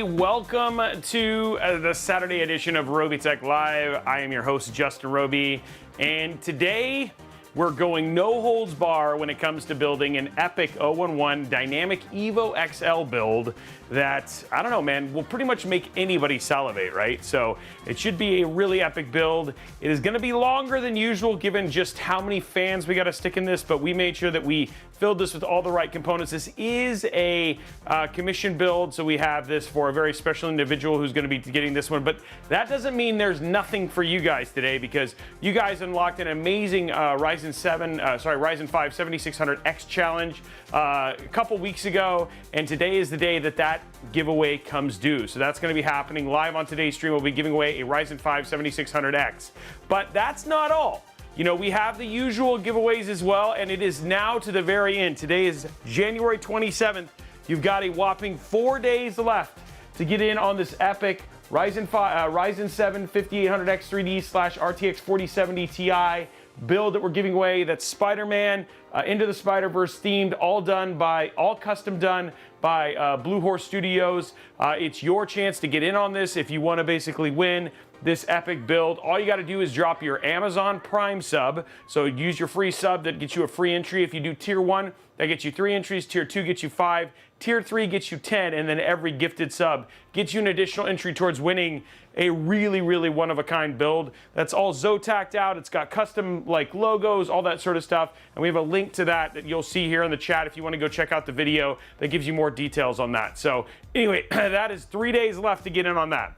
everybody. Welcome to the Saturday edition of Robeytech Live. I am your host, Justin Robey, and today we're going no holds bar when it comes to building an epic o11 dynamic EVO XL build that, I don't know, man, will pretty much make anybody salivate, right? So it should be a really epic build. It is going to be longer than usual given just how many fans we got to stick in this, but we made sure that we filled this with all the right components. This is a commission build, so we have this for a very special individual who's going to be getting this one, but that doesn't mean there's nothing for you guys today, because you guys unlocked an amazing Ryzen 5 7600X challenge a couple weeks ago, and today is the day that giveaway comes due. So that's going to be happening live on today's stream. We'll be giving away a Ryzen 5 7600X. But that's not all. You know, we have the usual giveaways as well, and it is now to the very end. Today is January 27th. You've got a whopping 4 days left to get in on this epic Ryzen 7 5800X 3D / RTX 4070 Ti build that we're giving away. That's Spider-Man, Into the Spider-Verse themed, all custom done by Blue Horse Studios. It's your chance to get in on this if you want to basically win this epic build. All you got to do is drop your Amazon Prime sub. So use your free sub that gets you a free entry. If you do tier 1, that gets you 3 entries. Tier 2 gets you 5. Tier 3 gets you 10, and then every gifted sub gets you an additional entry towards winning a really, really one-of-a-kind build. That's all Zotacked out. It's got custom like logos, all that sort of stuff, and we have a link to that you'll see here in the chat if you want to go check out the video that gives you more details on that. So anyway, that is 3 days left to get in on that.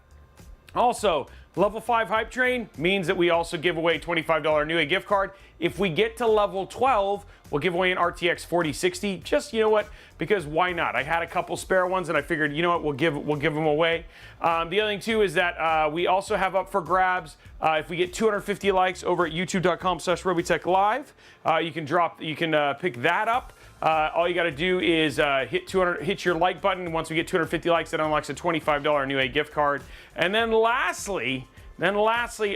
Also, level 5 hype train means that we also give away a $25 Newegg gift card. If we get to level 12, we'll give away an RTX 4060. Just, you know what, because why not? I had a couple spare ones and I figured, you know what, we'll give them away. The other thing too is that we also have up for grabs, if we get 250 likes over at youtube.com/robeytechlive, you can pick that up. All you got to do is hit your like button. Once we get 250 likes, that unlocks a $25 Newegg gift card. And then lastly,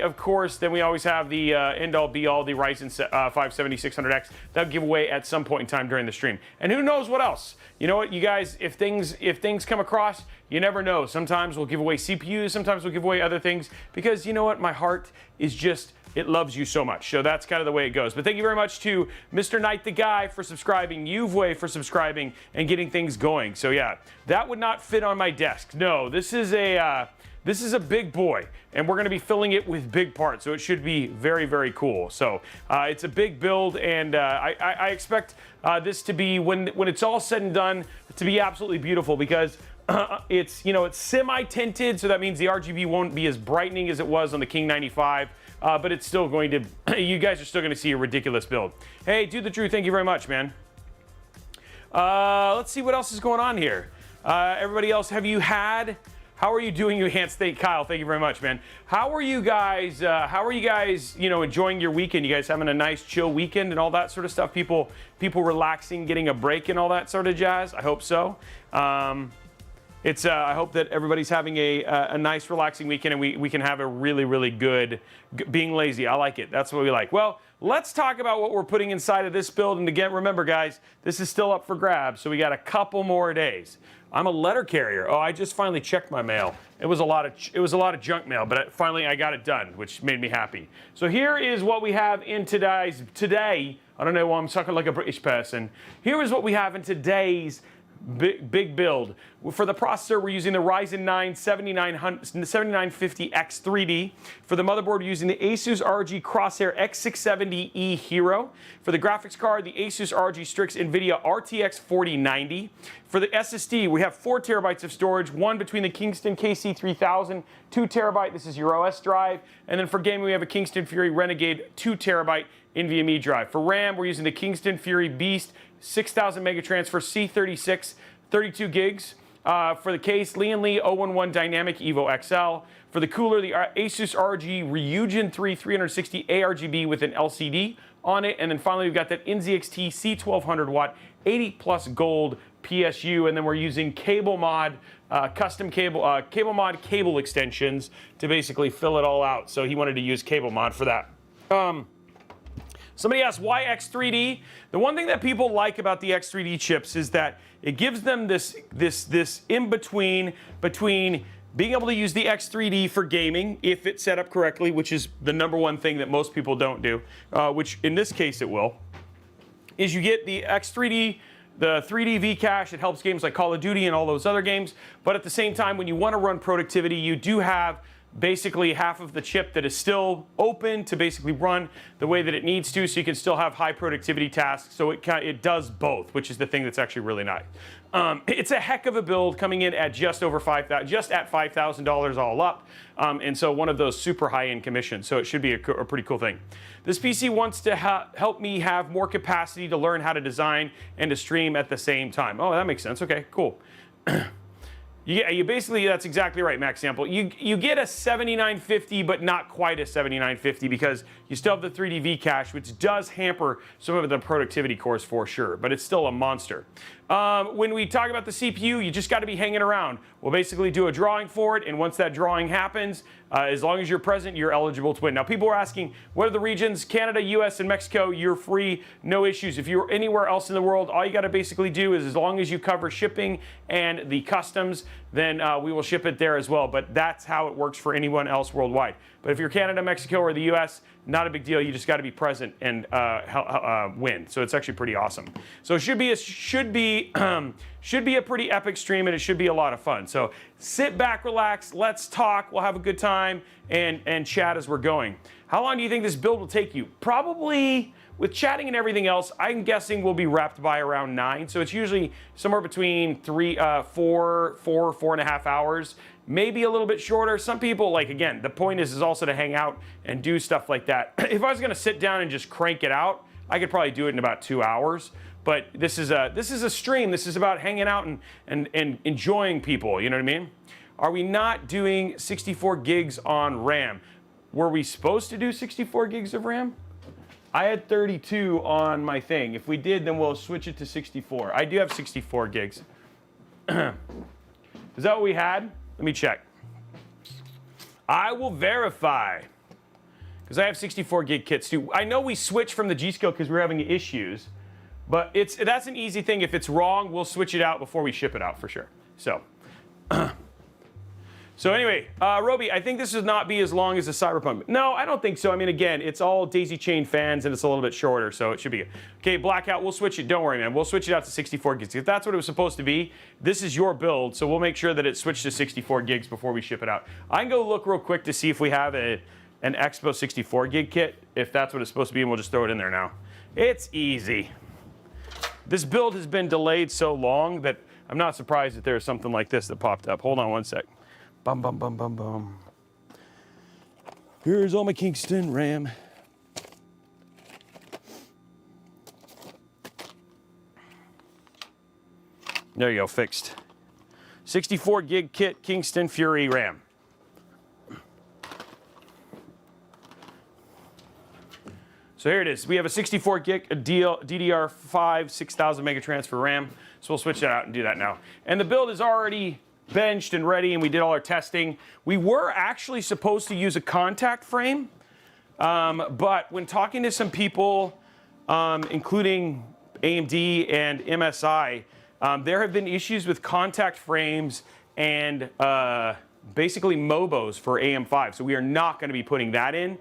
of course, then we always have the end-all be-all, the Ryzen 5 7600X. That'll give away at some point in time during the stream. And who knows what else? You know what, you guys, if things come across, you never know. Sometimes we'll give away CPUs, sometimes we'll give away other things, because you know what, my heart is just, it loves you so much. So that's kind of the way it goes. But thank you very much to Mr. Knight the Guy for subscribing, Uway for subscribing, and getting things going. So yeah, that would not fit on my desk. No, this is a big boy, and we're going to be filling it with big parts, so it should be very, very cool. So it's a big build, and I expect this to be, when it's all said and done, to be absolutely beautiful, because it's semi-tinted, so that means the RGB won't be as brightening as it was on the King 95. But it's still going to, you guys are still going to see a ridiculous build. Hey, Dude the Drew, thank you very much, man. Let's see what else is going on here. Everybody else, how are you doing, you enhanced state? Kyle, thank you very much, man. How are you guys, enjoying your weekend? You guys having a nice chill weekend and all that sort of stuff? People relaxing, getting a break and all that sort of jazz? I hope so. I hope that everybody's having a nice, relaxing weekend, and we can have a really, really good, being lazy. I like it. That's what we like. Well, let's talk about what we're putting inside of this build. And again, remember, guys, this is still up for grabs, so we got a couple more days. I'm a letter carrier. Oh, I just finally checked my mail. It was a lot of junk mail, but finally I got it done, which made me happy. So here is what we have in today. I don't know why I'm talking like a British person. Here is what we have in today's big build. For the processor, we're using the Ryzen 9 7950X 3D. For the motherboard, we're using the ASUS ROG Crosshair X670E Hero. For the graphics card, the ASUS ROG Strix NVIDIA RTX 4090. For the SSD, we have 4 terabytes of storage, one between the Kingston KC3000, 2 terabyte, this is your OS drive. And then for gaming, we have a Kingston Fury Renegade 2 terabyte NVMe drive. For RAM, we're using the Kingston Fury Beast 6000 mega transfer C36, 32 gigs. For the case, Lian o11 Dynamic EVO XL. For the cooler, the ASUS ROG Ryujin 3 360 ARGB with an LCD on it. And then finally, we've got that NZXT C1200 watt 80 plus gold PSU. And then we're using cable mod, custom cable mod cable extensions to basically fill it all out. So he wanted to use cable mod for that. Somebody asked why X3D. The one thing that people like about the X3D chips is that it gives them this in between being able to use the X3D for gaming if it's set up correctly, which is the #1 thing that most people don't do, which in this case it will, is you get the X3D, the 3D V cache. It helps games like Call of Duty and all those other games, but at the same time, when you want to run productivity, you do have basically half of the chip that is still open to basically run the way that it needs to, so you can still have high productivity tasks. So it does both, which is the thing that's actually really nice. It's a heck of a build, coming in at just at $5,000 all up, and so one of those super high-end commissions. So it should be a pretty cool thing. This PC wants to help me have more capacity to learn how to design and to stream at the same time. Oh, that makes sense. Okay, cool. Yeah, you basically, that's exactly right, Max Sample. You get a 7950, but not quite a 7950 because you still have the 3D V cache, which does hamper some of the productivity cores for sure, but it's still a monster. When we talk about the CPU, you just got to be hanging around. We'll basically do a drawing for it, and once that drawing happens, as long as you're present, you're eligible to win. Now, people are asking, what are the regions? Canada, US, and Mexico, you're free, no issues. If you're anywhere else in the world, all you got to basically do is, as long as you cover shipping and the customs, then we will ship it there as well. But that's how it works for anyone else worldwide. But if you're Canada, Mexico, or the US, not a big deal. You just got to be present and win. So it's actually pretty awesome. So it should be a pretty epic stream, and it should be a lot of fun. So sit back, relax, let's talk. We'll have a good time and chat as we're going. How long do you think this build will take you? Probably, with chatting and everything else, I'm guessing we'll be wrapped by around 9. So it's usually somewhere between 4.5 hours. Maybe a little bit shorter. Some people, like, again, the point is also to hang out and do stuff like that. If I was going to sit down and just crank it out, I could probably do it in about 2 hours. But this is a stream. This is about hanging out and enjoying people. You know what I mean? Are we not doing 64 gigs on RAM? Were we supposed to do 64 gigs of RAM? I had 32 on my thing. If we did, then we'll switch it to 64. I do have 64 gigs. Is that what we had? Let me check. I will verify, because I have 64 gig kits too. I know we switched from the G-Skill because we were having issues, but that's an easy thing. If it's wrong, we'll switch it out before we ship it out for sure. So anyway, Robey, I think this would not be as long as the Cyberpunk. No, I don't think so. I mean, again, it's all daisy chain fans and it's a little bit shorter, so it should be good. Okay, Blackout, we'll switch it. Don't worry, man. We'll switch it out to 64 gigs. If that's what it was supposed to be, this is your build, so we'll make sure that it's switched to 64 gigs before we ship it out. I can go look real quick to see if we have an Expo 64 gig kit, if that's what it's supposed to be, and we'll just throw it in there now. It's easy. This build has been delayed so long that I'm not surprised that there's something like this that popped up. Hold on one sec. Bum, bum, bum, bum, bum. Here's all my Kingston RAM. There you go, fixed. 64 gig kit, Kingston Fury RAM. So here it is. We have a 64 gig DDR5 6000 mega transfer RAM. So we'll switch that out and do that now. And the build is already benched and ready, and we did all our testing. We were actually supposed to use a contact frame, but when talking to some people, including AMD and MSI, there have been issues with contact frames and basically MOBOs for AM5. So we are not going to be putting that in.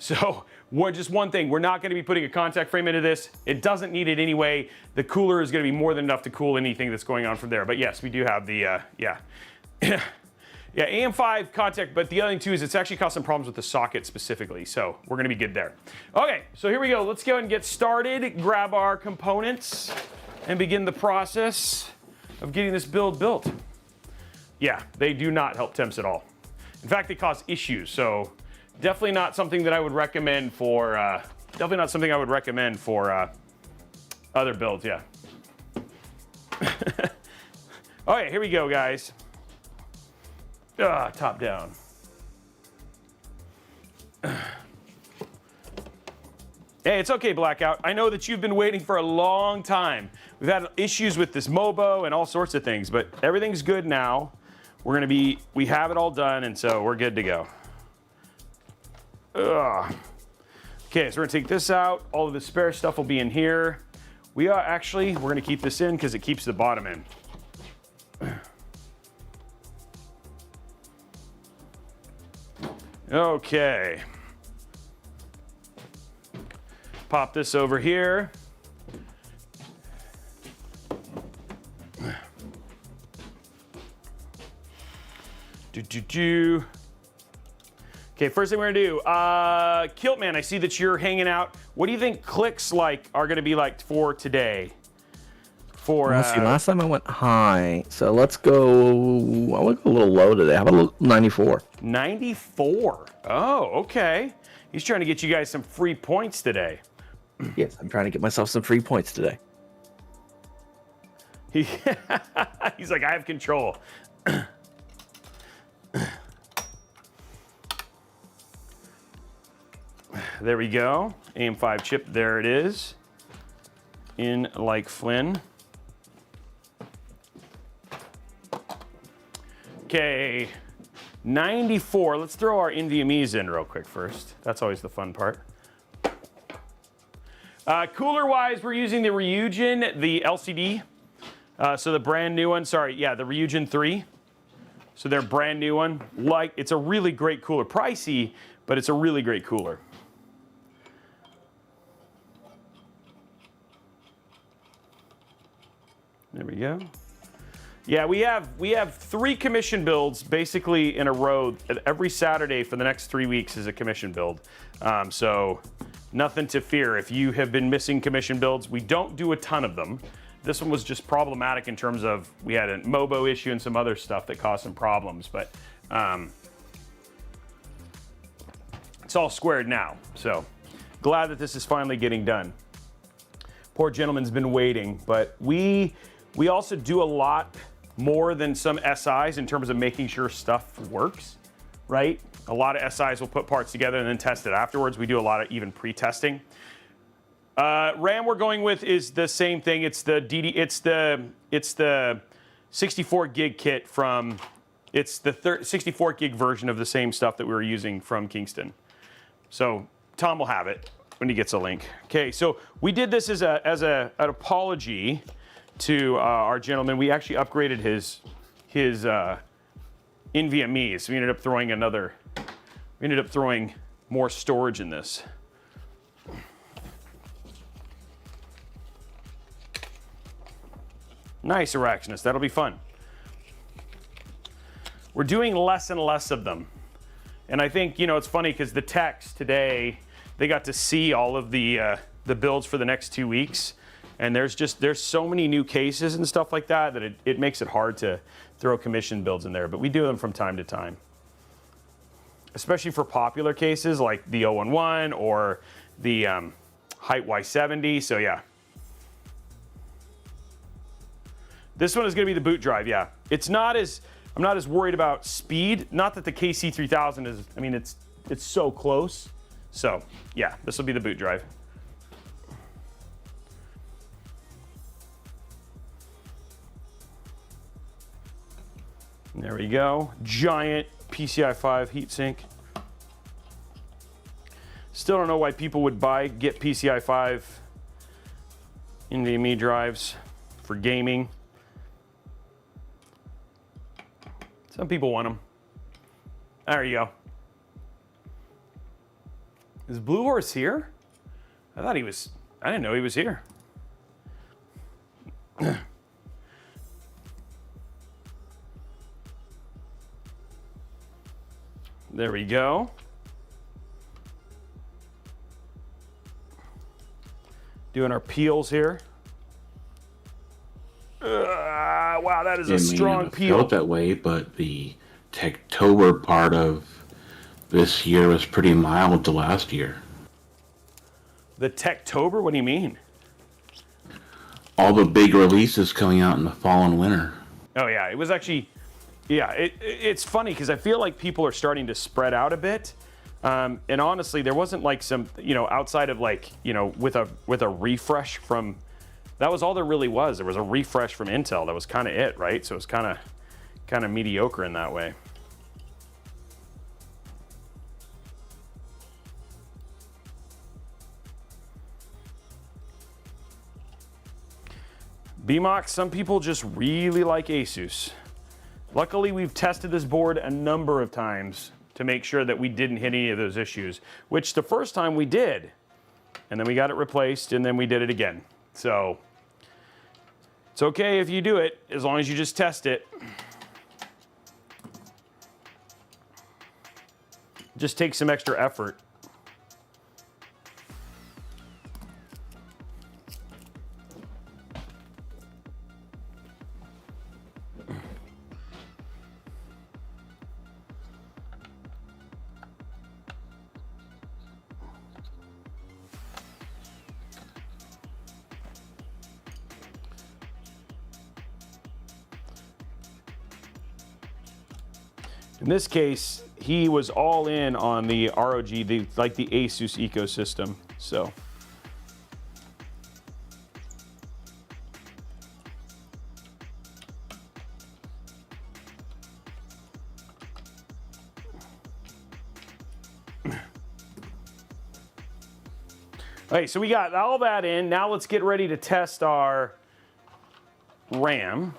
So just one thing, we're not going to be putting a contact frame into this. It doesn't need it anyway. The cooler is going to be more than enough to cool anything that's going on from there. But yes, we do have the, yeah, AM5 contact, but the other thing too is it's actually caused some problems with the socket specifically. So we're going to be good there. Okay, so here we go. Let's go ahead and get started, grab our components, and begin the process of getting this build built. Yeah, they do not help temps at all. In fact, they cause issues, so definitely not something that I would recommend for, other builds, yeah. All right, here we go, guys. Top down. Hey, it's okay, Blackout. I know that you've been waiting for a long time. We've had issues with this MOBO and all sorts of things, but everything's good now. We have it all done, and so we're good to go. Okay, so we're gonna take this out. All of the spare stuff will be in here. We're gonna keep this in because it keeps the bottom in. Okay. Pop this over here. Okay, first thing we're gonna do, Kiltman, I see that you're hanging out. What do you think clicks are gonna be like for today? Let's see, last time I went high, so let's go, I want to go a little low today. How about 94? 94, oh, okay. He's trying to get you guys some free points today. Yes, I'm trying to get myself some free points today. He's like, I have control. There we go. AM5 chip, there it is. In like Flynn. Okay, 94. Let's throw our NVMEs in real quick first. That's always the fun part. Cooler-wise, we're using the Ryujin, the LCD. So the brand new one, sorry, yeah, the Ryujin 3. So their brand new one. It's a really great cooler. Pricey, but it's a really great cooler. There we go. Yeah, we have 3 commission builds basically in a row. Every Saturday for the next 3 weeks is a commission build. So nothing to fear. If you have been missing commission builds, we don't do a ton of them. This one was just problematic in terms of we had a MOBO issue and some other stuff that caused some problems, but it's all squared now. So glad that this is finally getting done. Poor gentleman's been waiting, but we also do a lot more than some SIs in terms of making sure stuff works, right? A lot of SIs will put parts together and then test it afterwards. We do a lot of even pre-testing. RAM we're going with is the same thing. It's the 64 gig kit from, it's the 64 gig version of the same stuff that we were using from Kingston. So Tom will have it when he gets a link. Okay, so we did this as an apology to our gentleman. We actually upgraded his NVMe, so we ended up throwing more storage in this. Nice, Araxinus, that'll be fun. We're doing less and less of them. And I think, it's funny because the techs today, they got to see all of the builds for the next 2 weeks. And there's so many new cases and stuff like that it makes it hard to throw commission builds in there, but we do them from time to time. Especially for popular cases like the o11 or the Height Y70, so yeah. This one is gonna be the boot drive, yeah. I'm not as worried about speed, not that the KC3000 is, it's so close. So yeah, this will be the boot drive. There we go. Giant PCI 5 heatsink. Still don't know why people would get PCI 5 NVMe drives for gaming. Some people want them. There you go. Is Blue Horse here? I didn't know he was here. There we go. Doing our peels here. Wow, that is a strong peel. It felt that way, but the TechTuber part of this year was pretty mild to last year. The TechTuber? What do you mean? All the big releases coming out in the fall and winter. Oh yeah, it was actually, yeah, it's funny because I feel like people are starting to spread out a bit. And honestly, there wasn't like some, outside of like, with a refresh from, that was all there really was. There was a refresh from Intel. That was kind of it, right? So it was kind of mediocre in that way. BMOX, some people just really like ASUS. Luckily, we've tested this board a number of times to make sure that we didn't hit any of those issues, which the first time we did. And then we got it replaced, and then we did it again. So it's okay if you do it, as long as you just test it. Just takes some extra effort. In this case, he was all in on the ROG, the ASUS ecosystem. So. Okay, so we got all that in. Now let's get ready to test our RAM.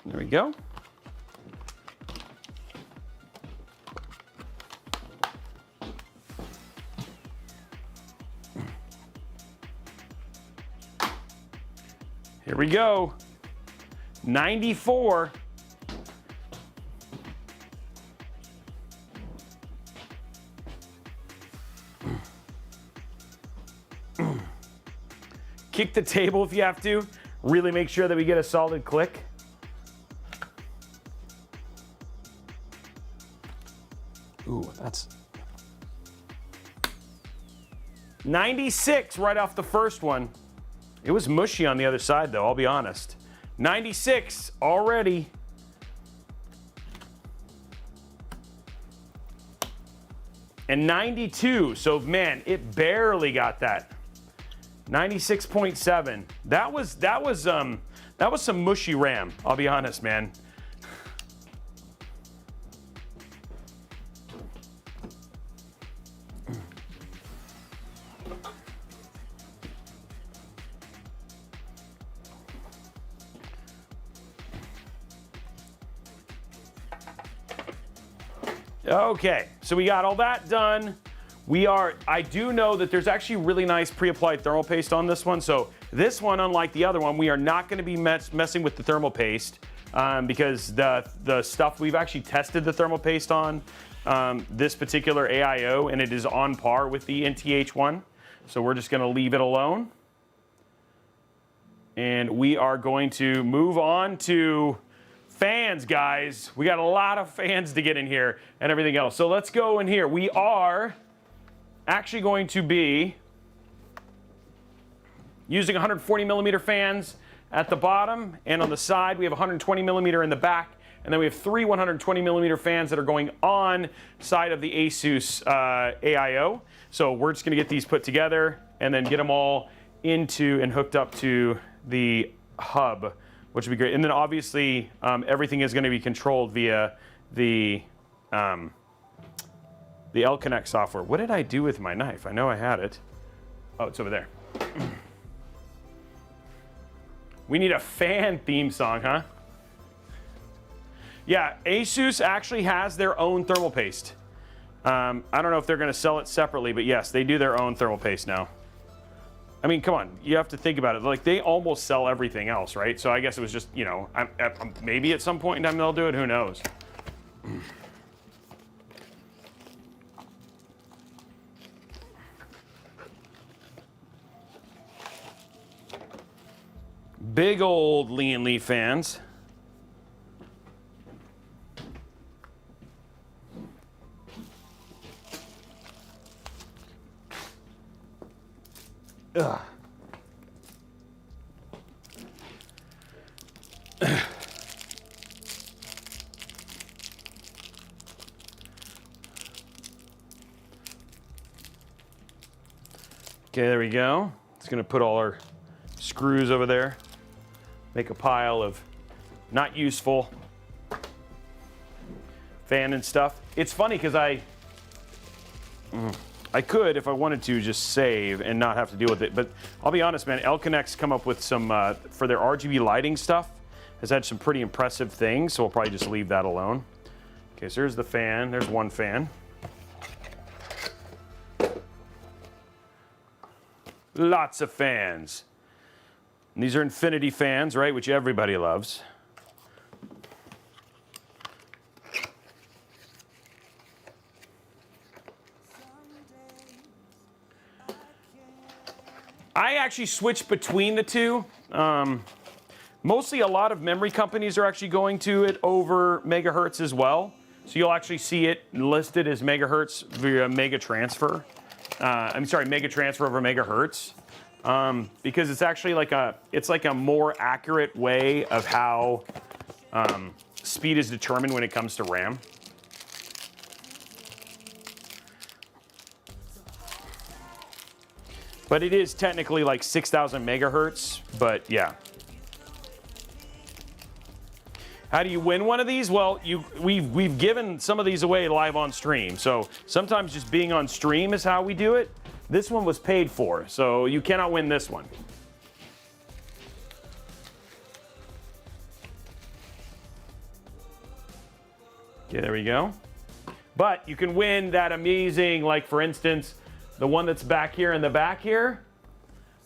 There we go. Here we go. 94. Kick the table if you have to. Really make sure that we get a solid click. Ooh, that's 96 right off the first one. It was mushy on the other side, though, I'll be honest. 96 already. And 92, so man, it barely got that. 96.7. That was some mushy RAM, I'll be honest, man. Okay, so we got all that done. I do know that there's actually really nice pre-applied thermal paste on this one. So this one, unlike the other one, we are not gonna be messing with the thermal paste because the stuff we've actually tested the thermal paste on this particular AIO, and it is on par with the NTH1. So we're just gonna leave it alone. And we are going to move on to fans, guys. We got a lot of fans to get in here and everything else. So let's go in here. We are actually going to be using 140 millimeter fans at the bottom, and on the side we have 120 millimeter in the back, and then we have 3 120 millimeter fans that are going on side of the ASUS AIO. So we're just gonna get these put together and then get them all into and hooked up to the hub, which would be great. And then obviously everything is going to be controlled via the L-Connect software. What did I do with my knife? I know I had it. Oh, it's over there. We need a fan theme song, huh? Yeah, ASUS actually has their own thermal paste. I don't know if they're going to sell it separately, but yes, they do their own thermal paste now. I mean, come on, you have to think about it. Like, they almost sell everything else, right? So I guess it was just, you know, maybe at some point in time they'll do it, who knows? Big old Lian Lee fans. Ugh. Okay, there we go. Just gonna put all our screws over there. Make a pile of not useful fan and stuff. It's funny because I could, if I wanted to, just save and not have to deal with it. But I'll be honest, man, L-Connect's come up with some, for their RGB lighting stuff, has had some pretty impressive things, so we'll probably just leave that alone. Okay, so here's the fan. There's one fan. Lots of fans. And these are infinity fans, right, which everybody loves. I actually switched between the two. Mostly a lot of memory companies are actually going to it over megahertz as well. So you'll actually see it listed as megahertz via mega transfer. I'm sorry, mega transfer over megahertz. Because it's actually like a more accurate way of how speed is determined when it comes to RAM. But it is technically like 6,000 megahertz, but yeah. How do you win one of these? Well, we've given some of these away live on stream. So sometimes just being on stream is how we do it. This one was paid for, so you cannot win this one. Okay, there we go. But you can win that amazing, like for instance, the one that's back here in the back here.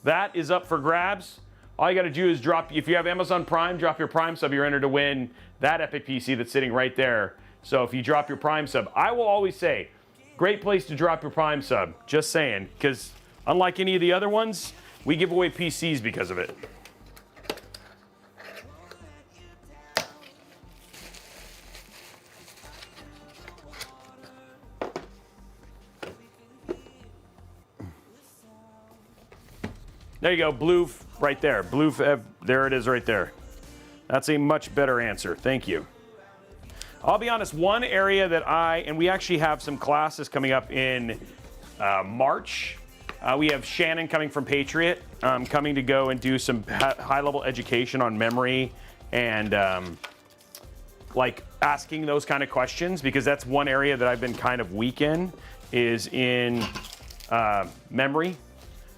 That is up for grabs. All you got to do is drop, if you have Amazon Prime, drop your Prime sub, you're entered to win that Epic PC that's sitting right there. So if you drop your Prime sub, I will always say, great place to drop your Prime sub. Just saying, because unlike any of the other ones, we give away PCs because of it. There you go, blue right there. Blue, there it is right there. That's a much better answer. Thank you. I'll be honest, one area that and we actually have some classes coming up in March. We have Shannon coming from Patriot, coming to go and do some high-level education on memory and like asking those kind of questions, because that's one area that I've been kind of weak in, is in memory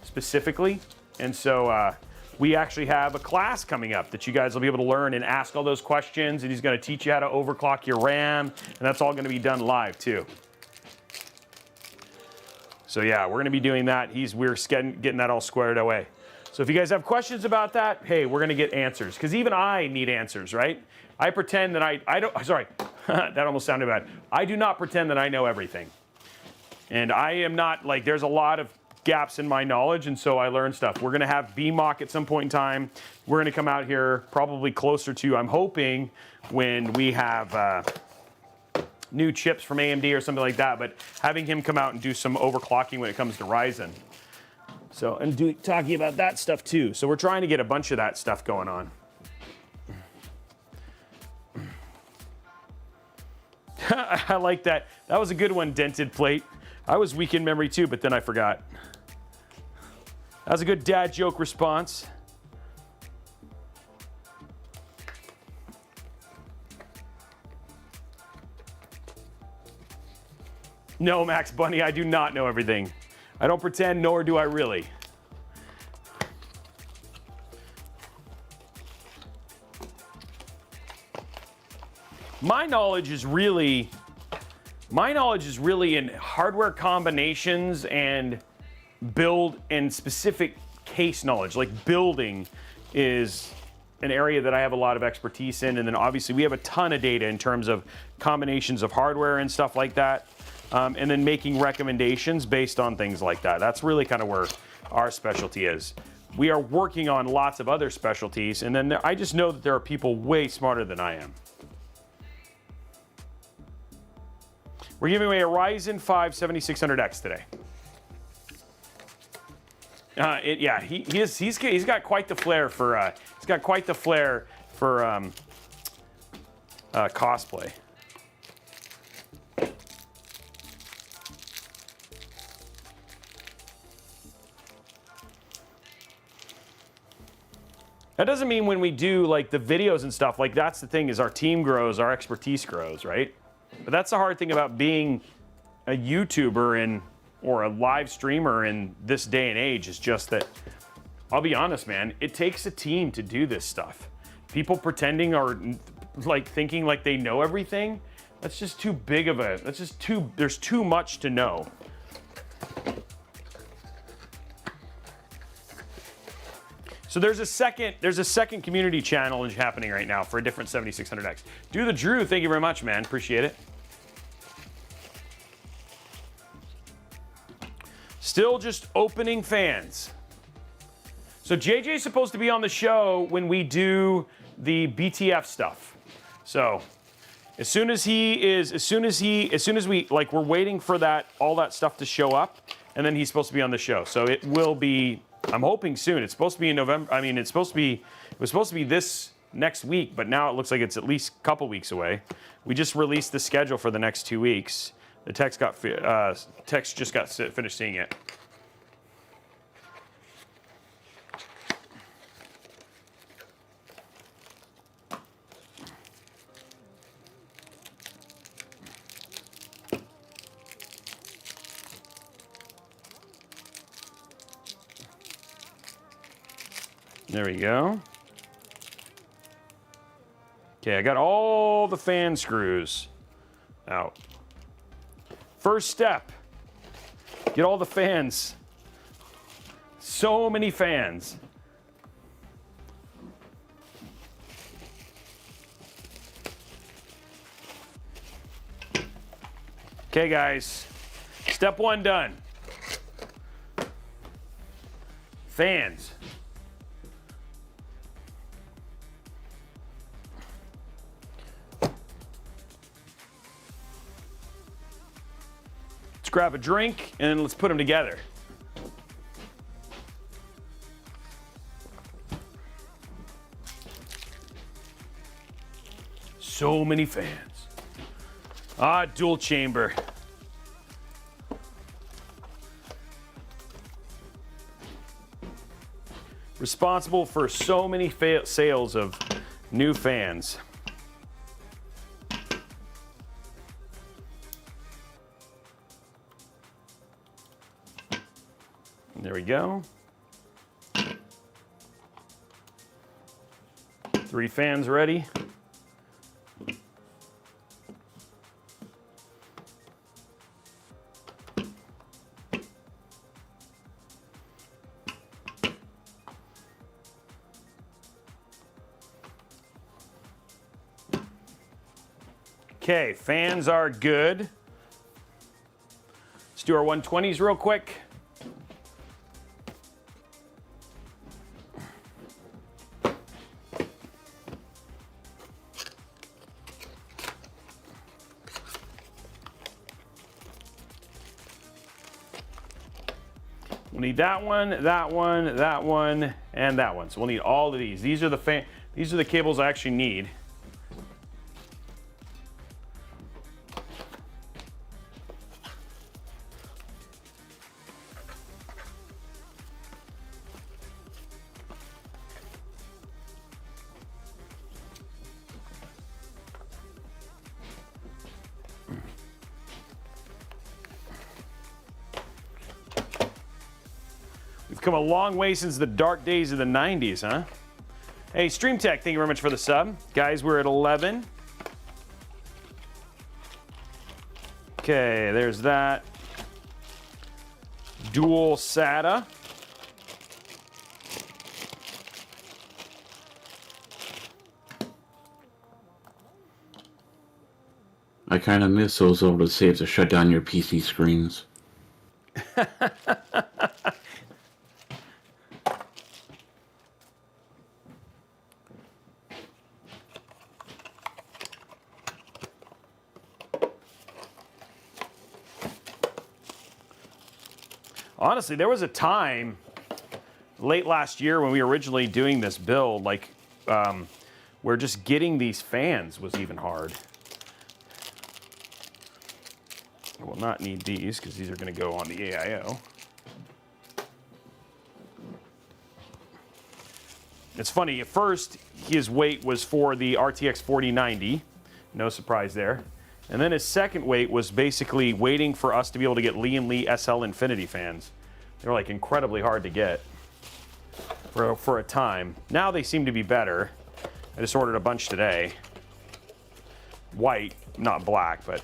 specifically. And so we actually have a class coming up that you guys will be able to learn and ask all those questions, and he's going to teach you how to overclock your RAM, and that's all going to be done live too. So yeah, we're going to be doing that. We're getting that all squared away. So if you guys have questions about that, hey, we're going to get answers, because even I need answers, right? I pretend that I don't, sorry, that almost sounded bad. I do not pretend that I know everything. And I am not, like, there's a lot of gaps in my knowledge, and so I learn stuff. We're gonna have BMOC at some point in time. We're gonna come out here probably closer to, I'm hoping, when we have new chips from AMD or something like that, but having him come out and do some overclocking when it comes to Ryzen. So, and talking about that stuff too. So we're trying to get a bunch of that stuff going on. I like that. That was a good one, dented plate. I was weak in memory too, but then I forgot. That was a good dad joke response. No, Max Bunny, I do not know everything. I don't pretend, nor do I really. My knowledge is really in hardware combinations and build and specific case knowledge. Like building is an area that I have a lot of expertise in, and then obviously we have a ton of data in terms of combinations of hardware and stuff like that, and then making recommendations based on things like that. That's really kind of where our specialty is. We are working on lots of other specialties, and then I just know that there are people way smarter than I am. We're giving away a Ryzen 5 7600X today. Yeah, he's got quite the flair for cosplay. That doesn't mean when we do like the videos and stuff, like that's the thing is our team grows, our expertise grows, right? But that's the hard thing about being a YouTuber or a live streamer in this day and age is just that, I'll be honest, man, it takes a team to do this stuff. People pretending or like thinking like they know everything, that's just too big of a, there's too much to know. So there's a second community challenge happening right now for a different 7600X. Do the Drew, thank you very much, man, appreciate it. Still just opening fans. So JJ's supposed to be on the show when we do the BTF stuff. So as soon as we, like, we're waiting for that, all that stuff to show up, and then he's supposed to be on the show. So it will be, I'm hoping soon. It's supposed to be in November. I mean, it was supposed to be this next week, but now it looks like it's at least a couple weeks away. We just released the schedule for the next 2 weeks. The text just got finished seeing it. There we go. Okay, I got all the fan screws out. First step, get all the fans. So many fans. Okay, guys, step one done. Fans. Grab a drink and let's put them together. So many fans. Ah, dual chamber. Responsible for so many sales of new fans. There we go. 3 fans ready. Okay, fans are good. Let's do our 120s real quick. We'll need that one, that one, that one, and that one. So we'll need all of these. These are the cables I actually need. Come a long way since the dark days of the 90s, huh? Hey, StreamTech, thank you very much for the sub. Guys, we're at 11. Okay, there's that. Dual SATA. I kind of miss those auto saves to shut down your PC screens. Honestly, there was a time late last year when we were originally doing this build, like where just getting these fans was even hard. I will not need these because these are going to go on the AIO. It's funny, at first his wait was for the RTX 4090, no surprise there. And then his second wait was basically waiting for us to be able to get Lian SL Infinity fans. They were like incredibly hard to get for a time. Now they seem to be better. I just ordered a bunch today. White, not black, but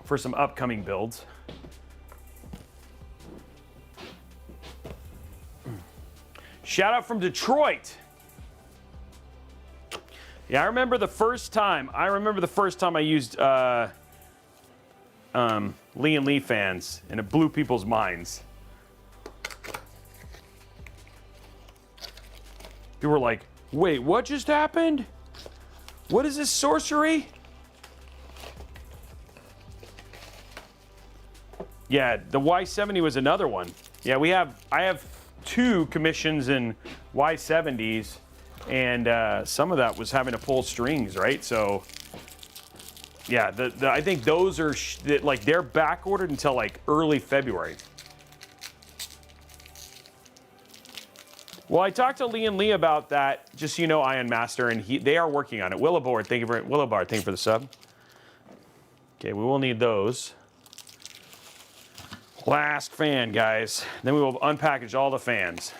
for some upcoming builds. Shout out from Detroit. Yeah, I remember the first time I used Lian Li fans, and it blew people's minds. People were like, wait, what just happened? What is this sorcery? Yeah, the Y70 was another one. Yeah, I have 2 commissions in Y70s, and some of that was having to pull strings, right? So, yeah, I think those are like they're back ordered until like early February. Well, I talked to Lian Li about that, just so you know, Iron Master, and they are working on it. Willowboard, thank you for the sub. Okay, we will need those. Last fan, guys. Then we will unpackage all the fans.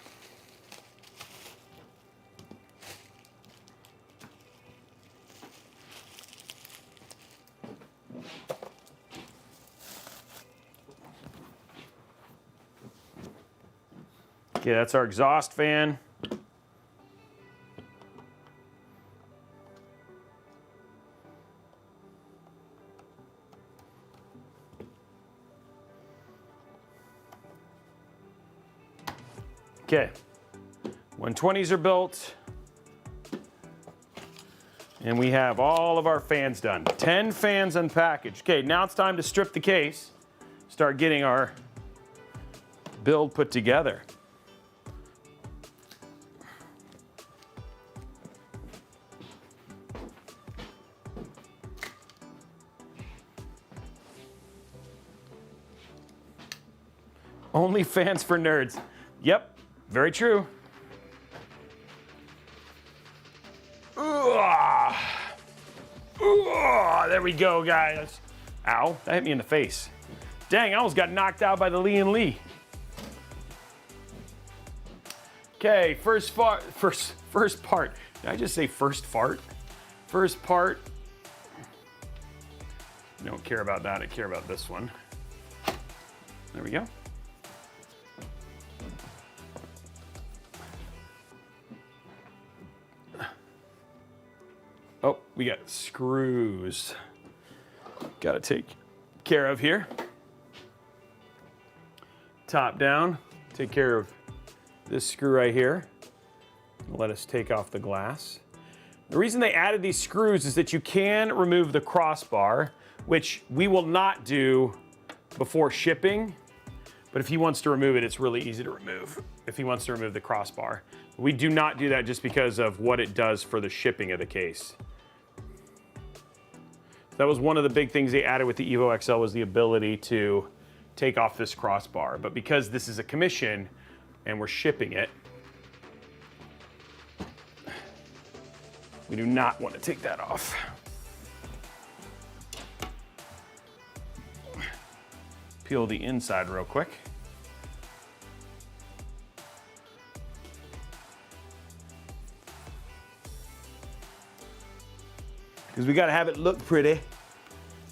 Okay, that's our exhaust fan. Okay, 120s are built. And we have all of our fans done. 10 fans unpackaged. Okay, now it's time to strip the case, start getting our build put together. Only fans for nerds. Yep, very true. There we go, guys. Ow, that hit me in the face. Dang, I almost got knocked out by the Lian Li. Okay, first part. Did I just say first fart? First part. I don't care about that, I care about this one. There we go. Oh, we got screws. Got to take care of here. Top down, take care of this screw right here. Let us take off the glass. The reason they added these screws is that you can remove the crossbar, which we will not do before shipping. But if he wants to remove it, it's really easy to remove. If he wants to remove the crossbar. We do not do that just because of what it does for the shipping of the case. That was one of the big things they added with the EVO XL, was the ability to take off this crossbar. But because this is a commission and we're shipping it, we do not want to take that off. Peel the inside real quick. Because we got to have it look pretty.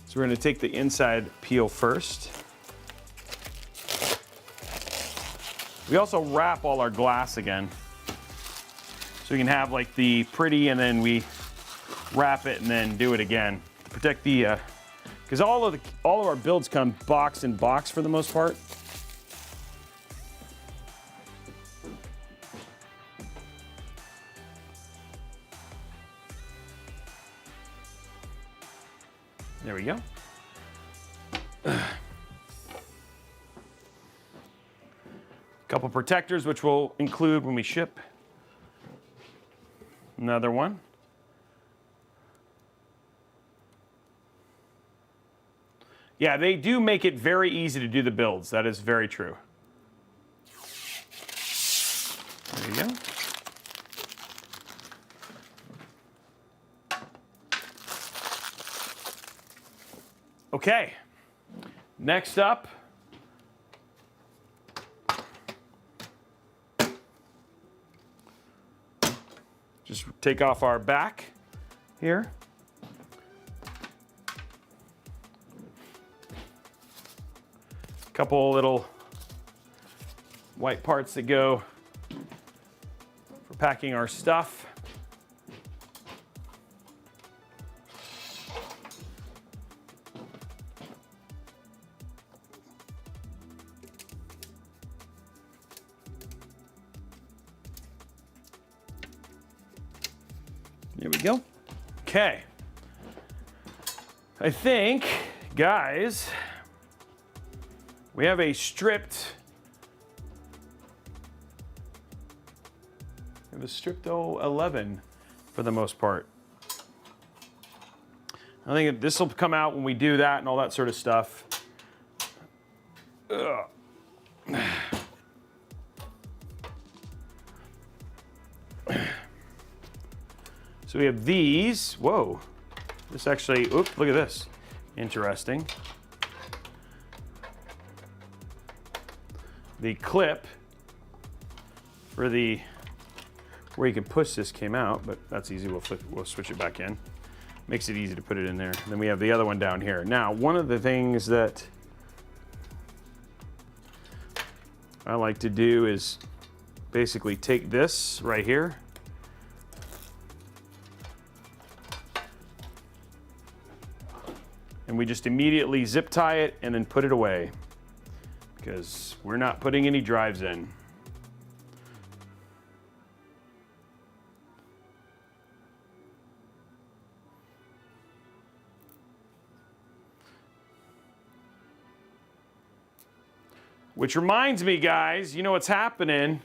So we're going to take the inside peel first. We also wrap all our glass again. So we can have like the pretty, and then we wrap it and then do it again to protect the, because all of our builds come box in box for the most part. There we go. Couple protectors, which we'll include when we ship. Another one. Yeah, they do make it very easy to do the builds. That is very true. There Okay, next up, just take off our back here. Couple little white parts that go for packing our stuff. There we go. Okay. I think, guys, we have a stripped, o11 for the most part. I think this will come out when we do that and all that sort of stuff. Ugh. So we have these. Whoa. This actually, oops, look at this. Interesting. The clip for the, where you can push this came out, but that's easy. We'll switch it back in. Makes it easy to put it in there. And then we have the other one down here. Now, one of the things that I like to do is basically take this right here. And we just immediately zip tie it and then put it away, because we're not putting any drives in. Which reminds me, guys, you know what's happening?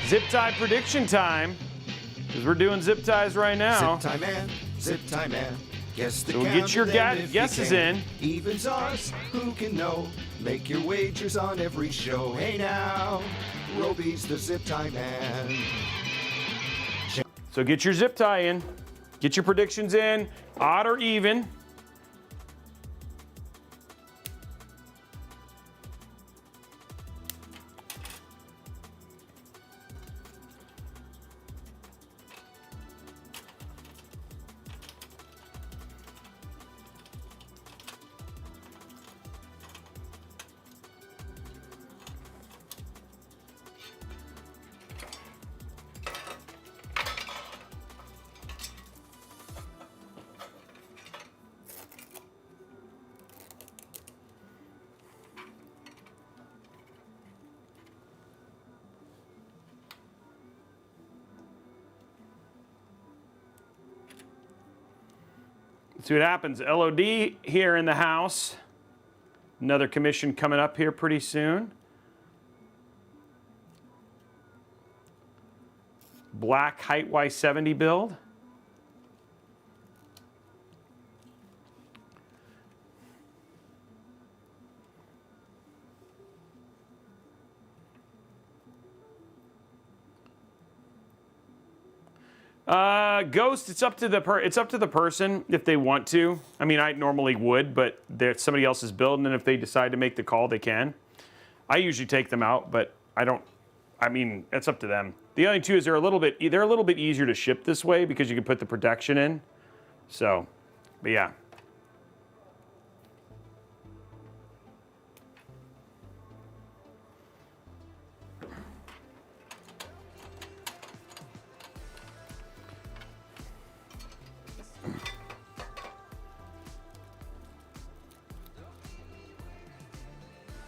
Zip tie prediction time, because we're doing zip ties right now. Zip tie man, zip tie man. Guess the So count get your of them if you guesses can. in. Evens ours, who can know? Make your wagers on every show. Hey now, Robey's the zip tie man. So get your zip tie in, get your predictions in, odd or even. See what happens. LOD here in the house. Another commission coming up here pretty soon. Black height Y70 build. Ghost, it's up to the person if they want to. I mean, I normally would, but there's somebody else's build, and then if they decide to make the call, they can. I usually take them out, but I don't. I mean, it's up to them. The only two is they're a little bit easier to ship this way because you can put the protection in. So, but yeah.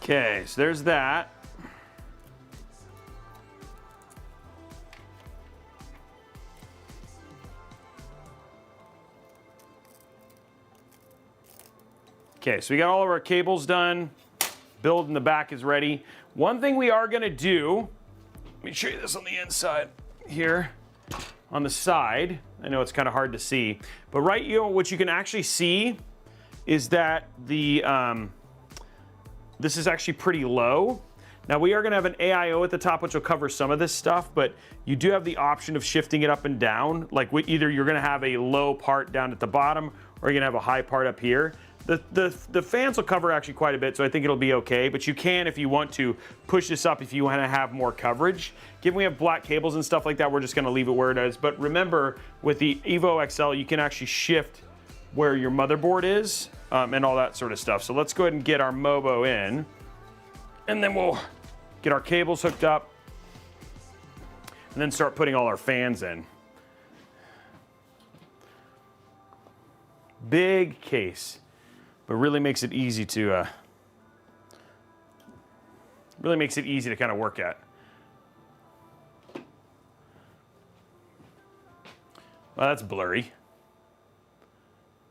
Okay, so there's that. Okay, so we got all of our cables done. Build in the back is ready. One thing we are gonna do, let me show you this on the inside here. On the side, I know it's kind of hard to see, but what you can actually see is that the, this is actually pretty low. Now we are gonna have an AIO at the top, which will cover some of this stuff, but you do have the option of shifting it up and down. Like either you're gonna have a low part down at the bottom, or you're gonna have a high part up here. The fans will cover actually quite a bit, so I think it'll be okay, but you can, if you want to, push this up if you wanna have more coverage. Given we have black cables and stuff like that, we're just gonna leave it where it is. But remember, with the EVO XL, you can actually shift where your motherboard is and all that sort of stuff. So let's go ahead and get our Mobo in, and then we'll get our cables hooked up, and then start putting all our fans in. Big case, but really makes it easy to kind of work at. Well, that's blurry.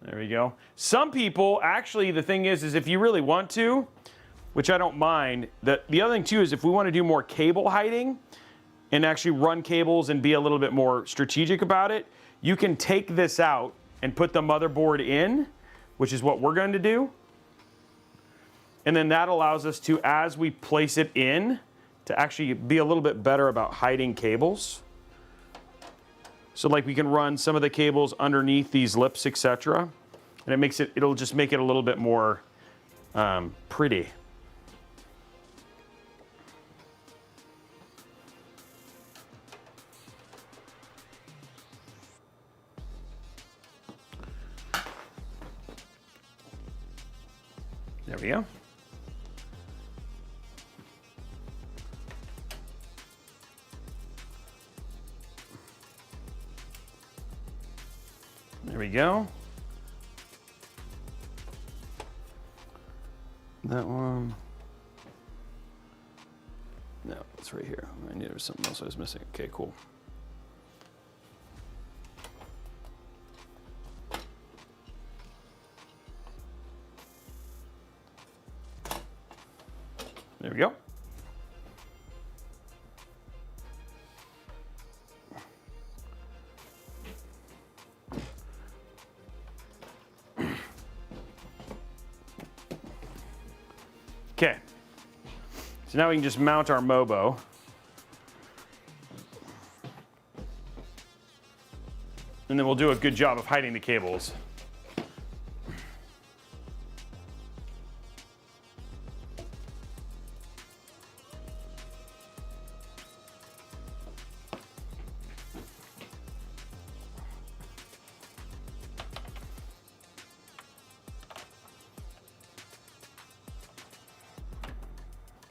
There we go. Some people, actually, the thing is if you really want to, which I don't mind, the other thing too is if we want to do more cable hiding and actually run cables and be a little bit more strategic about it, you can take this out and put the motherboard in, which is what we're going to do. And then that allows us to, as we place it in, to actually be a little bit better about hiding cables. So like we can run some of the cables underneath these lips, etc. And it'll just make it a little bit more pretty. There we go. There we go. That one. No, it's right here. I knew there was something else I was missing. Okay, cool. There we go. Okay, so now we can just mount our Mobo. And then we'll do a good job of hiding the cables.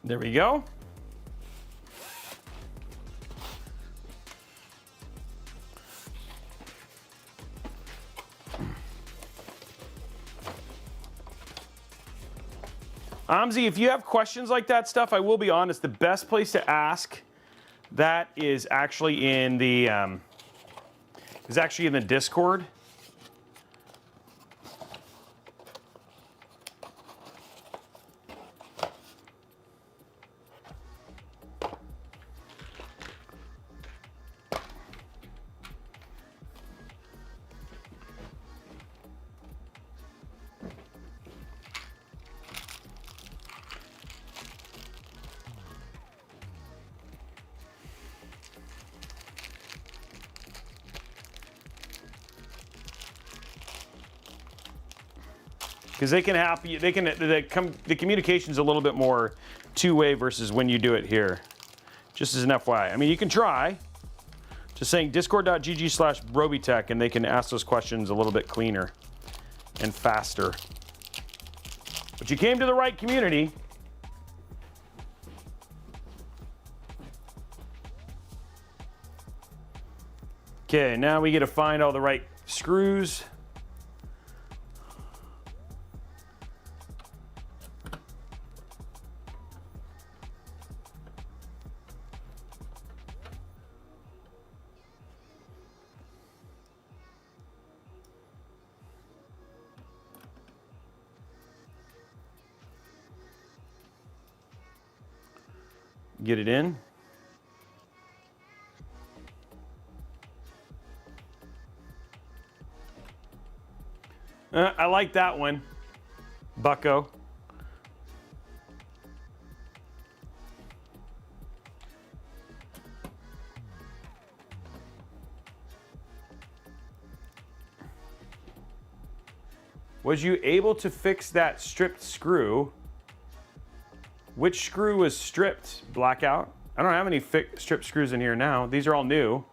There we go. Amzi, if you have questions like that stuff, I will be honest, the best place to ask that is actually in the Discord. Because they can have, the communication's a little bit more two-way versus when you do it here. Just as an FYI. I mean, you can try. Just saying discord.gg/Robeytech and they can ask those questions a little bit cleaner and faster. But you came to the right community. Okay, now we get to find all the right screws. Get it in. I like that one, Bucko. Was you able to fix that stripped screw? Which screw was stripped? Blackout? I don't have any stripped screws in here now. These are all new.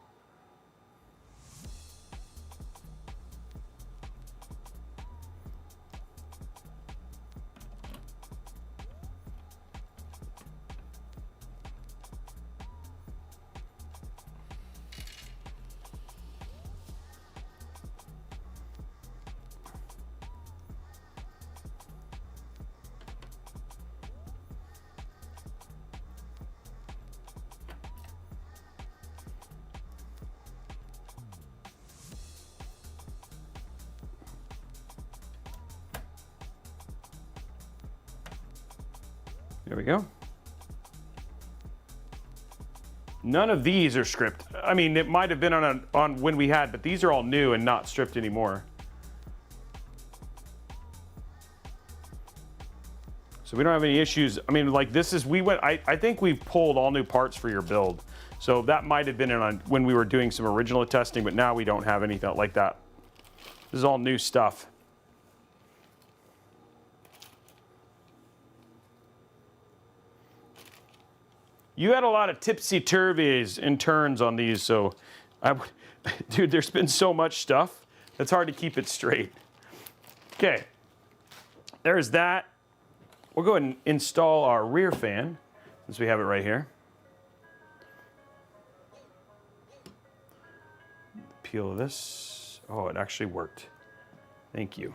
There we go. None of these are stripped. I mean, it might have been on when we had, but these are all new and not stripped anymore. So we don't have any issues. I mean, like this is, I think we've pulled all new parts for your build. So that might have been on when we were doing some original testing, but now we don't have anything like that. This is all new stuff. You had a lot of tipsy-turvies and turns on these, so dude, there's been so much stuff, it's hard to keep it straight. Okay, there's that. We'll go ahead and install our rear fan, since we have it right here. Peel this. Oh, it actually worked. Thank you.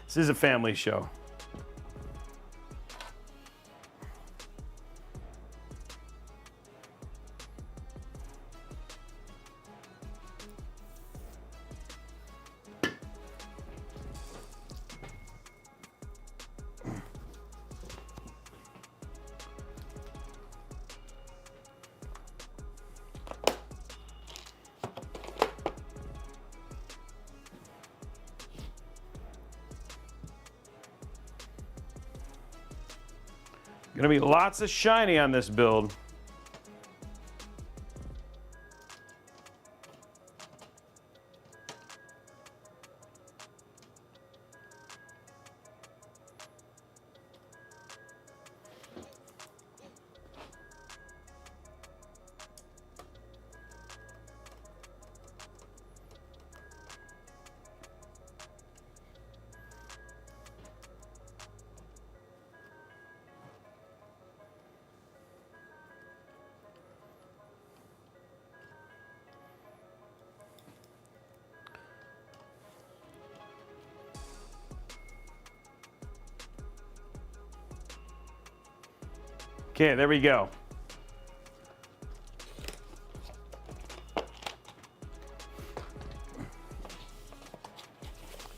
This is a family show. Gonna be lots of shiny on this build. Okay, there we go.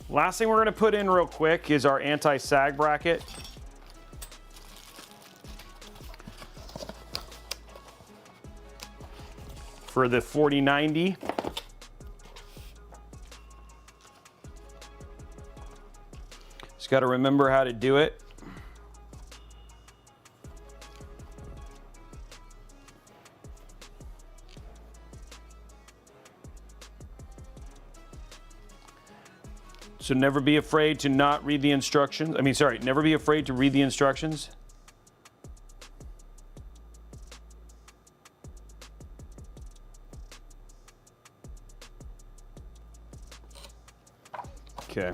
Last thing we're gonna put in real quick is our anti-sag bracket. For the 4090. Just gotta remember how to do it. So never be afraid to not read the instructions. I mean, sorry, never be afraid to read the instructions. Okay.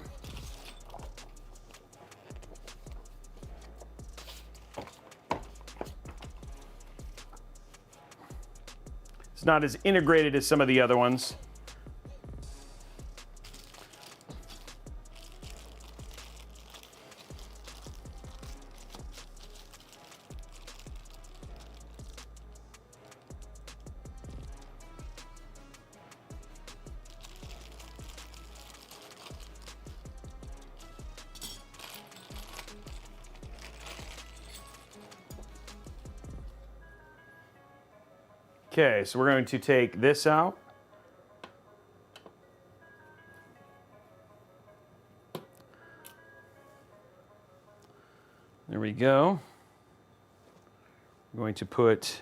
It's not as integrated as some of the other ones. Okay, so we're going to take this out. There we go. I'm going to put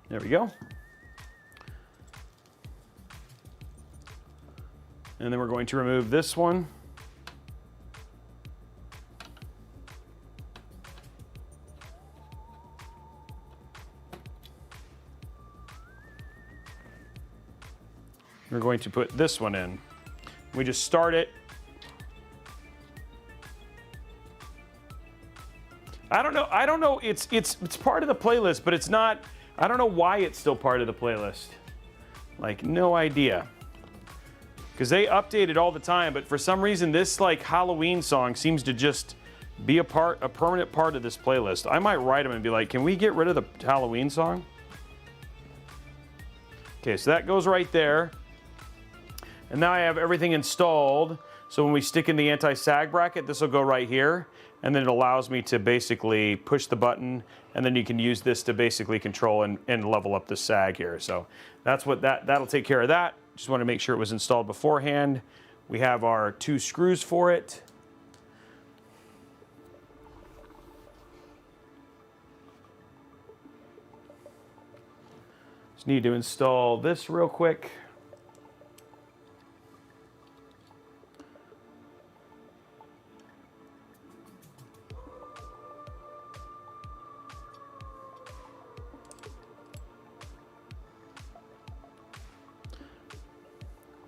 there we go. And then we're going to remove this one. We're going to put this one in. We just start it. I don't know, it's part of the playlist, but it's not, I don't know why it's still part of the playlist. Like, no idea. Because they update it all the time, but for some reason this like Halloween song seems to just be a permanent part of this playlist. I might write them and be like, can we get rid of the Halloween song? Okay, so that goes right there. And now I have everything installed. So when we stick in the anti-sag bracket, this will go right here. And then it allows me to basically push the button, and then you can use this to basically control and level up the sag here. So that's what that'll take care of that. Just want to make sure it was installed beforehand. We have our 2 screws for it. Just need to install this real quick.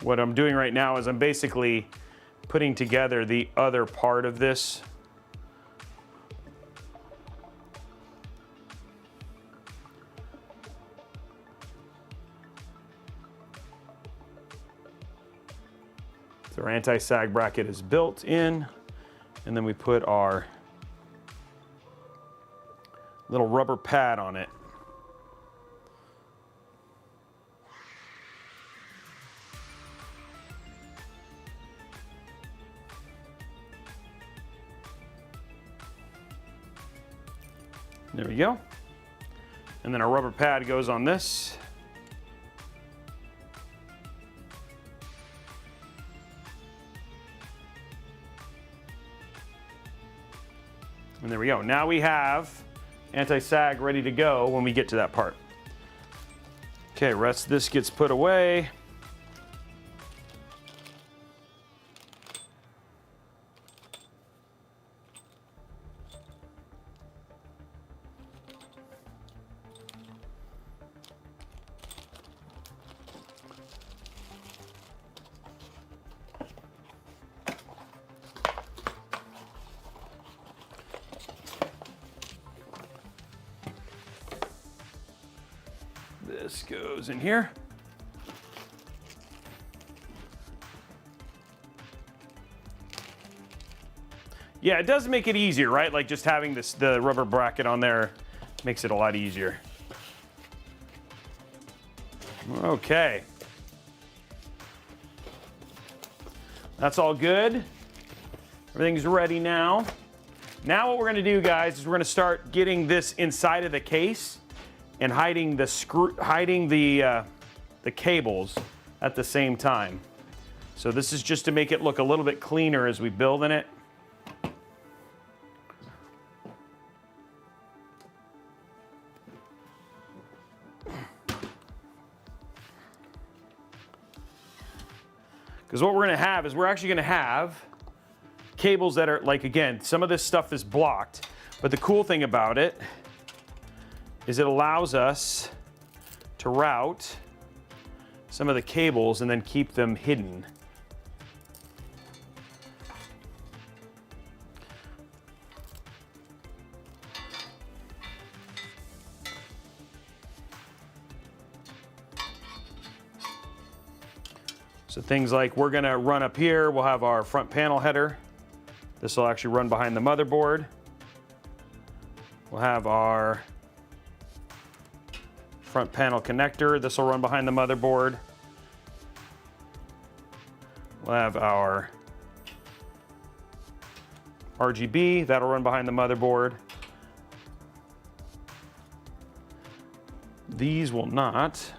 What I'm doing right now is I'm basically putting together the other part of this. So our anti-sag bracket is built in, and then we put our little rubber pad on it. There we go. And then our rubber pad goes on this. And there we go. Now we have anti-sag ready to go when we get to that part. Okay, rest of this gets put away. This goes in here. Yeah, it does make it easier, right? Like just having the rubber bracket on there makes it a lot easier. Okay. That's all good. Everything's ready now. Now what we're gonna do, guys, is we're gonna start getting this inside of the case and hiding the cables at the same time. So this is just to make it look a little bit cleaner as we build in it. Because what we're gonna have is we're actually gonna have cables that are like, again, some of this stuff is blocked, but the cool thing about it is it allows us to route some of the cables and then keep them hidden. So things like we're gonna run up here, we'll have our front panel header. This will actually run behind the motherboard. We'll have our front panel connector. This will run behind the motherboard. We'll have our RGB, that'll run behind the motherboard. These will not.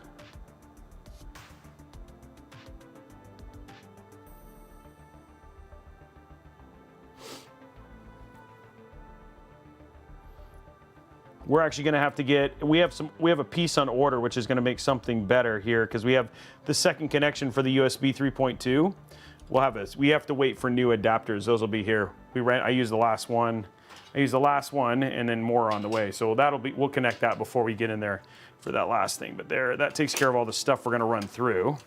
We're actually going to have to get, we have a piece on order which is going to make something better here because we have the second connection for the USB 3.2. We'll have this. We have to wait for new adapters. Those will be here. I used the last one. I used the last one and then more on the way. So we'll connect that before we get in there for that last thing. But there, that takes care of all the stuff we're going to run through.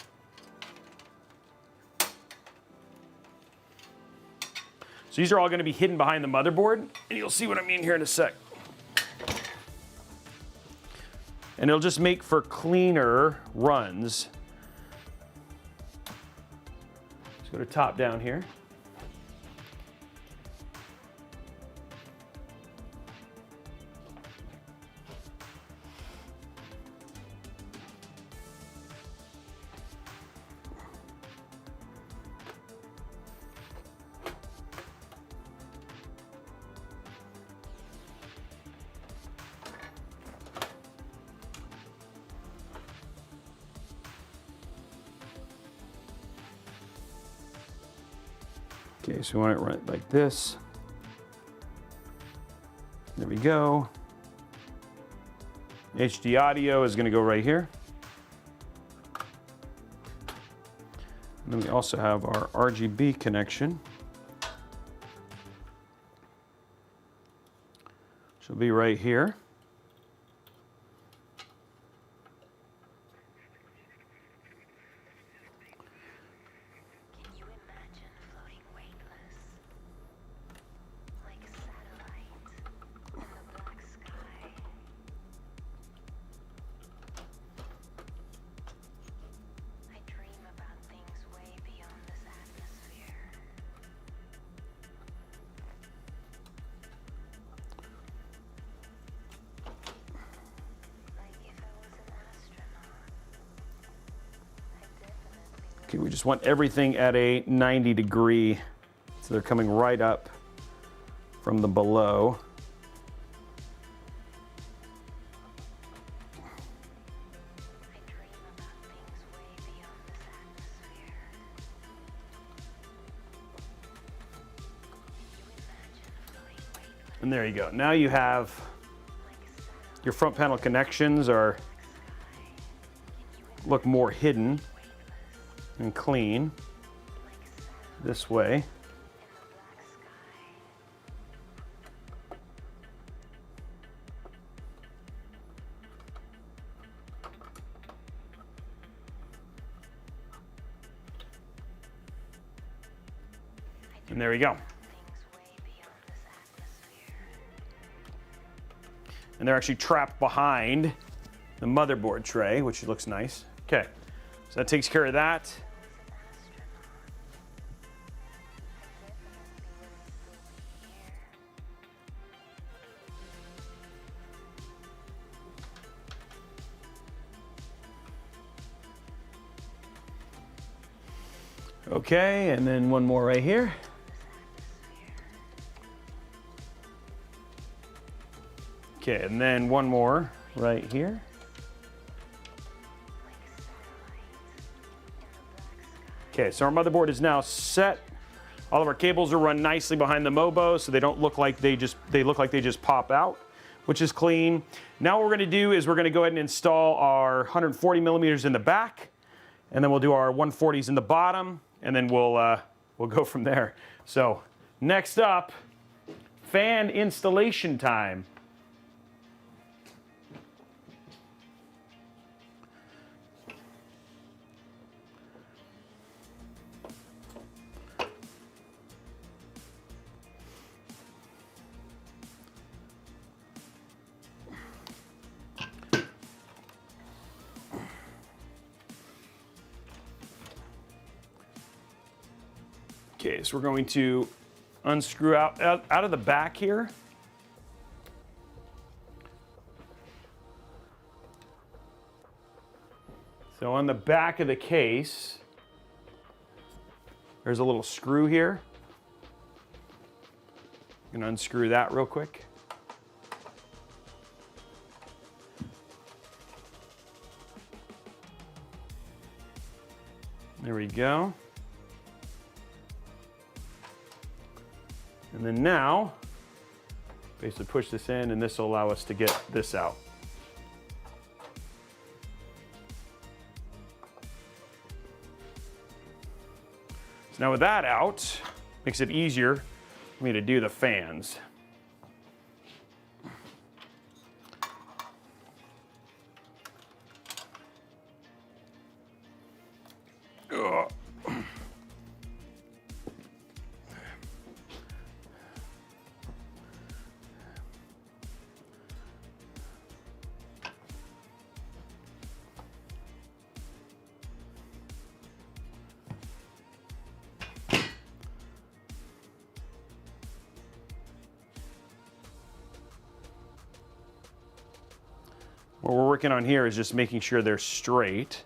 So these are all going to be hidden behind the motherboard, and you'll see what I mean here in a sec. And it'll just make for cleaner runs. Let's go to top down here. Okay, so we want it right like this. There we go. HD audio is going to go right here. And then we also have our RGB connection. Which will be right here. Okay, we just want everything at a 90 degree, so they're coming right up from the below. And there you go. Now you have your front panel connections look more hidden and clean this way. And there we go. And they're actually trapped behind the motherboard tray, which looks nice. Okay, so that takes care of that. Okay, and then one more right here. Okay, and then one more right here. Okay, so our motherboard is now set. All of our cables are run nicely behind the Mobo, so they don't look like they look like they just pop out, which is clean. Now what we're gonna do is we're gonna go ahead and install our 140 millimeters in the back, and then we'll do our 140s in the bottom, and then we'll go from there. So next up, fan installation time. Okay, so we're going to unscrew out of the back here. So on the back of the case, There's a little screw here. I'm gonna unscrew that real quick. There we go. And then now, basically push this in and this will allow us to get this out. So now with that out, makes it easier for me to do the fans. Ugh. What we're working on here is just making sure they're straight.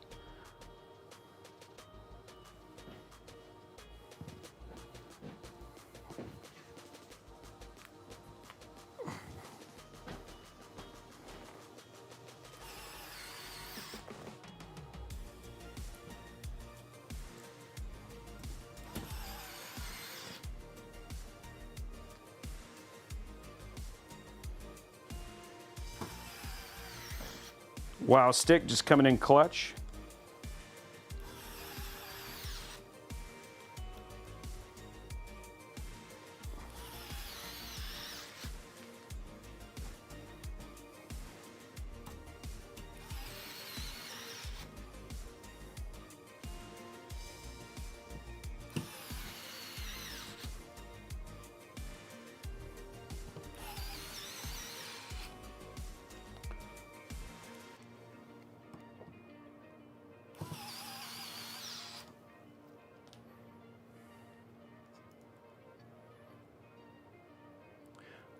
Wow, stick just coming in clutch.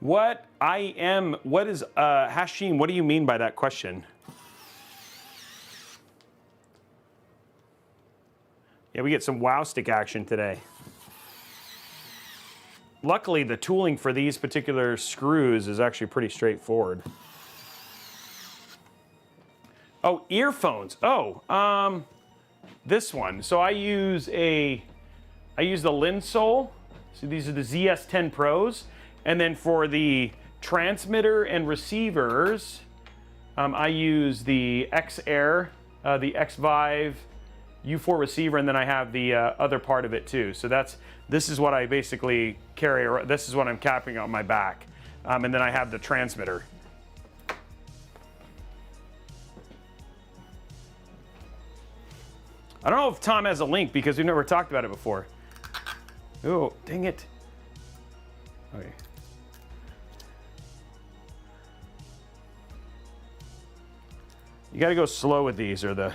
What is Hashim, what do you mean by that question? Yeah, we get some wow stick action today. Luckily, the tooling for these particular screws is actually pretty straightforward. Oh, earphones. Oh, this one. So I use the Linsole. So these are the ZS10 Pros. And then for the transmitter and receivers, I use the X-Air, the X-Vive U4 receiver, and then I have the other part of it too. So this is what I basically carry. This is what I'm capping on my back. And then I have the transmitter. I don't know if Tom has a link because we've never talked about it before. Oh, dang it. Okay. You gotta go slow with these or the...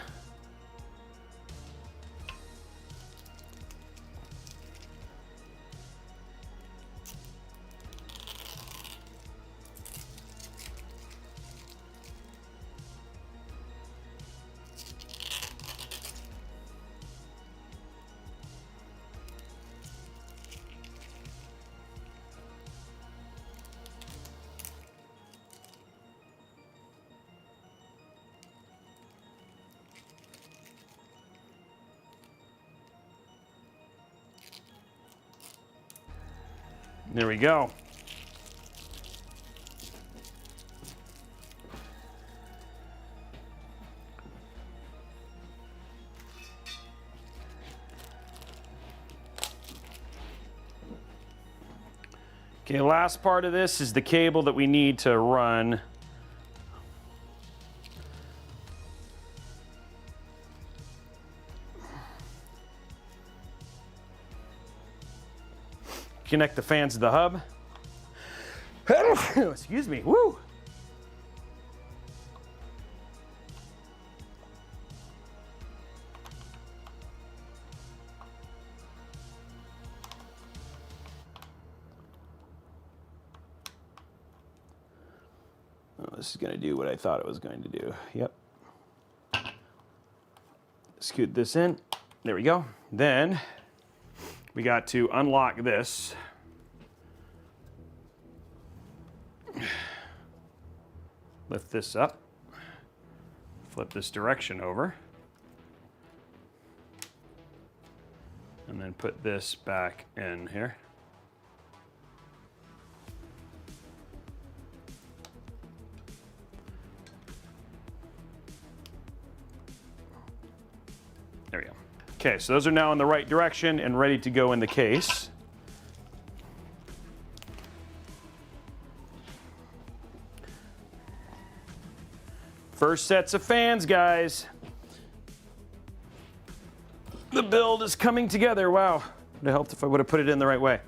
There we go. Okay, last part of this is the cable that we need to run connect the fans to the hub. Excuse me. Woo! Oh, this is going to do what I thought it was going to do. Yep. Scoot this in. There we go. Then we got to unlock this. Lift this up. Flip this direction over. And then put this back in here. There we go. Okay, so those are now in the right direction and ready to go in the case. First sets of fans, guys. The build is coming together. Wow. Would have helped if I would have put it in the right way.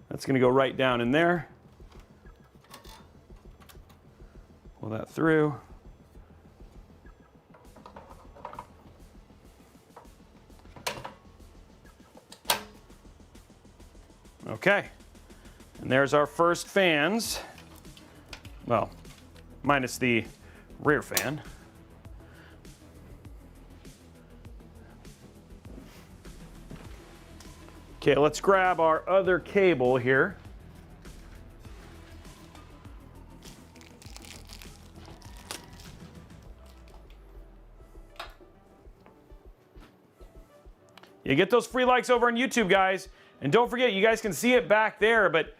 That's going to go right down in there. Pull that through. Okay, and there's our first fans. Well, minus the rear fan. Okay, let's grab our other cable here. You get those free likes over on YouTube, guys. And don't forget, you guys can see it back there, but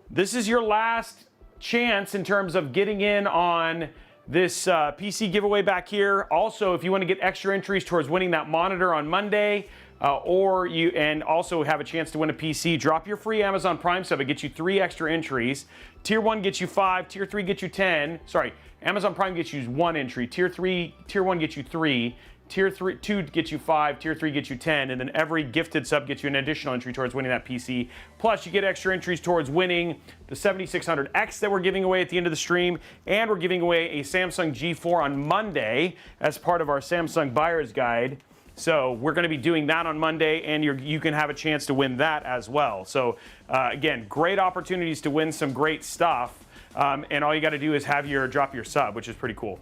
this is your last chance in terms of getting in on this PC giveaway back here. Also, if you want to get extra entries towards winning that monitor on Monday, and also have a chance to win a PC, drop your free Amazon Prime sub. It gets you 3 extra entries. Tier 1 gets you 5, Tier 3 gets you 10. Sorry, Amazon Prime gets you 1 entry. Tier 1 gets you 3. Tier 2 gets you 5, Tier 3 gets you 10, and then every gifted sub gets you an additional entry towards winning that PC. Plus, you get extra entries towards winning the 7600X that we're giving away at the end of the stream, and we're giving away a Samsung G4 on Monday as part of our Samsung Buyer's Guide. So we're going to be doing that on Monday, and you can have a chance to win that as well. So again, great opportunities to win some great stuff, and all you got to do is drop your sub, which is pretty cool.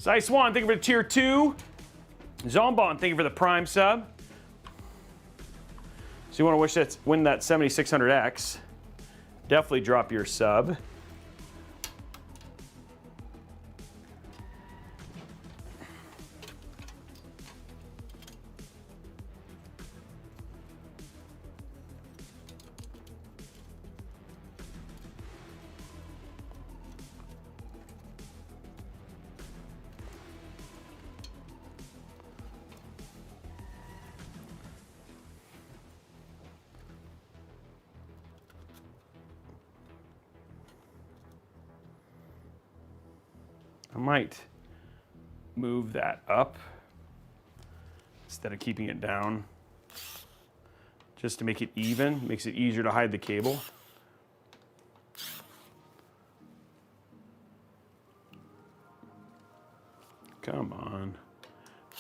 Cy Swan, thank you for the Tier 2. Zombon, thank you for the Prime sub. So you want to win that 7600X, definitely drop your sub. I might move that up instead of keeping it down, just to make it even. Makes it easier to hide the cable. Come on.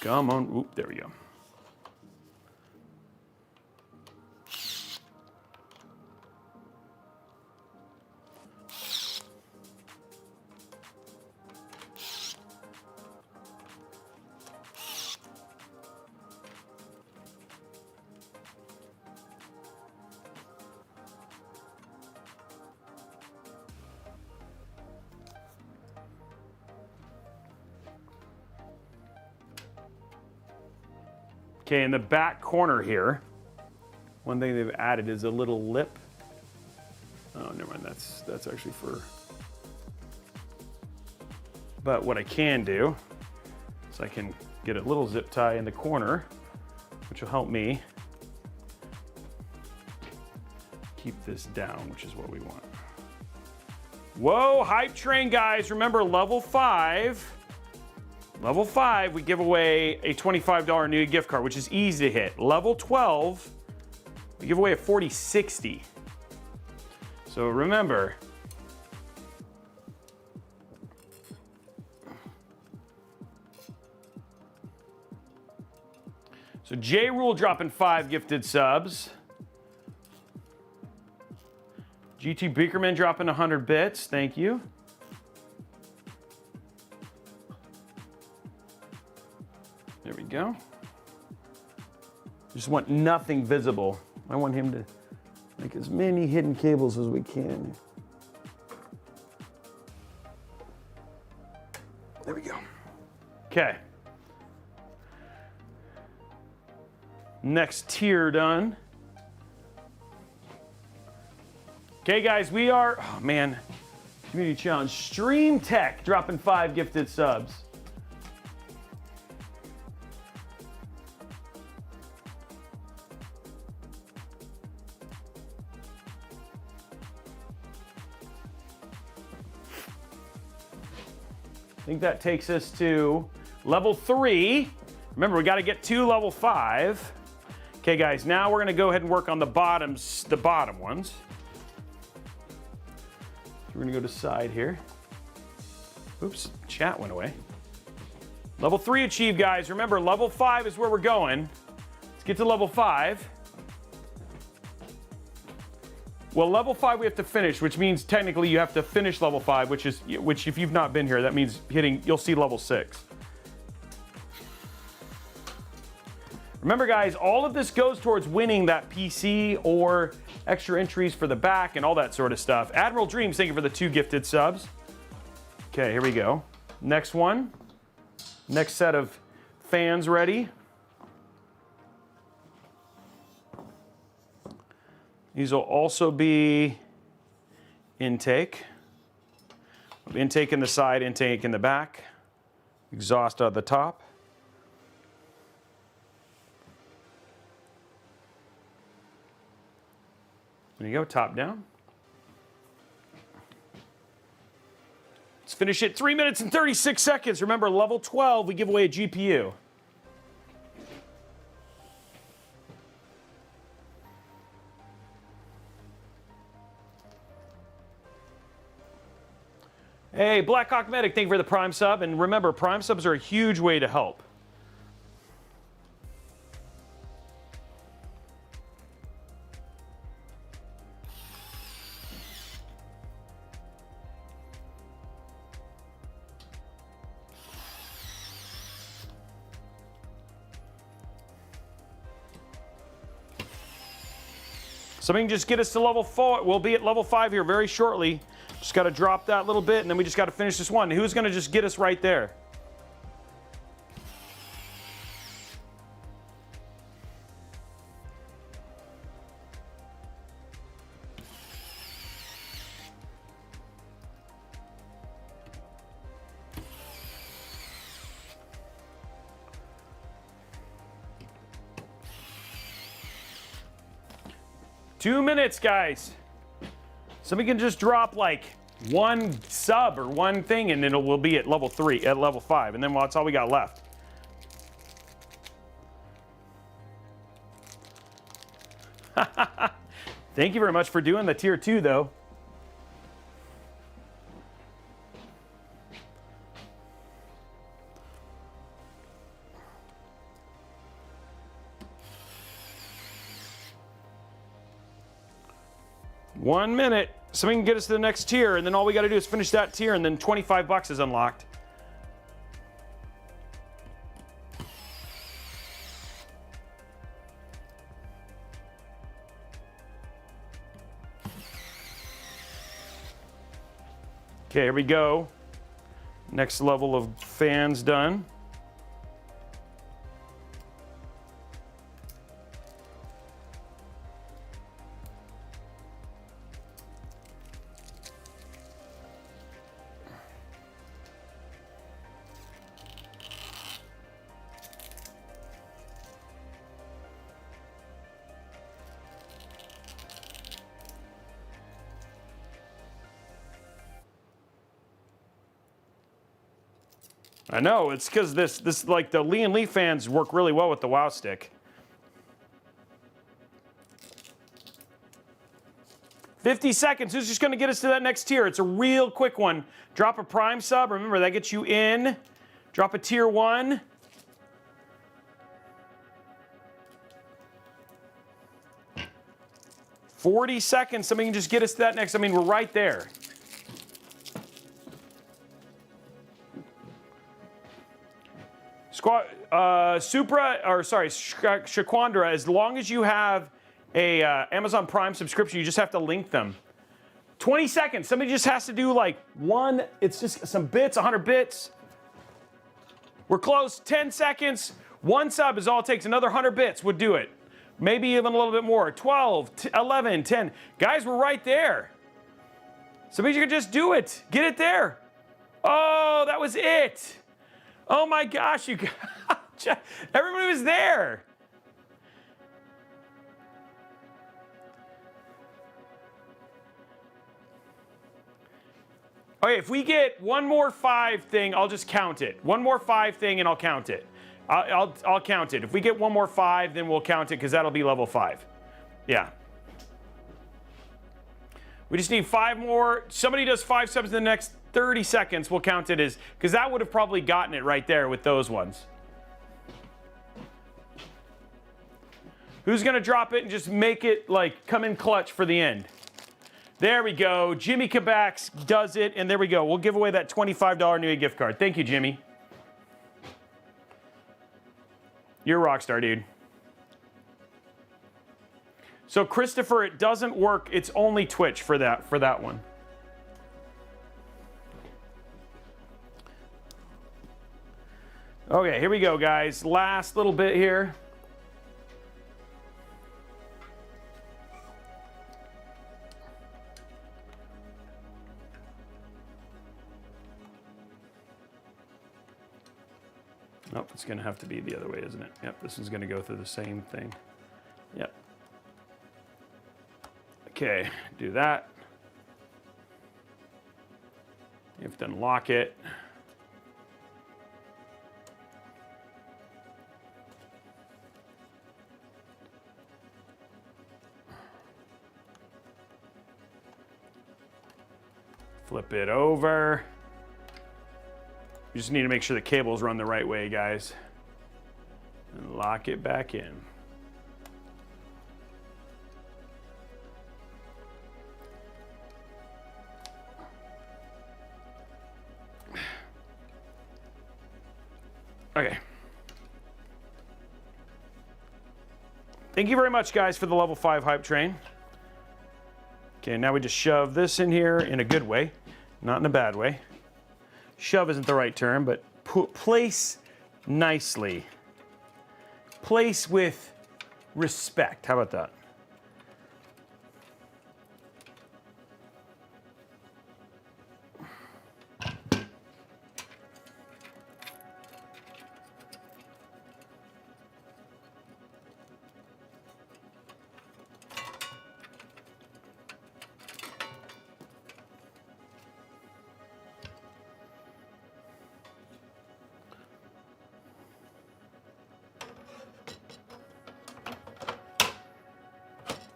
Come on. Oop, there we go. Okay, in the back corner here, one thing they've added is a little lip. Oh, never mind, that's actually for... But what I can do is I can get a little zip tie in the corner, which will help me keep this down, which is what we want. Whoa, hype train, guys. Remember, level 5, we give away a $25 Newegg gift card, which is easy to hit. Level 12, we give away a 4060. So remember, so J Rule dropping 5 gifted subs. GT Beakerman dropping 100 bits. Thank you. There we go. Just want nothing visible. I want him to make as many hidden cables as we can. There we go. Okay. Next tier done. Okay, guys, we are, oh man, community challenge. Stream Tech dropping 5 gifted subs. I think that takes us to level 3. Remember, we got to get to level 5. Okay, guys, now we're going to go ahead and work on the bottom ones. So we're going to go to side here. Oops, chat went away. Level 3 achieved, guys. Remember, level 5 is where we're going. Let's get to level 5. Well, level 5 we have to finish, which means technically you have to finish level 5, which if you've not been here, that means you'll see level 6. Remember, guys, all of this goes towards winning that PC or extra entries for the back and all that sort of stuff. Admiral Dreams, thank you for the 2 gifted subs. Okay, here we go. Next one. Next set of fans ready. These will also be intake. Intake in the side, intake in the back. Exhaust at the top. There you go, top down. Let's finish it 3 minutes and 36 seconds. Remember, level 12, we give away a GPU. Hey, Blackhawk Medic, thank you for the Prime sub. And remember, Prime subs are a huge way to help. Something just get us to level 4. We'll be at level 5 here very shortly. Just got to drop that little bit, and then we just got to finish this one. Who's going to just get us right there? Two minutes, guys. Somebody can just drop like one sub or one thing, and then we'll be at level 3, at level 5, and then that's all we got left. Thank you very much for doing the tier 2, though. One minute. Somebody can get us to the next tier, and then all we got to do is finish that tier, and then 25 bucks is unlocked. Okay, here we go. Next level of fans done. I know, it's because this like the Lian Lee fans work really well with the WoW stick. 50 seconds, who's just gonna get us to that next tier? It's a real quick one. Drop a Prime sub, remember that gets you in. Drop a tier 1. 40 seconds. Somebody can just get us to that next. I mean, we're right there. Shaquandra, as long as you have a Amazon Prime subscription, you just have to link them. 20 seconds. Somebody just has to do like one. It's just some bits, 100 bits. We're close. 10 seconds. One sub is all it takes. Another 100 bits would do it. Maybe even a little bit more. 12, 11, 10. Guys, we're right there. Somebody could just do it. Get it there. Oh, that was it. Oh my gosh, you guys. Everybody was there. Okay, if we get one more 5 thing, I'll just count it. One more 5 thing and I'll count it. I'll count it. If we get one more 5, then we'll count it because that'll be level 5. Yeah. We just need 5 more. Somebody does 5 subs in the next 30 seconds. We'll count it as, because that would have probably gotten it right there with those ones. Who's going to drop it and just make it like come in clutch for the end? There we go. Jimmy Kabax does it, and there we go. We'll give away that $25 Newegg gift card. Thank you, Jimmy. You're a rock star, dude. So Christopher, it doesn't work. It's only Twitch for that one. Okay, here we go, guys. Last little bit here. Nope, it's going to have to be the other way, isn't it? Yep, this is going to go through the same thing. Yep. Okay, do that. You have to unlock it. Flip it over. You just need to make sure the cables run the right way, guys. And lock it back in. Okay. Thank you very much, guys, for the level 5 hype train. Okay, now we just shove this in here in a good way, not in a bad way. Shove isn't the right term, but place nicely. Place with respect. How about that?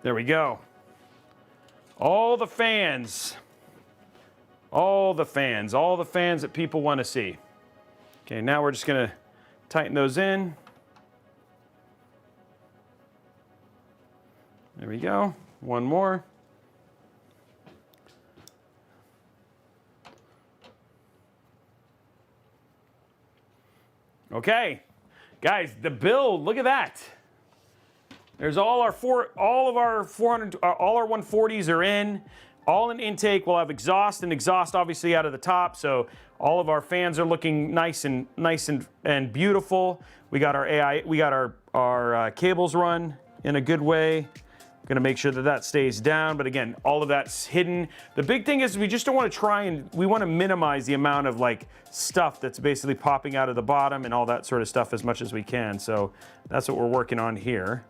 There we go. All the fans. All the fans. All the fans that people want to see. Okay, now we're just going to tighten those in. There we go. One more. Okay. Guys, the build, look at that. There's all our 140s are in, all in intake. We'll have exhaust obviously out of the top. So all of our fans are looking nice and beautiful. We got our cables run in a good way. Gonna make sure that that stays down, but again, all of that's hidden. The big thing is we just don't want to we want to minimize the amount of like stuff that's basically popping out of the bottom and all that sort of stuff as much as we can. So that's what we're working on here.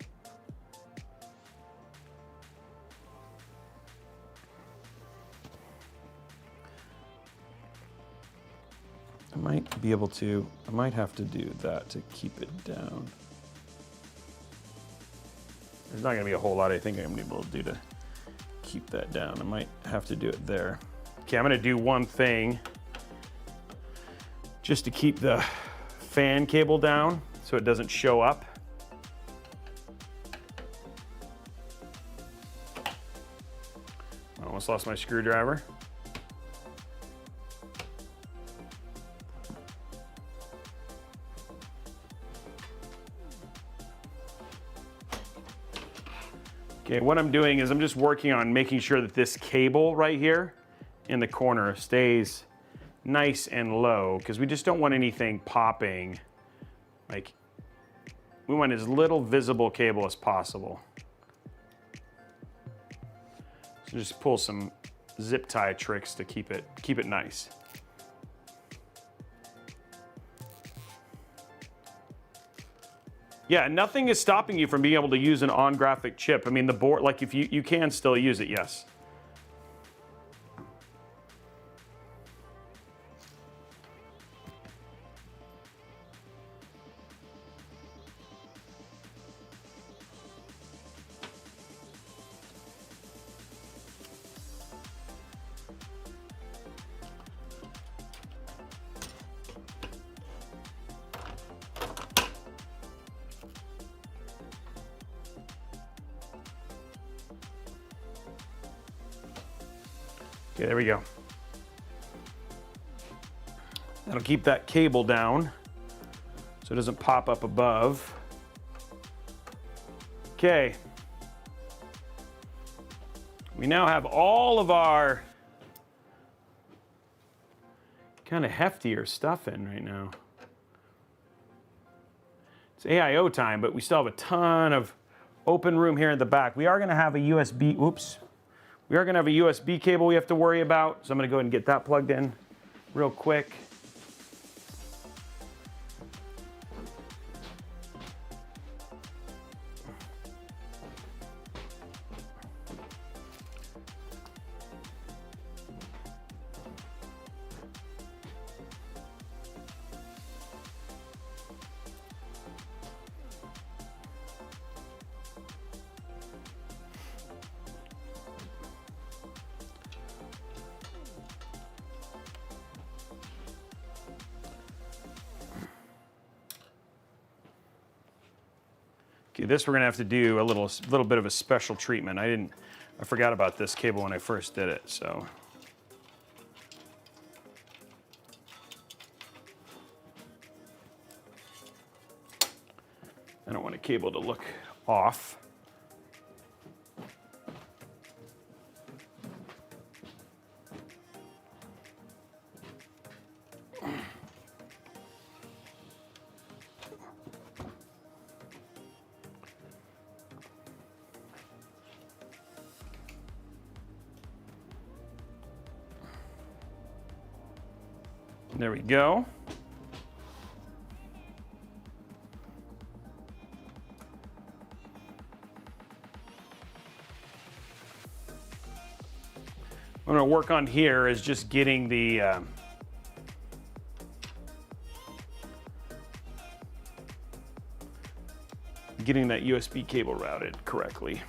I might have to do that to keep it down. There's not gonna be a whole lot I think I'm gonna be able to do to keep that down. I might have to do it there. Okay, I'm gonna do one thing just to keep the fan cable down so it doesn't show up. Almost lost my screwdriver. Okay, what I'm doing is I'm just working on making sure that this cable right here in the corner stays nice and low, because we just don't want anything popping. Like, we want as little visible cable as possible. So just pull some zip tie tricks to keep it nice. Yeah, nothing is stopping you from being able to use an on-graphic chip. I mean, the board, like if you can still use it, yes. Okay, there we go. That'll keep that cable down so it doesn't pop up above. Okay. We now have all of our kind of heftier stuff in right now. It's AIO time, but we still have a ton of open room here at the back. We are going to have a USB, we are going to have a USB cable we have to worry about, so I'm going to go ahead and get that plugged in real quick. Okay, this we're gonna have to do a little bit of a special treatment. I forgot about this cable when I first did it, so. I don't want a cable to look off. There we go. What I'm going to work on here is just getting the getting that USB cable routed correctly.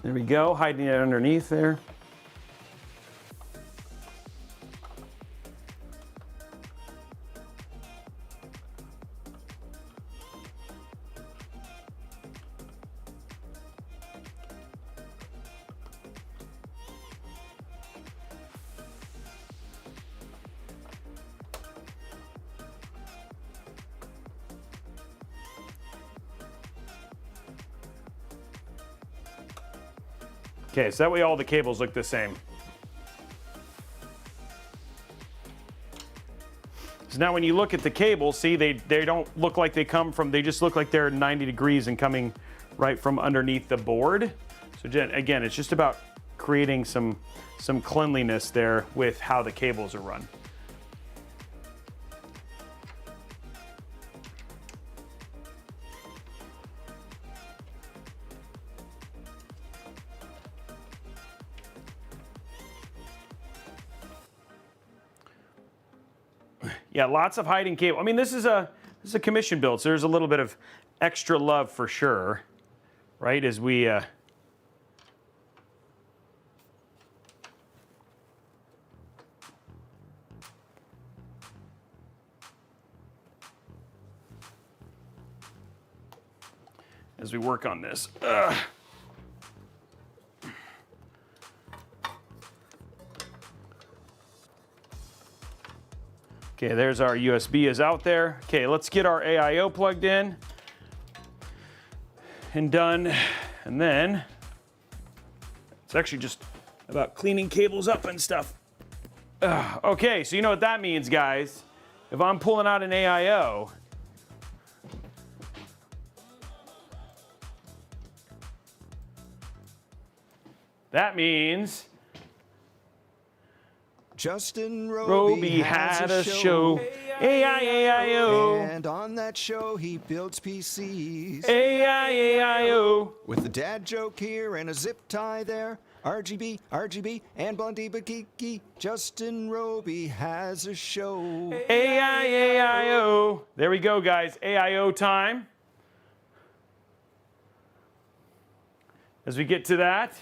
There we go, hiding it underneath there. Okay, so that way all the cables look the same. So now when you look at the cables, see, they don't look like they come from, they just look like they're 90 degrees and coming right from underneath the board. So again, it's just about creating some cleanliness there with how the cables are run. Yeah, lots of hiding cable. I mean, this is a commission build, so there's a little bit of extra love for sure, right? As we work on this. Okay, there's our USB is out there. Okay, let's get our AIO plugged in and done. And then it's actually just about cleaning cables up and stuff. Okay, so you know what that means, guys. If I'm pulling out an AIO, that means Justin Robey had a show. AIO. And on that show, he builds PCs. AIO. With a dad joke here and a zip tie there. RGB, and Blondie but geeky. Justin Robey has a show. AIO. There we go, guys. AIO time. As we get to that.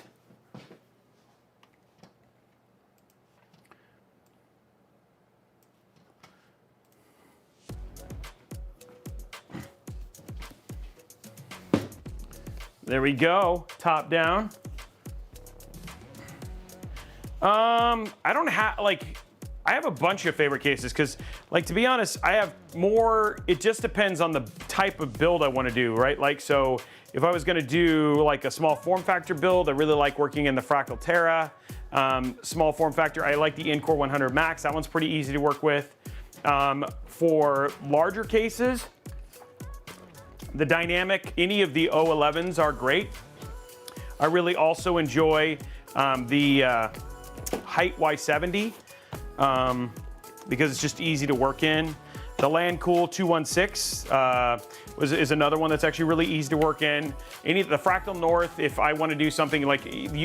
There we go, top down. I don't have, like, I have a bunch of favorite cases because, like, to be honest, I have more, it just depends on the type of build I want to do, right? Like, so if I was going to do like a small form factor build, I really like working in the Fractal Terra. Small form factor, I like the Incore 100 Max. That one's pretty easy to work with. For larger cases, the dynamic, any of the o11s are great. I really also enjoy the Height Y70 because it's just easy to work in. The Landcool 216 is another one that's actually really easy to work in. The Fractal North, if I want to do something like,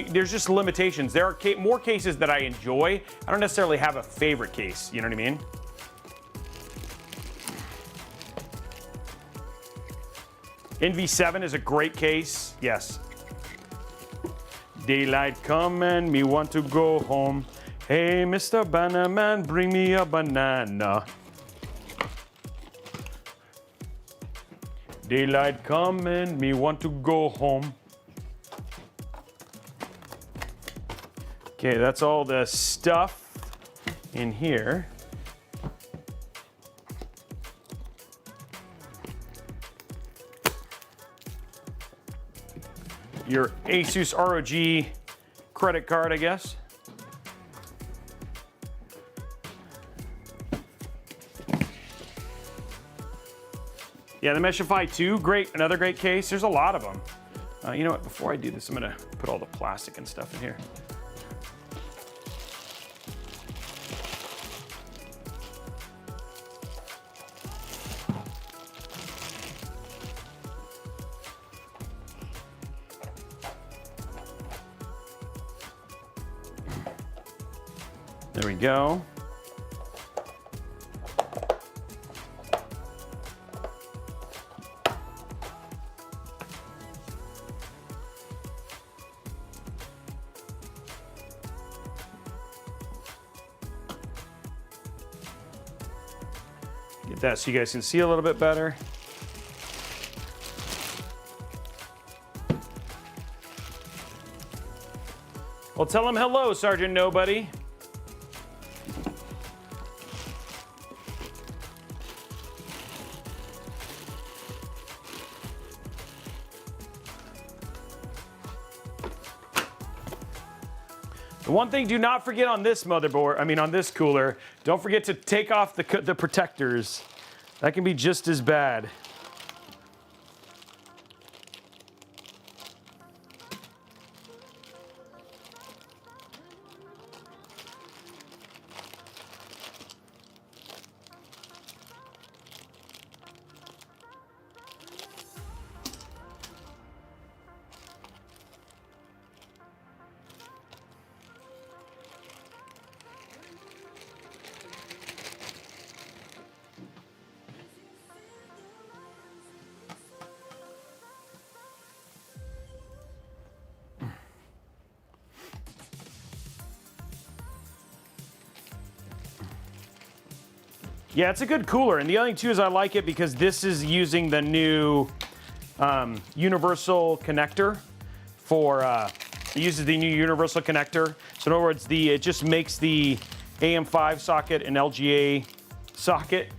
there's just limitations. There are more cases that I enjoy. I don't necessarily have a favorite case, you know what I mean? NV7 is a great case, yes. Daylight come and me want to go home. Hey, Mr. Banana Man, bring me a banana. Daylight come and me want to go home. Okay, that's all the stuff in here. Your ASUS ROG credit card, I guess. Yeah, the Meshify 2, great, another great case. There's a lot of them. You know what, before I do this, I'm gonna put all the plastic and stuff in here. There we go. Get that so you guys can see a little bit better. Well, tell him hello, Sergeant Nobody. The one thing, do not forget on this motherboard, I mean on this cooler, don't forget to take off the protectors. That can be just as bad. Yeah, it's a good cooler, and the other thing too is I like it because this is using the new universal connector for. It uses the new universal connector, so in other words, it just makes the AM5 socket an LGA socket.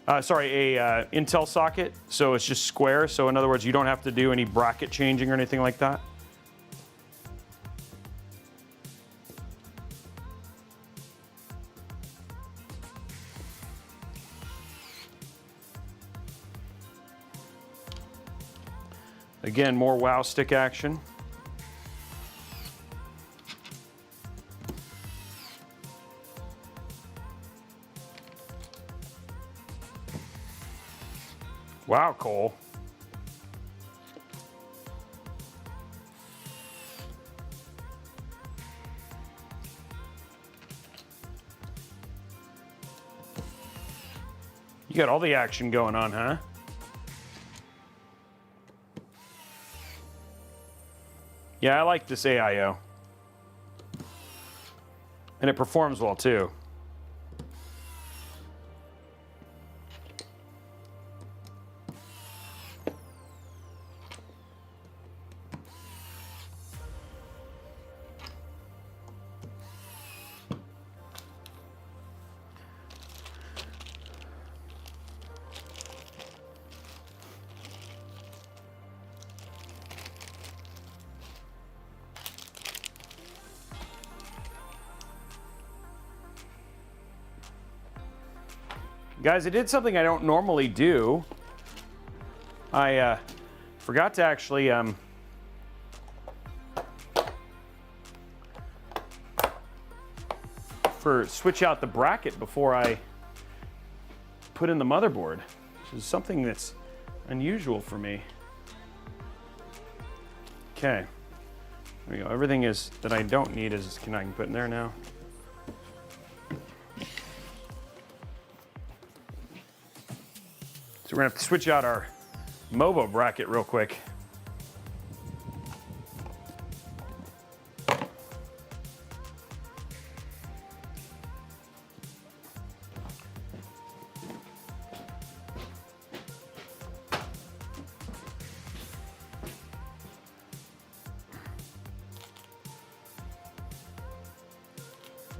Intel socket, so it's just square. So in other words, you don't have to do any bracket changing or anything like that. Again, more wow stick action. Wow, Cole. You got all the action going on, huh? Yeah, I like this AIO. And it performs well too. Guys, I did something I don't normally do. I forgot to actually switch out the bracket before I put in the motherboard, which is something that's unusual for me. Okay, there we go. Everything is that I don't need I can put in there now. So we're gonna have to switch out our MOVO bracket real quick.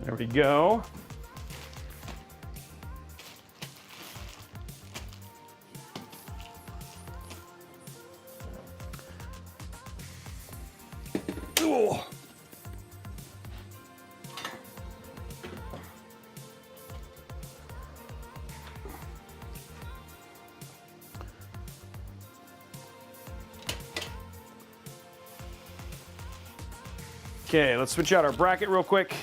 There we go. Okay, let's switch out our bracket real quick.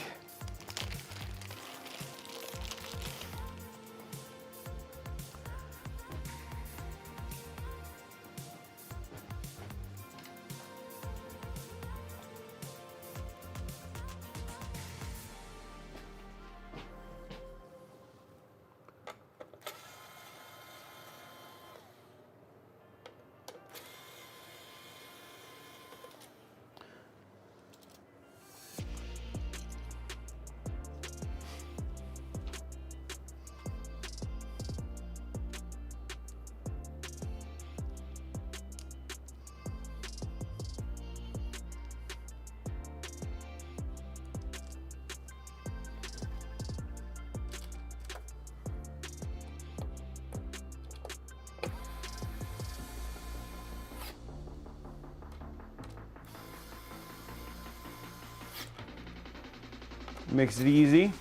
Makes it easy.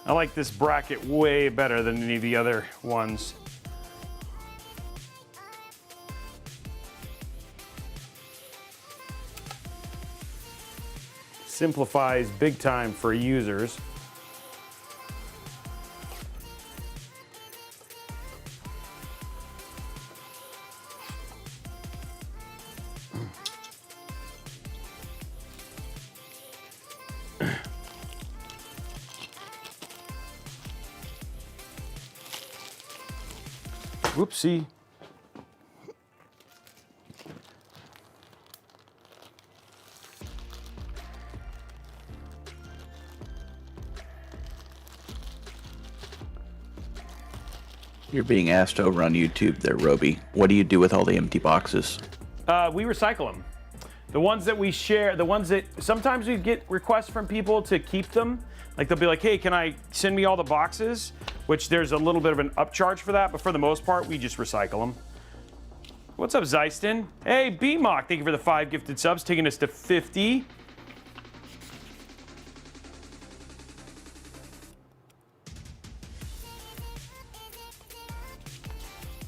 I like this bracket way better than any of the other ones. Simplifies big time for users. Whoopsie. You're being asked over on YouTube there, Robey. What do you do with all the empty boxes? We recycle them. The ones that we share, the ones that sometimes we get requests from people to keep them. Like they'll be like, hey, can I send me all the boxes? Which there's a little bit of an upcharge for that, but for the most part, we just recycle them. What's up, Zeiston? Hey, BMOC, thank you for the 5 gifted subs, taking us to 50.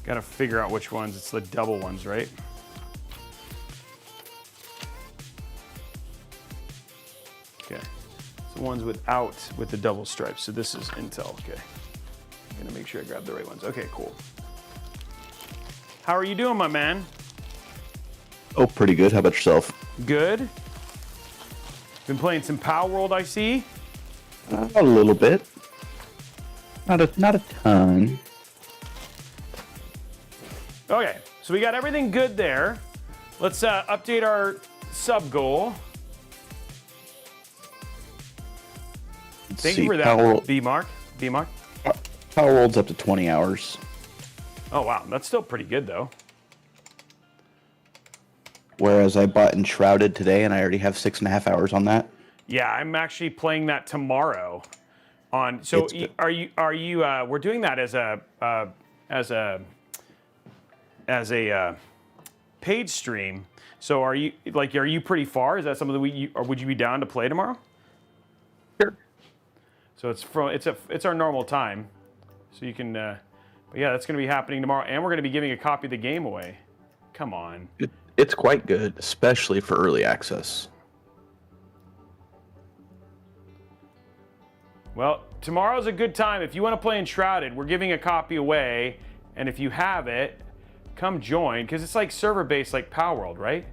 Gotta figure out which ones. It's the double ones, right? Okay. It's the ones with the double stripes. So this is Intel, okay. I'm gonna make sure I grab the right ones. Okay, cool. How are you doing, my man? Oh, pretty good. How about yourself? Good. Been playing some Palworld, I see. A little bit. Not a ton. Okay, so we got everything good there. Let's update our sub goal. Thank you for that, B-Mark. Palworld's up to 20 hours. Oh, wow. That's still pretty good, though. Whereas I bought Enshrouded today, and I already have 6.5 hours on that. Yeah, I'm actually playing that tomorrow. So are you? We're doing that as a paid stream. So are you pretty far? Is that something that or would you be down to play tomorrow? Sure. So it's our normal time. So you can. But yeah, that's going to be happening tomorrow, and we're going to be giving a copy of the game away. Come on. It's quite good, especially for early access. Well, tomorrow's a good time. If you want to play Enshrouded, we're giving a copy away, and if you have it, come join, because it's like server-based like Palworld, right?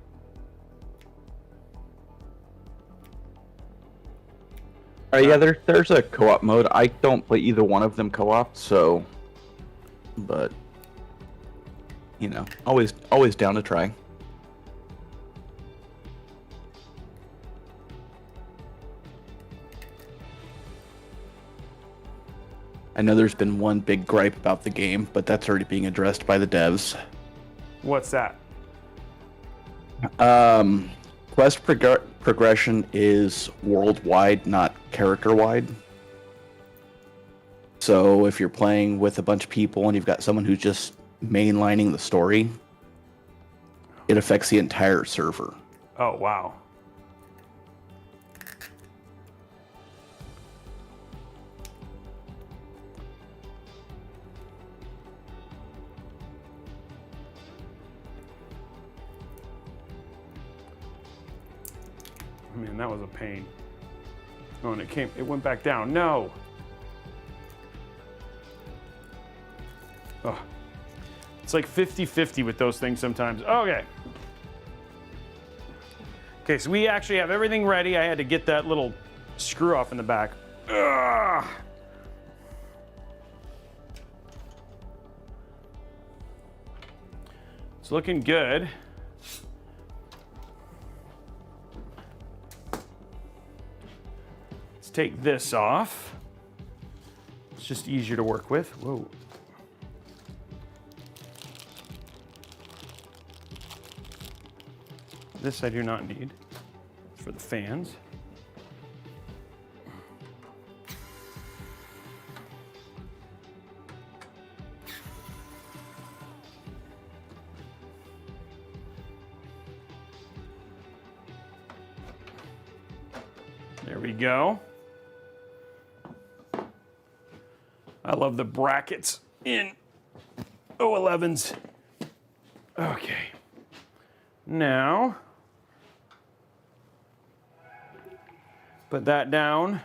Yeah, there's a co-op mode. I don't play either one of them co-op, so... But, you know, always down to try. I know there's been one big gripe about the game, but that's already being addressed by the devs. What's that? Quest progression is worldwide, not character-wide. So if you're playing with a bunch of people and you've got someone who's just mainlining the story, it affects the entire server. Oh, wow. Man, that was a pain. Oh, and it went back down. No. Oh. It's like 50-50 with those things sometimes. Okay. Okay, so we actually have everything ready. I had to get that little screw off in the back. Ugh. It's looking good. Let's take this off. It's just easier to work with. Whoa. This I do not need for the fans. There we go. I love the brackets in o11s. Okay. Now, put that down.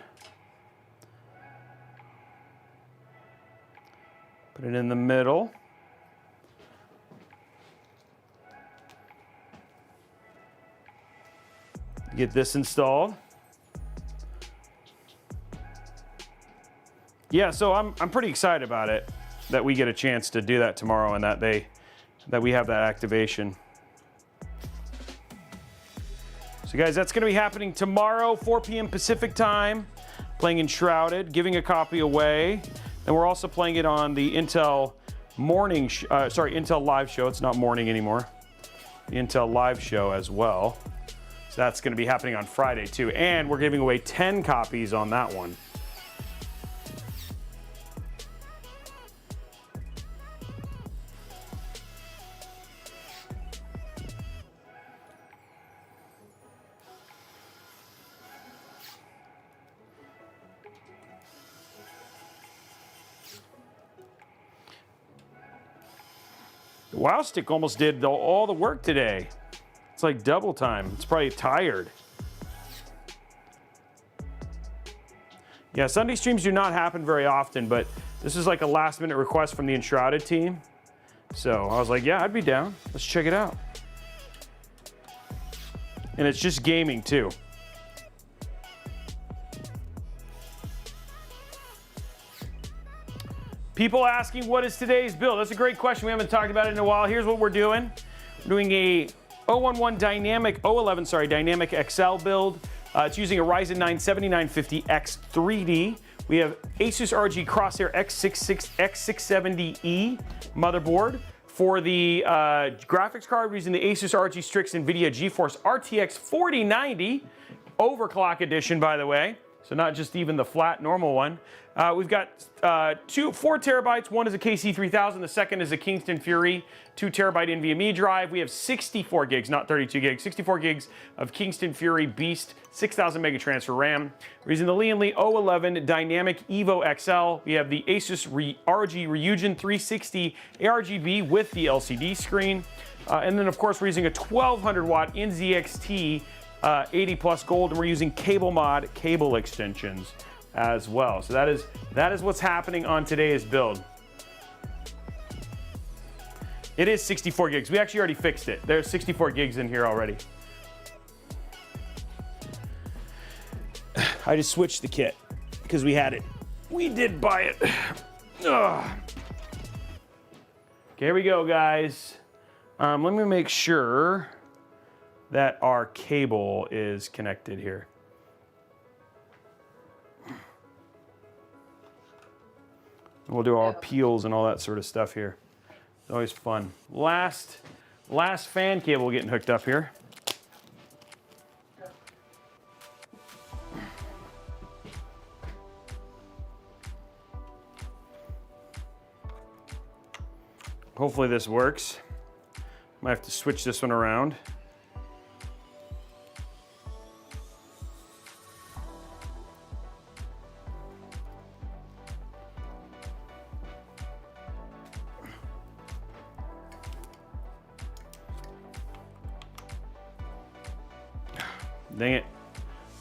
Put it in the middle. Get this installed. Yeah, so I'm pretty excited about it, that we get a chance to do that tomorrow and that we have that activation. So guys, that's gonna be happening tomorrow, 4 p.m. Pacific time, playing Enshrouded, giving a copy away. And we're also playing it on the Intel Intel live show. It's not morning anymore. The Intel live show as well. So that's gonna be happening on Friday too. And we're giving away 10 copies on that one. The WoW Stick almost did all the work today. It's like double time. It's probably tired. Yeah, Sunday streams do not happen very often, but this is like a last minute request from the Enshrouded team. So I was like, yeah, I'd be down. Let's check it out. And it's just gaming too. People asking, what is today's build? That's a great question. We haven't talked about it in a while. Here's what we're doing. We're doing a o11 Dynamic XL build. It's using a Ryzen 9 7950X 3D. We have ASUS ROG Crosshair X670E motherboard. For the graphics card, we're using the ASUS ROG Strix NVIDIA GeForce RTX 4090 overclock edition, by the way. So not just even the flat normal one. We've got 4 terabytes. One is a KC3000. The second is a Kingston Fury 2 terabyte NVMe drive. We have 64 gigs, not 32 gigs, 64 gigs of Kingston Fury Beast 6000 mega transfer RAM. We're using the Lian o11 Dynamic EVO XL. We have the ASUS ROG Ryujin 360 ARGB with the LCD screen. And then of course we're using a 1200 watt NZXT 80 plus gold, and we're using cable mod cable extensions as well. So that is what's happening on today's build. It is 64 gigs. We actually already fixed it. There's 64 gigs in here already. I just switched the kit because we had it. We did buy it. Ugh. Okay, here we go, guys. Let me make sure that our cable is connected here. We'll do our peels and all that sort of stuff here. It's always fun. Last fan cable getting hooked up here. Hopefully this works. Might have to switch this one around. Dang it.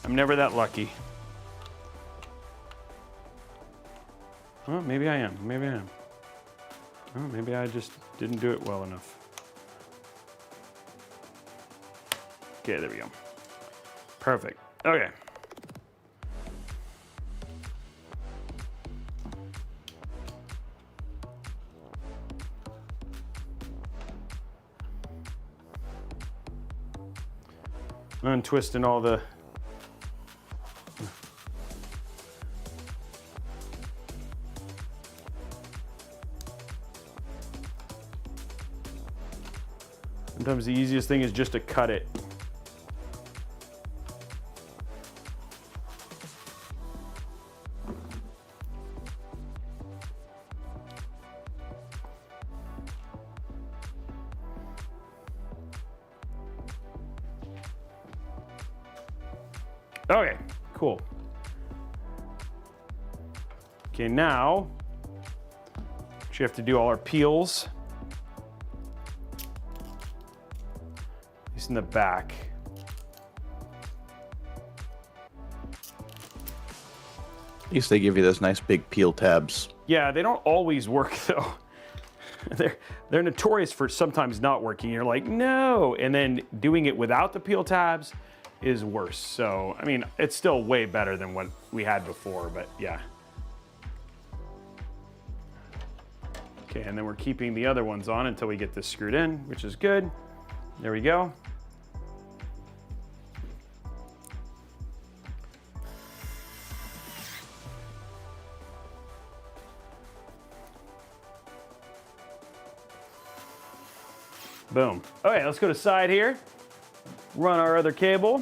I'm never that lucky. Well, maybe I am. Maybe I am. Oh, maybe I just didn't do it well enough. Okay, there we go. Perfect. Okay. Untwisting all the sometimes the easiest thing is just to cut it. Okay, cool. Okay, now we have to do all our peels. At least in the back. At least they give you those nice big peel tabs. Yeah, they don't always work though. They're notorious for sometimes not working. You're like, no, and then doing it without the peel tabs is worse. So, I mean, it's still way better than what we had before, but yeah. Okay, and then we're keeping the other ones on until we get this screwed in, which is good. There we go. Boom. Okay, let's go to side here. Run our other cable.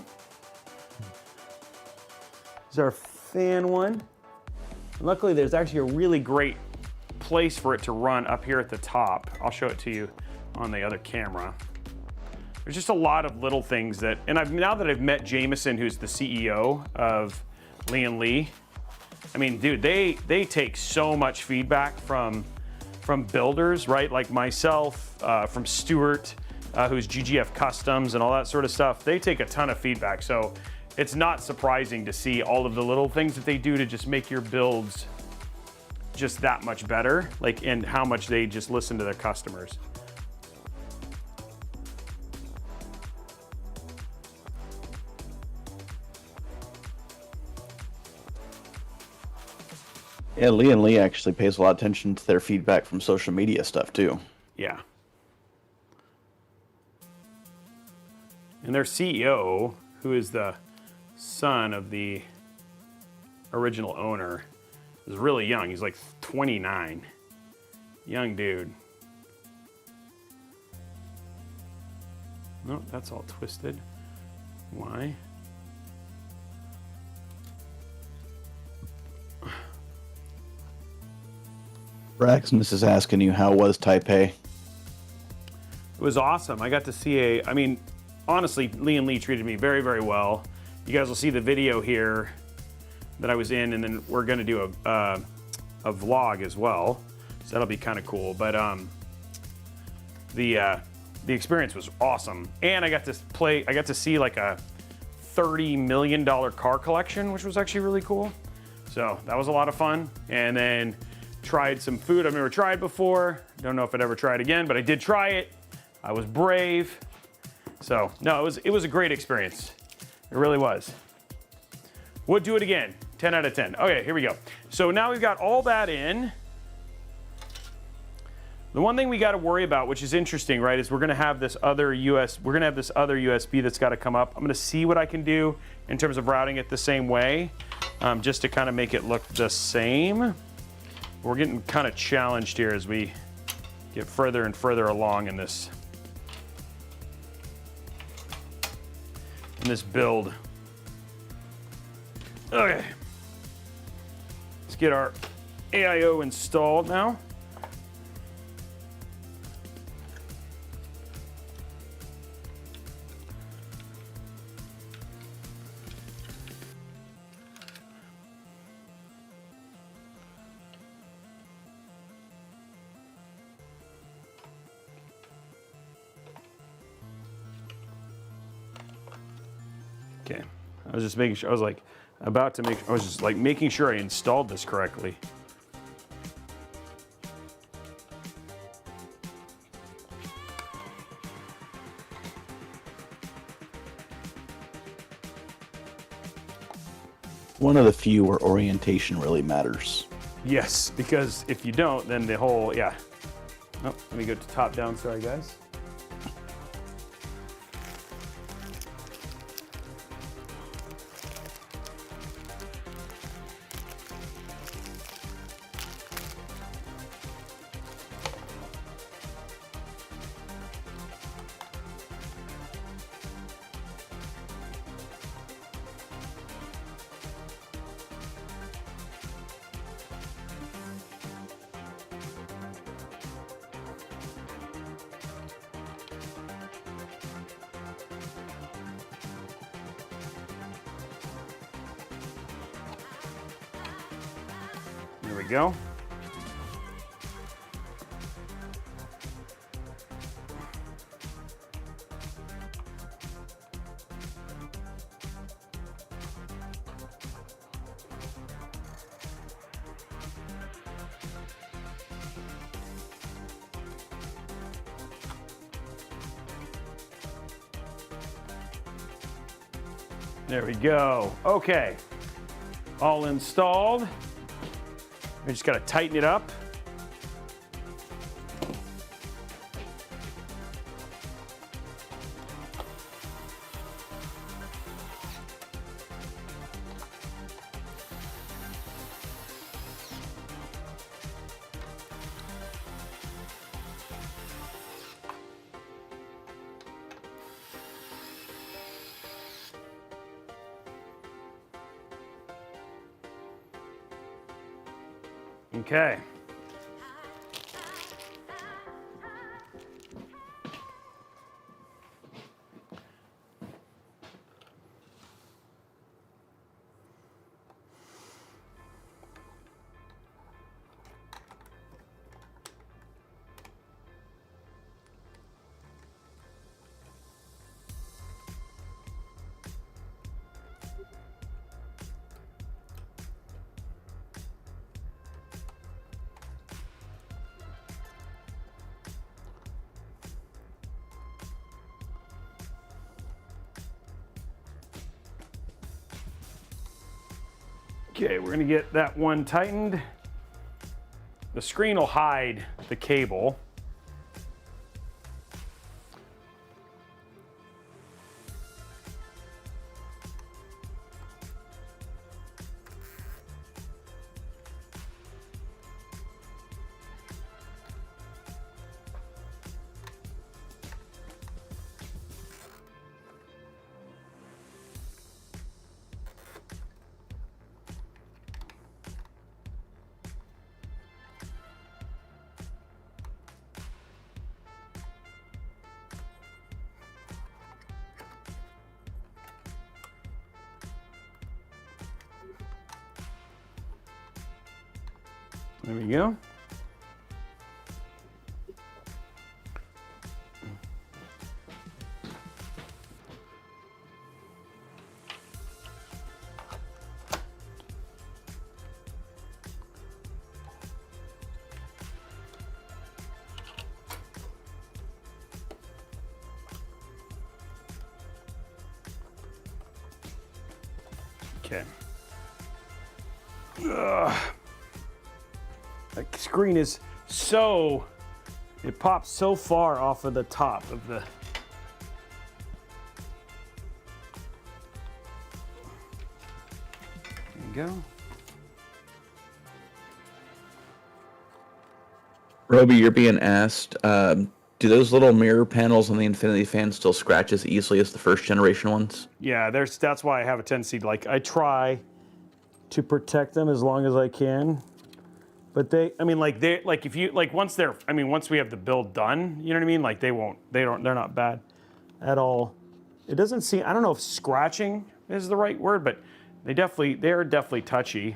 This is our fan one. And luckily, there's actually a really great place for it to run up here at the top. I'll show it to you on the other camera. There's just a lot of little things that, and now that I've met Jameson, who's the CEO of Lian Li, I mean, dude, they take so much feedback from builders, right? Like myself, from Stuart, who's GGF Customs and all that sort of stuff. They take a ton of feedback. So it's not surprising to see all of the little things that they do to just make your builds just that much better, like, and how much they just listen to their customers. Yeah, Lian Li actually pays a lot of attention to their feedback from social media stuff too. Yeah. And their CEO, who is the son of the original owner, is really young. He's like 29. Young dude. Nope, that's all twisted. Why? Braxmus is asking you, how was Taipei? It was awesome. I got to see I mean, honestly, Lian Li treated me very, very well. You guys will see the video here that I was in, and then we're gonna do a vlog as well. So that'll be kind of cool. But the experience was awesome. And I got to see like a $30 million car collection, which was actually really cool. So that was a lot of fun. And then tried some food I've never tried before. Don't know if I'd ever try it again, but I did try it. I was brave. So no, it was a great experience. It really was. Would do it again. 10 out of 10. Okay, here we go. So now we've got all that in. The one thing we got to worry about, which is interesting, right, is we're going to have this other USB that's got to come up. I'm going to see what I can do in terms of routing it the same way, just to kind of make it look the same. We're getting kind of challenged here as we get further and further along in this build. Okay. Let's get our AIO installed now. Okay, I was just making sure, I was just like making sure I installed this correctly. One of the few where orientation really matters. Yes, because if you don't, then the whole, yeah. Oh, let me go to top down, sorry guys. we go. There we go. Okay, all installed. We just gotta tighten it up. Okay. Okay, we're gonna get that one tightened. The screen will hide the cable. There we go. Okay. The screen is so, it pops so far off of the top of the, there you go. Robey, you're being asked, do those little mirror panels on the Infinity Fan still scratch as easily as the first generation ones? Yeah, that's why I have a tendency, like, I try to protect them as long as I can. But if you, once we have the build done, you know what I mean? Like, they're not bad at all. It doesn't seem, I don't know if scratching is the right word, but they're definitely touchy.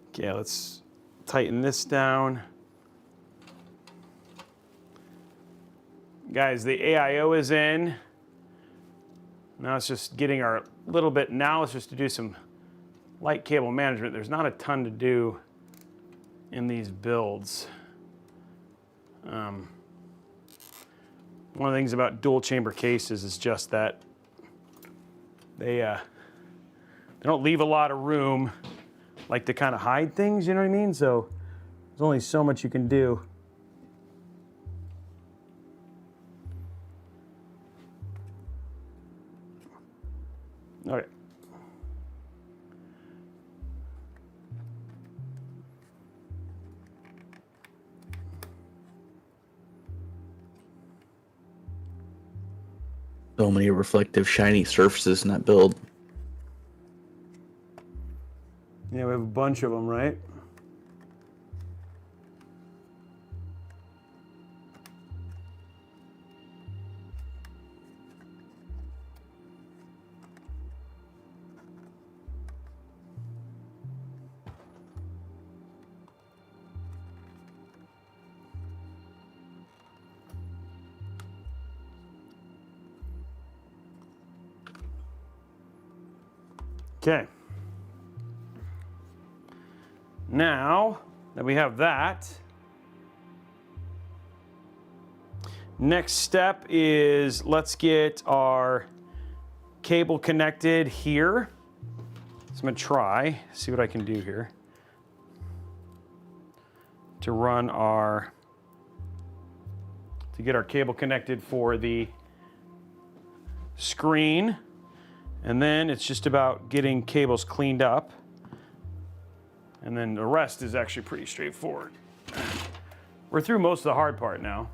Okay, let's tighten this down. Guys, the AIO is in. Now it's just getting our little bit, now it's just to do some light cable management. There's not a ton to do in these builds. One of the things about dual chamber cases is just that they don't leave a lot of room, like, to kind of hide things, you know what I mean? So there's only so much you can do. All right. So many reflective, shiny surfaces in that build. Yeah, we have a bunch of them, right? Okay. Now that we have that, next step is let's get our cable connected here. So I'm gonna try, see what I can do here to run to get our cable connected for the screen. And then it's just about getting cables cleaned up. And then the rest is actually pretty straightforward. We're through most of the hard part now.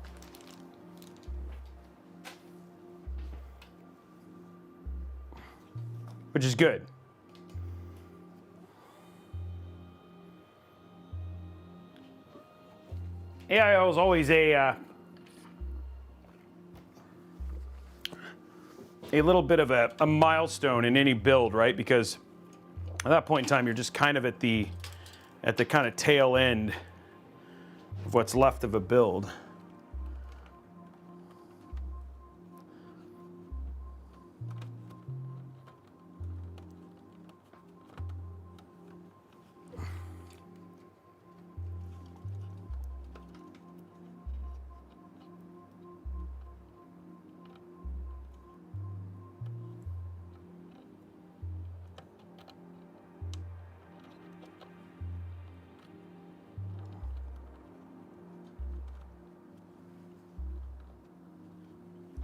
Which is good. AIO is always a little bit of a milestone in any build, right? Because at that point in time, you're just kind of at the kind of tail end of what's left of a build.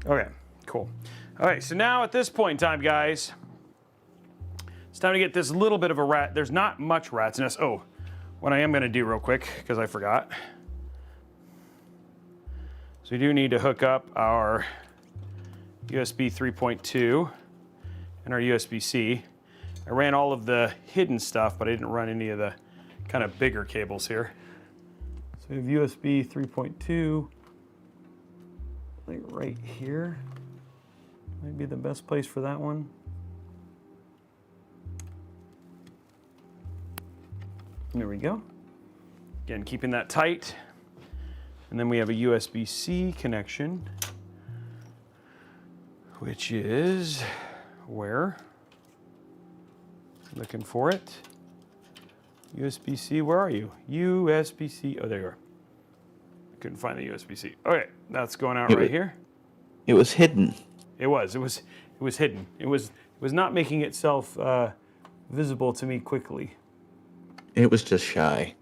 Okay, cool. All right, so now at this point in time, guys, it's time to get this little bit of a rat. There's not much rat's nest. Oh, what I am going to do real quick, because I forgot. So we do need to hook up our USB 3.2 and our USB-C. I ran all of the hidden stuff, but I didn't run any of the kind of bigger cables here. So we have USB 3.2. Like right here. Might be the best place for that one. There we go. Again, keeping that tight. And then we have a USB-C connection, which is where? Looking for it. USB-C, where are you? USB-C, oh, there you are. Couldn't find the USB-C. Okay, that's going out right here. It was hidden. It was hidden. It was not making itself visible to me quickly. It was just shy.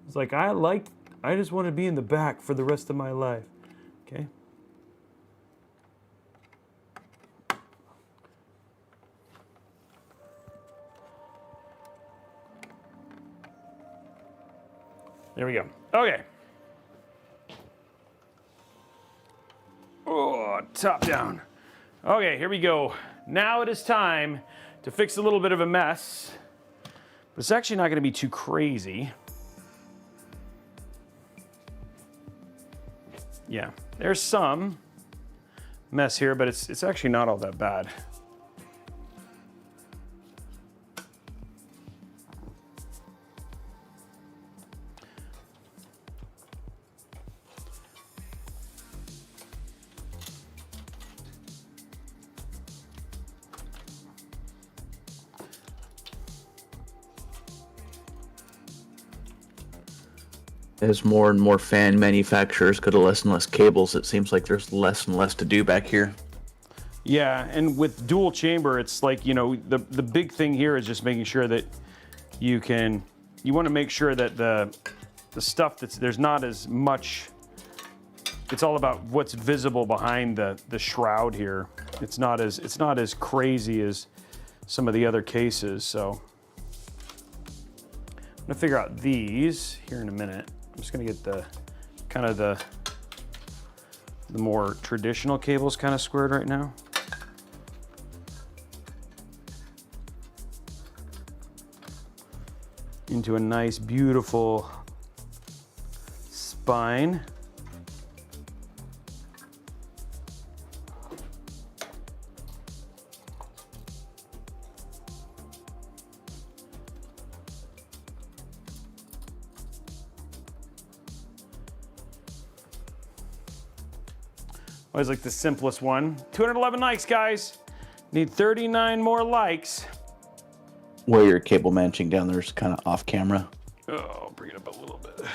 It's like I just want to be in the back for the rest of my life. Okay. There we go. Okay. Oh, top down. Okay, here we go. Now it is time to fix a little bit of a mess, but it's actually not going to be too crazy. Yeah, there's some mess here, but it's actually not all that bad. As more and more fan manufacturers go to less and less cables, it seems like there's less and less to do back here. Yeah, and with dual chamber, it's like, you know, the big thing here is just making sure that you want to make sure that the stuff there's not as much, it's all about what's visible behind the shroud here. It's not as crazy as some of the other cases, so I'm gonna figure out these here in a minute. I'm just gonna get the kind of the more traditional cables kind of squared right now. Into a nice, beautiful spine. Always like the simplest one. 211 likes, guys. Need 39 more likes. where you're cable managing down there is kind of off camera. Oh, I'll bring it up a little bit.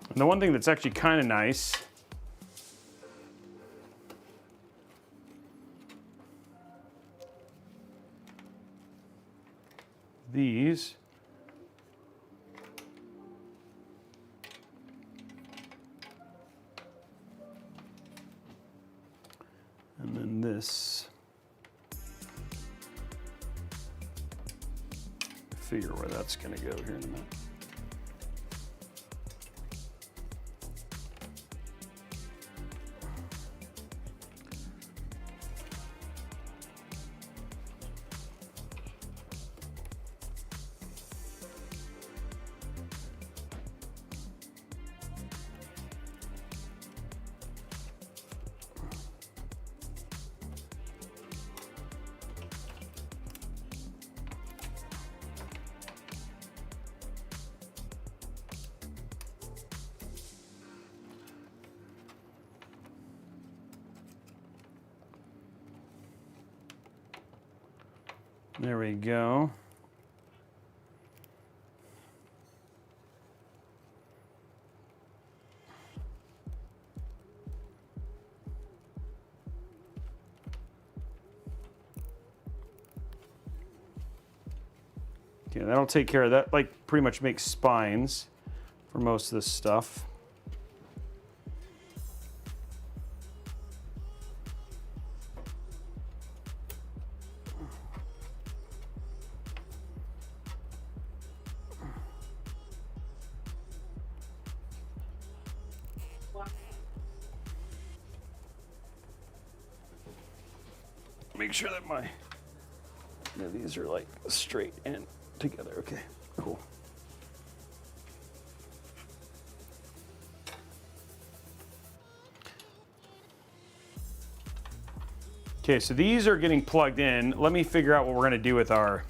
And the one thing that's actually kind of nice these and then this, figure where that's going to go here in a minute. There we go. Okay, that'll take care of that. Like, pretty much makes spines for most of this stuff. Make sure that these are like straight and together. Okay, cool. Okay, so these are getting plugged in. Let me figure out what we're gonna do with our,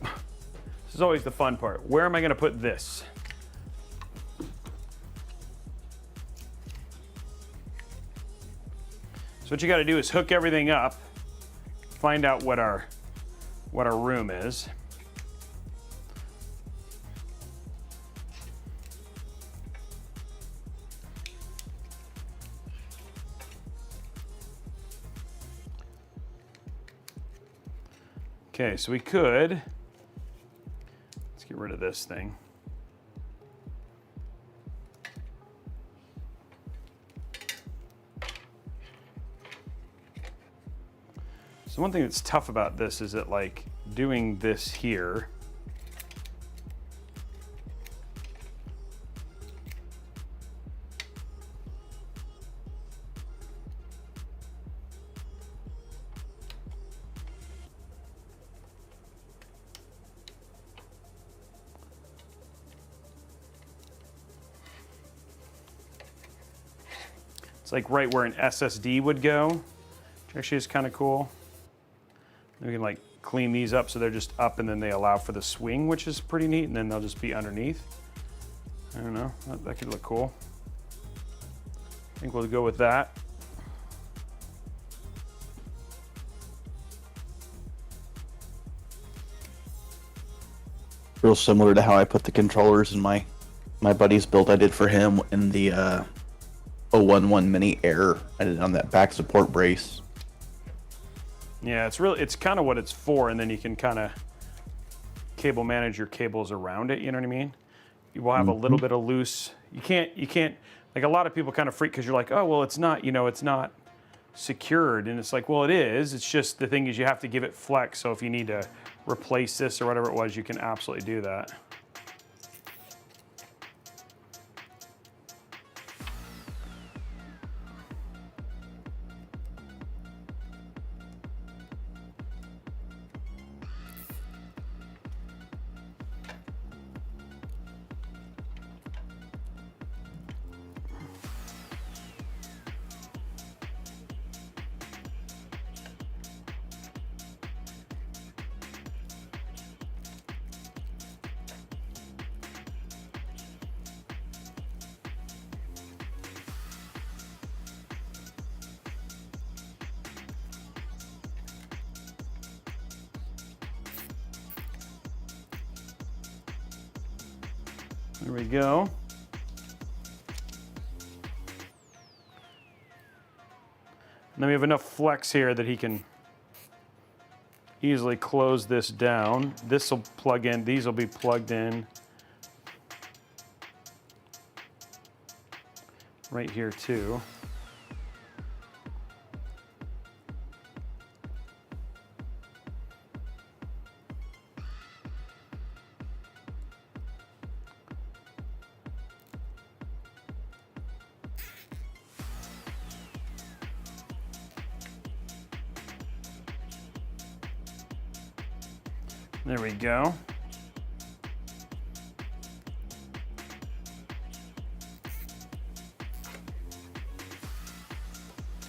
this is always the fun part. Where am I gonna put this? So what you gotta do is hook everything up, find out what our room is. Okay, so we could, let's get rid of this thing. So one thing that's tough about this is that, like, doing this here, it's like right where an SSD would go, which actually is kind of cool. We can like clean these up so they're just up and then they allow for the swing, which is pretty neat, and then they'll just be underneath. I don't know, that could look cool. I think we'll go with that. Real similar to how I put the controllers in my buddy's build I did for him in the o11 Mini Air. I did it on that back support brace. Yeah, it's kind of what it's for, and then you can kind of cable manage your cables around it, you know what I mean? You will have a little bit of loose, you can't, like a lot of people kind of freak because you're like, oh, well, it's not, it's not secured, and it's like, well, it is, it's just the thing is you have to give it flex, so if you need to replace this or whatever it was, you can absolutely do that. There we go. And then we have enough flex here that he can easily close this down. This will plug in, these will be plugged in right here too. There we go.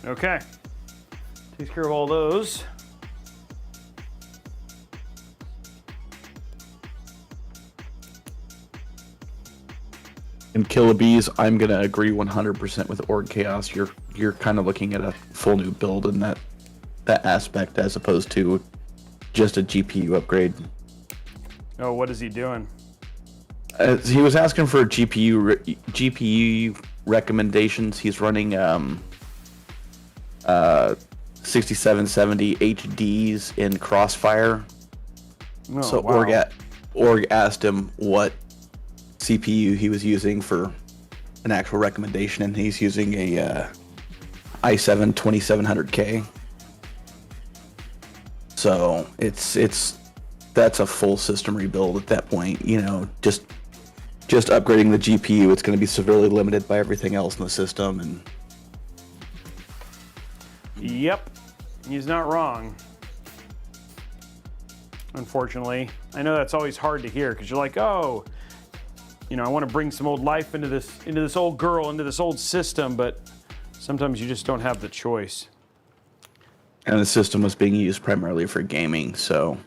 Okay. Takes care of all those. And Killabees, I'm gonna agree 100% with Org Chaos. You're kind of looking at a full new build in that aspect as opposed to just a GPU upgrade. Oh, what is he doing? He was asking for GPU recommendations. He's running 6770 HDs in Crossfire. Oh, So wow. Org asked him what CPU he was using for an actual recommendation, and he's using a i7 2700K. So that's a full system rebuild at that point. You know, just upgrading the GPU, it's going to be severely limited by everything else in the system. And Yep, he's not wrong. Unfortunately, I know that's always hard to hear because you're like, oh, you know, I want to bring some old life into this old girl, into this old system, but sometimes you just don't have the choice. the system was being used primarily for gaming, so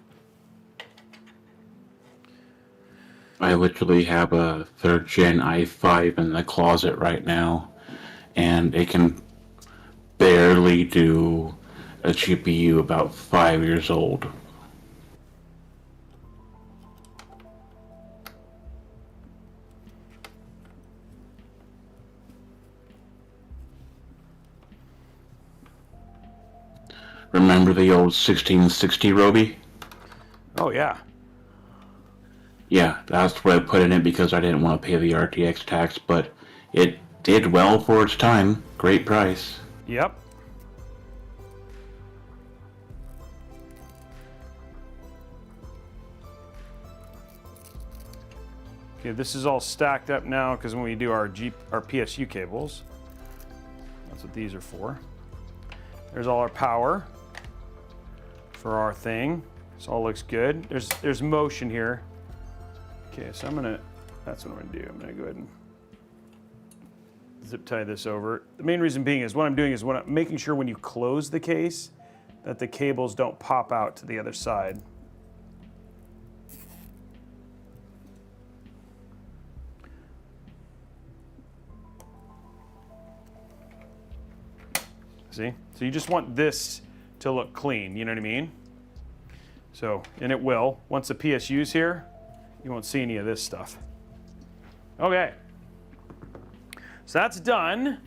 I literally have a 3rd gen i5 in the closet right now, and it can barely do a GPU about 5 years old. Remember the old 1660 Robey? Oh yeah. Yeah, that's what I put in it because I didn't want to pay the RTX tax, but it did well for its time. Great price. Yep. Okay, this is all stacked up now because when we do our PSU cables, that's what these are for. There's all our power for our thing. This all looks good. There's motion here. Okay, so that's what I'm gonna do. I'm gonna go ahead and zip tie this over. The main reason being is what I'm doing is I'm making sure when you close the case that the cables don't pop out to the other side. See? So you just want this to look clean, you know what I mean? So, and it will. Once the PSU's here, you won't see any of this stuff. Okay. So that's done.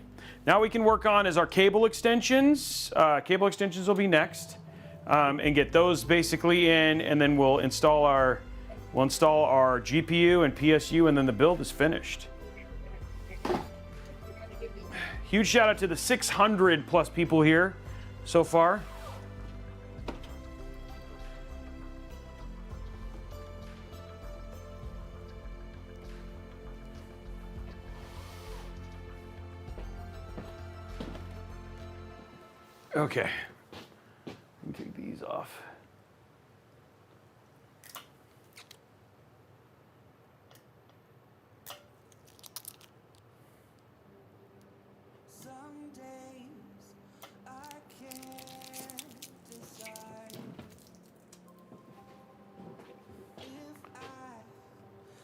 Now we can work on is our cable extensions. Cable extensions will be next. And get those basically in, and then we'll install our GPU and PSU, and then the build is finished. Huge shout out to the 600 plus people here so far. Okay, let me take these off. Some days I can't decide if I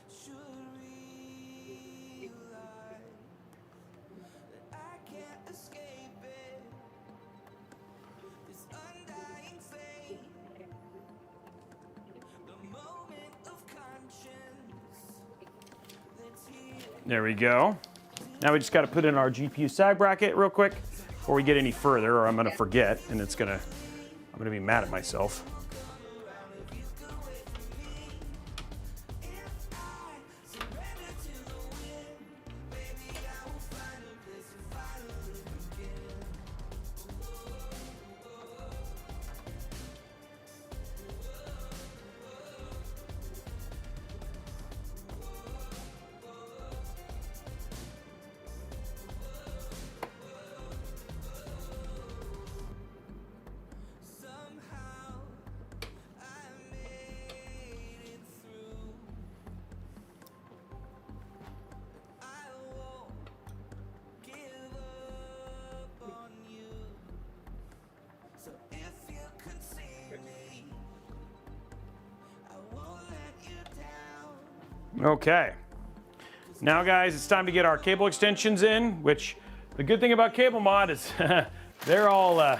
should realize that I can't escape it. This undying flame There we go. Now we just got to put in our GPU sag bracket real quick before we get any further, or I'm going to forget, and I'm going to be mad at myself. Okay. Now, guys, it's time to get our cable extensions in, which the good thing about Cable Mod is they're all done.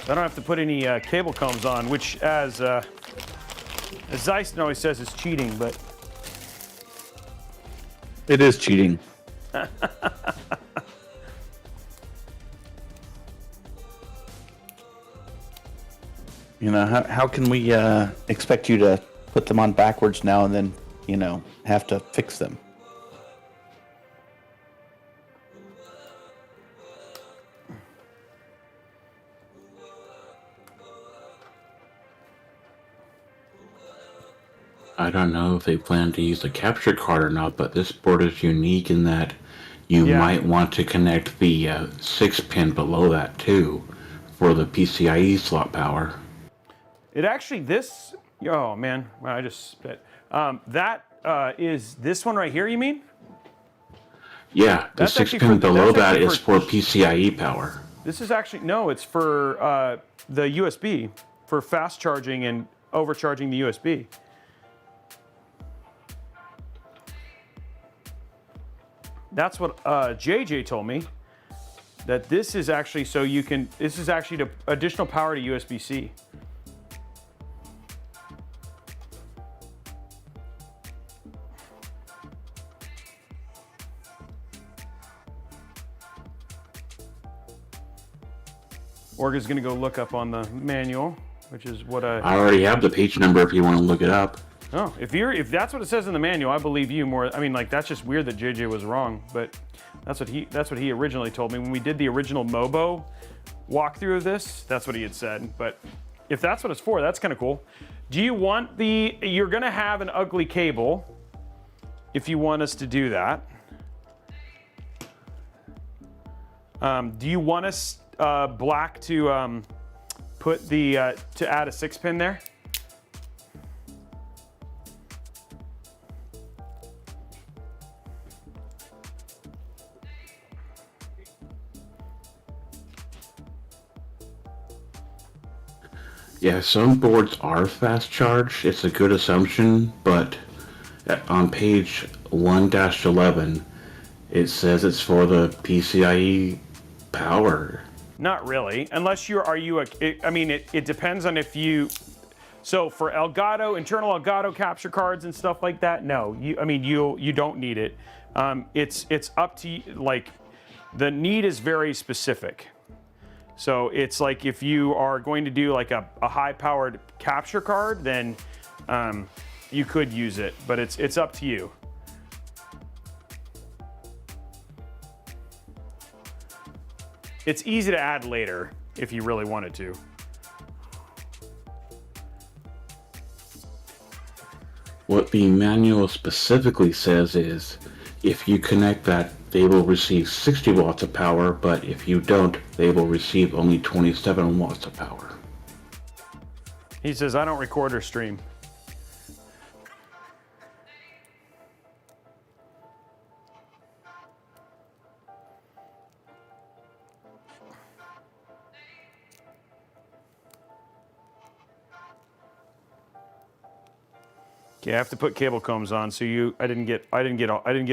I don't have to put any cable combs on, which, as Zeist always says, is cheating, but It is cheating. You know, how can we expect you to put them on backwards now and then, you know, have to fix them? I don't know if they plan to use the capture card or not, but this board is unique in that you might want to connect the 6-pin below that too for the PCIe slot power. it actually, oh man, I just spit. That is this one right here, you mean? Yeah, the That's actually 6-pin below that's that actually is for PCIe power. This is actually, no, it's for the USB, for fast charging and overcharging the USB. That's what JJ told me, that this is actually so you can, this is actually to additional power to USB-C. Orga's gonna go look up on the manual, which is what I already have the page number if you want to look it up. Oh, if that's what it says in the manual, I believe you more. I mean, like, that's just weird that JJ was wrong, but that's what he originally told me when we did the original Mobo walkthrough of this. That's what he had said. But if that's what it's for, that's kind of cool. Do you want you're gonna have an ugly cable if you want us to do that. Do you want us black to put the to add a 6-pin there? Yeah, some boards are fast charge. It's a good assumption, but on page 1-11, it says it's for the PCIe power. Not really, unless it depends on if you, so for Elgato, internal Elgato capture cards and stuff like that, no, you don't need it. It's up to you, like, the need is very specific. So it's like if you are going to do like a high-powered capture card, then you could use it, but it's up to you. It's easy to add later if you really wanted to. What the manual specifically says is, if you connect that, they will receive 60 watts of power, but if you don't, they will receive only 27 watts of power. He says, I don't record or stream. Okay, I have to put cable combs on, so I didn't get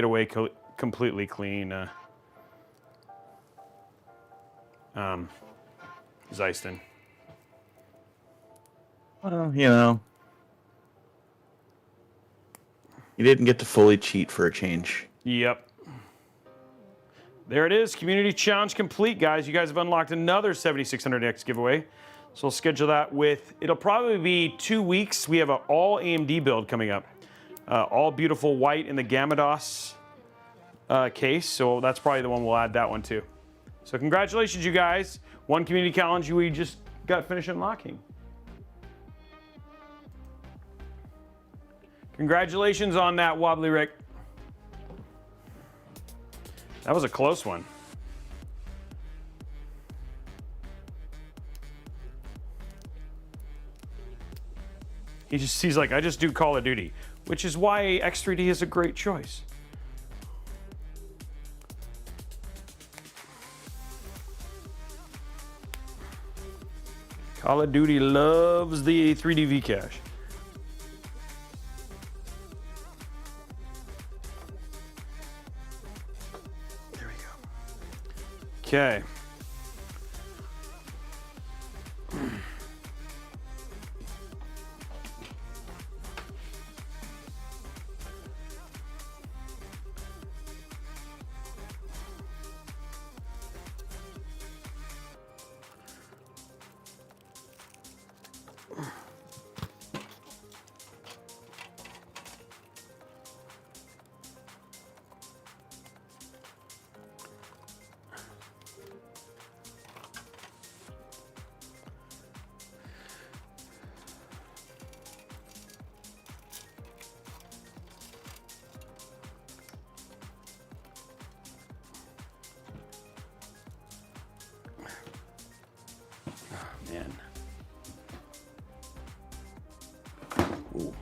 away completely clean. Zeiston. Well, you know, you didn't get to fully cheat for a change. Yep. There it is. Community challenge complete, guys. You guys have unlocked another 7600X giveaway. So we'll schedule that with, it'll probably be 2 weeks. We have an all AMD build coming up. All beautiful white in the Gamados case. So that's probably the one we'll add that one to. So congratulations, you guys. One community challenge we just got finished unlocking. Congratulations on that, Wobbly Rick. That was a close one. He's like, I just do Call of Duty, which is why X3D is a great choice. Call of Duty loves the 3D V cache. There we go. Okay. Man. Ooh.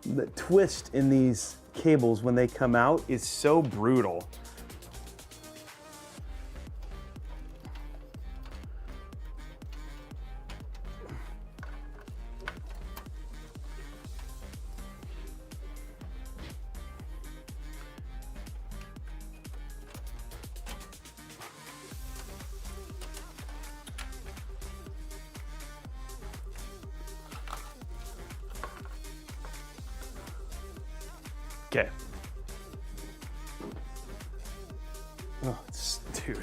The twist in these cables when they come out is so brutal. Okay. Oh, dude.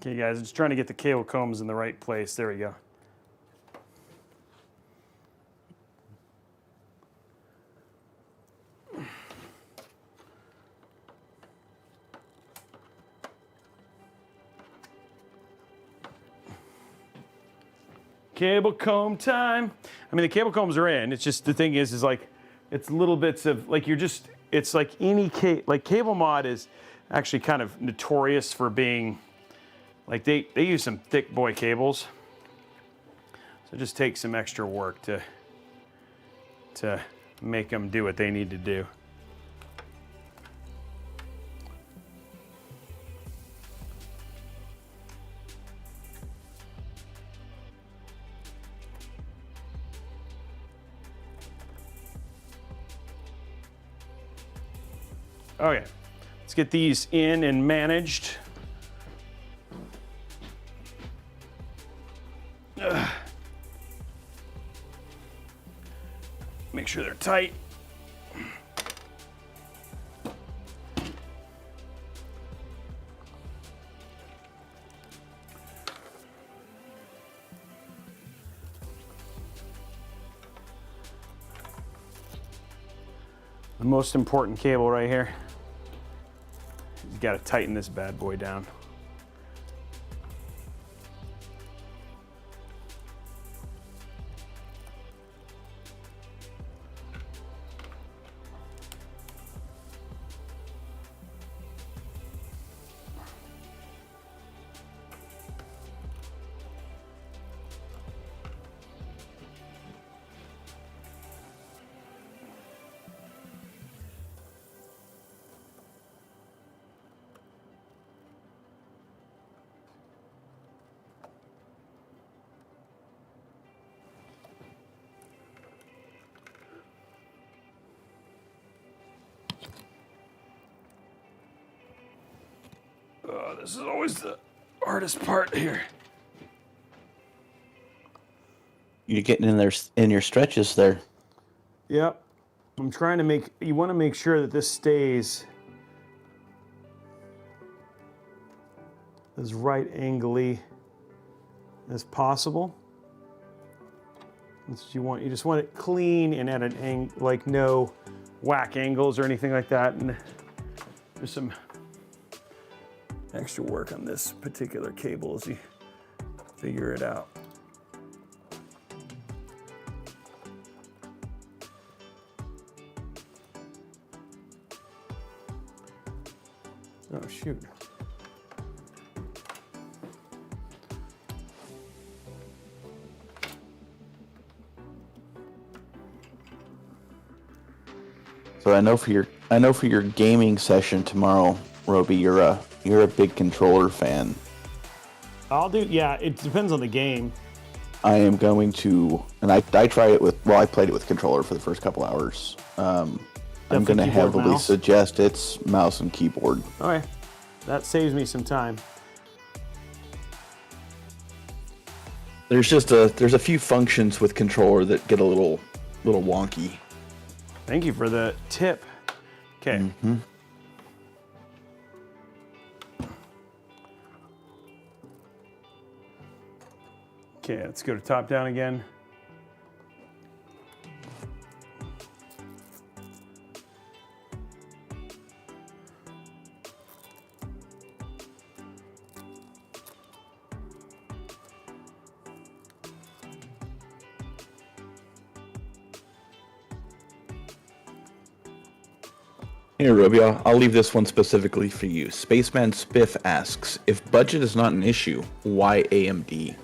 Okay, guys, I'm just trying to get the cable combs in the right place. There we go. Cable comb time. I mean, the cable combs are in. It's just, the thing is like, it's little bits of, like, you're just, it's like any Cable Mod is actually kind of notorious for being, like, they use some thick boy cables. So it just takes some extra work to make them do what they need to do. Okay, let's get these in and managed. Make sure they're tight. The most important cable right here. You got to tighten this bad boy down. Oh, this is always the hardest part here. You're getting in there in your stretches there. Yep. I'm trying to make, you want to make sure that this stays as right angly as possible. That's what you want. You just want it clean and at an angle, like no whack angles or anything like that. And there's some extra work on this particular cable as you figure it out. Oh, shoot. So I know for your gaming session tomorrow, Robey, you're a big controller fan. I'll do, yeah, it depends on the game. I am going to, and I tried it with, well, I played it with controller for the first couple hours. I'm going to heavily mouse? suggest it's mouse and keyboard. Okay, that saves me some time. There's a few functions with controller that get a little wonky. Thank you for the tip. Okay. Mm-hmm. Okay, let's go to top down again. Here, Robey, I'll leave this one specifically for you. Spaceman Spiff asks, if budget is not an issue, why AMD?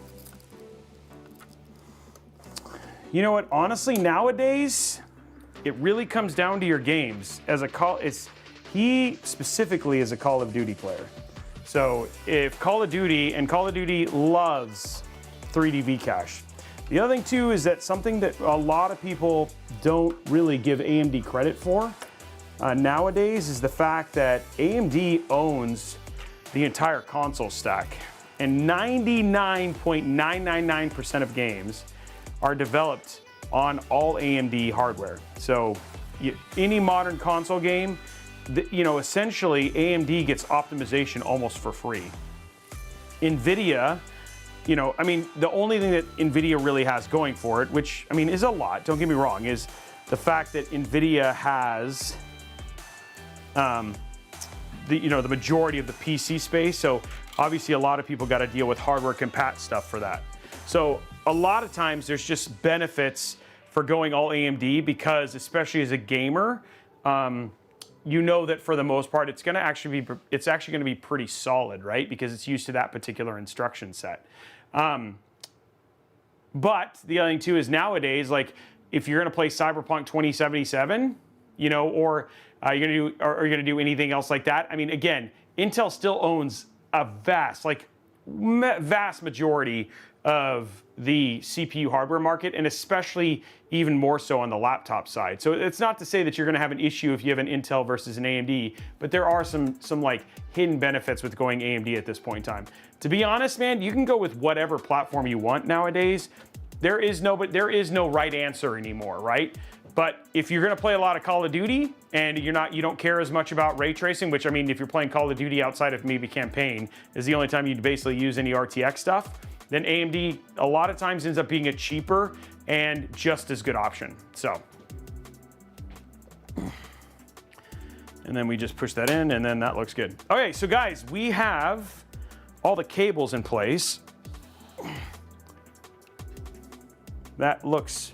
You know what? Honestly, nowadays, it really comes down to your games. He specifically is a Call of Duty player. So if Call of Duty loves 3D V-Cache. The other thing too is that something that a lot of people don't really give AMD credit for nowadays is the fact that AMD owns the entire console stack. And 99.999% of games are developed on all AMD hardware. So any modern console game, essentially AMD gets optimization almost for free. NVIDIA, the only thing that NVIDIA really has going for it, which, is a lot, don't get me wrong, is the fact that NVIDIA has the majority of the PC space. So obviously a lot of people got to deal with hardware compat stuff for that. So a lot of times there's just benefits for going all AMD because, especially as a gamer, that for the most part it's actually going to be pretty solid, right? Because it's used to that particular instruction set. But the other thing too is nowadays, like if you're going to play Cyberpunk 2077, or you're going to do anything else like that. Again, Intel still owns a vast majority of the CPU hardware market, and especially even more so on the laptop side. So it's not to say that you're going to have an issue if you have an Intel versus an AMD, but there are some like hidden benefits with going AMD at this point in time. To be honest, man, you can go with whatever platform you want nowadays. There is no right answer anymore, right? But if you're going to play a lot of Call of Duty and you don't care as much about ray tracing, which if you're playing Call of Duty outside of maybe campaign is the only time you basically use any RTX stuff, then AMD a lot of times ends up being a cheaper and just as good option. So, and then we just push that in and then that looks good. Okay, so guys, we have all the cables in place. That looks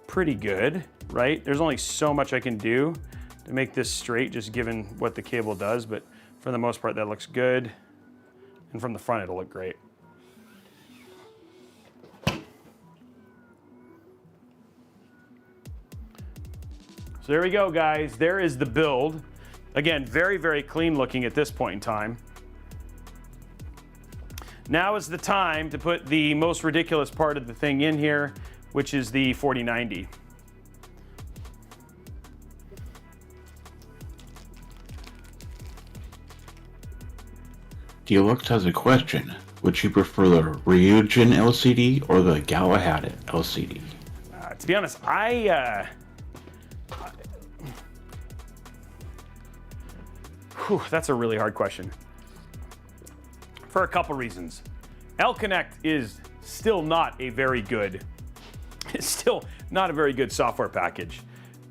pretty good, right? There's only so much I can do to make this straight, just given what the cable does, but for the most part, that looks good. And from the front, it'll look great. So there we go, guys. There is the build. Again, very, very clean looking at this point in time. Now is the time to put the most ridiculous part of the thing in here, which is the 4090. Deluxe has a question. Would you prefer the Ryujin LCD or the Galahad LCD? To be honest, that's a really hard question. For a couple reasons. L-Connect is still not a very good, it's still not a very good software package.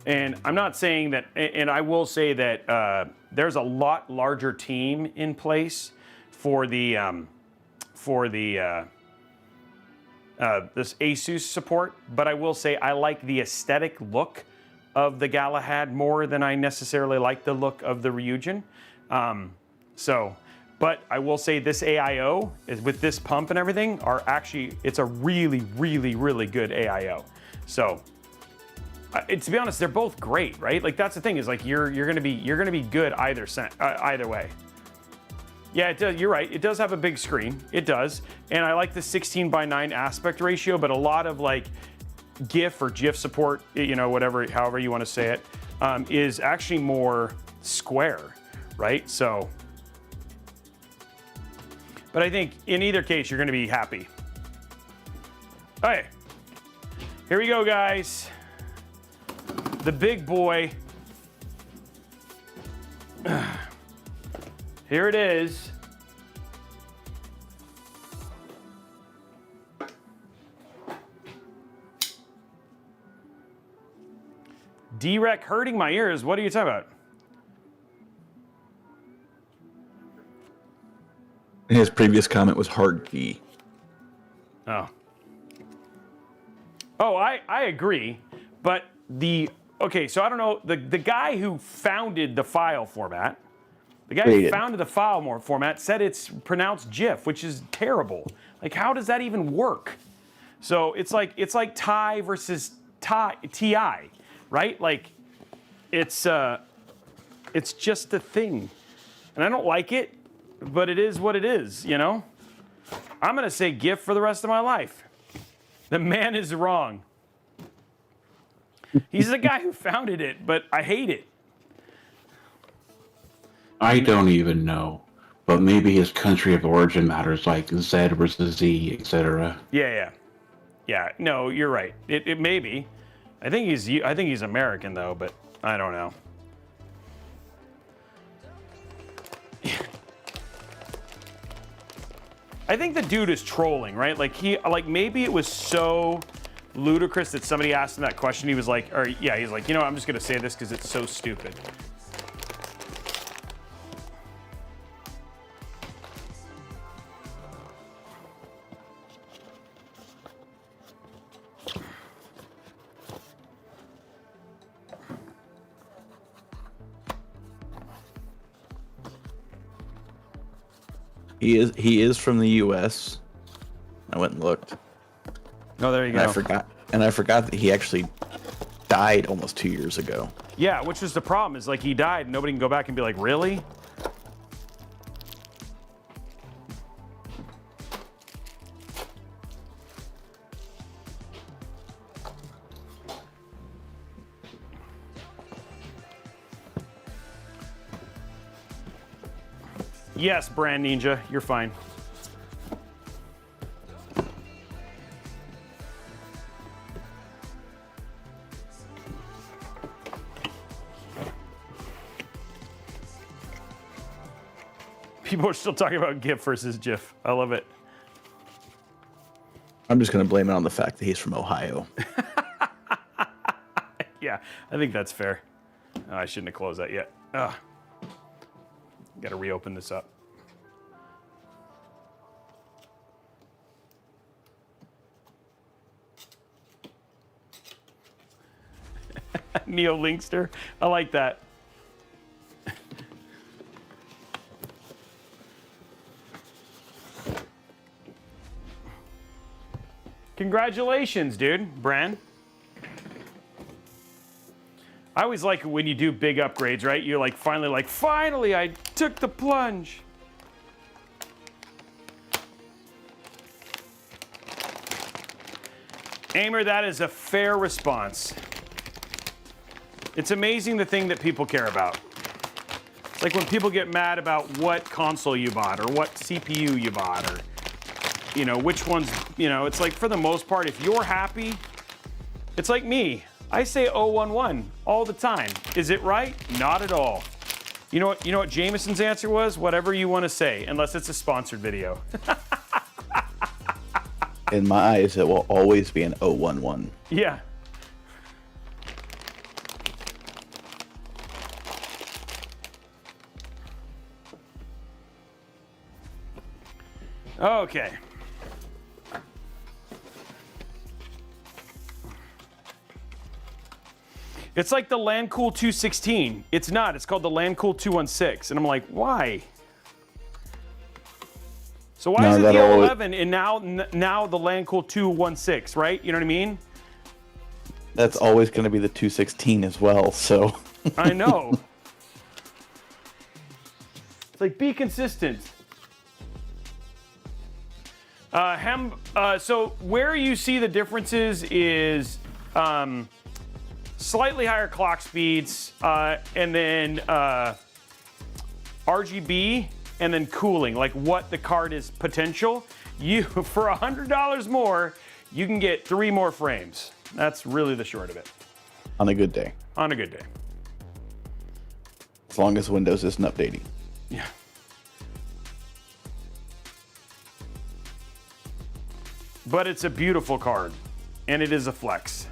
And I'm not saying that, and I will say that there's a lot larger team in place for the this ASUS support, but I will say I like the aesthetic look of the Galahad more than I necessarily like the look of the Ryujin. But I will say this AIO is with this pump and everything are actually, it's a really, really, really good AIO. So, to be honest, they're both great, right? Like that's the thing is like you're gonna be good either way. Yeah, it does. You're right. It does have a big screen. It does, and I like the 16:9 aspect ratio. But a lot of like GIF or GIF support, you know, whatever, however you want to say it, is actually more square, right? So. But I think in either case, you're going to be happy. All right, here we go, guys. The big boy. Here it is. D-Rec hurting my ears. What are you talking about? His previous comment was hard key. Oh. Oh, I agree. But okay, so I don't know, the guy who founded the file format, said it's pronounced GIF, which is terrible. Like, how does that even work? So it's like TI versus TI, right? Like, it's just a thing, and I don't like it, but it is what it is, you know. I'm gonna say GIF for the rest of my life. The man is wrong. He's the guy who founded it, but I hate it. I don't even know, but maybe his country of origin matters, like Z versus Z, etc. Yeah. No, you're right. It may be. I think he's American though, but I don't know. I think the dude is trolling, right? Like maybe it was so ludicrous that somebody asked him that question. He was like, he's like, you know, I'm just gonna say this because it's so stupid. He is from the U.S. I went and looked. Oh, there you go. I forgot that he actually died almost 2 years ago. Yeah, which was the problem, is like he died and nobody can go back and be like, really? Yes, Brand Ninja, you're fine. People are still talking about GIF versus GIF. I love it. I'm just going to blame it on the fact that he's from Ohio. Yeah, I think that's fair. Oh, I shouldn't have closed that yet. Got to reopen this up. Neo Linkster. I like that. Congratulations, dude, Bran. I always like it when you do big upgrades, right? You're like, finally, I took the plunge. Aimer, that is a fair response. It's amazing the thing that people care about. It's like when people get mad about what console you bought or what CPU you bought or, you know, which one's, you know, it's like for the most part, if you're happy, it's like me. I say o11 all the time. Is it right? Not at all. You know what Jameson's answer was? Whatever you want to say, unless it's a sponsored video. In my eyes, it will always be an 011. Yeah. Okay. It's like the Landcool 216. It's not. It's called the Landcool 216. And I'm like, why? So why is it the O11 and now the Landcool 216, right? You know what I mean? That's always going to be the 216 as well, so. I know. It's like, be consistent. So where you see the differences is slightly higher clock speeds, and then RGB, and then cooling, like what the card is potential. You, for $100 more, you can get 3 more frames. That's really the short of it. On a good day. On a good day. As long as Windows isn't updating. Yeah. But it's a beautiful card, and it is a flex.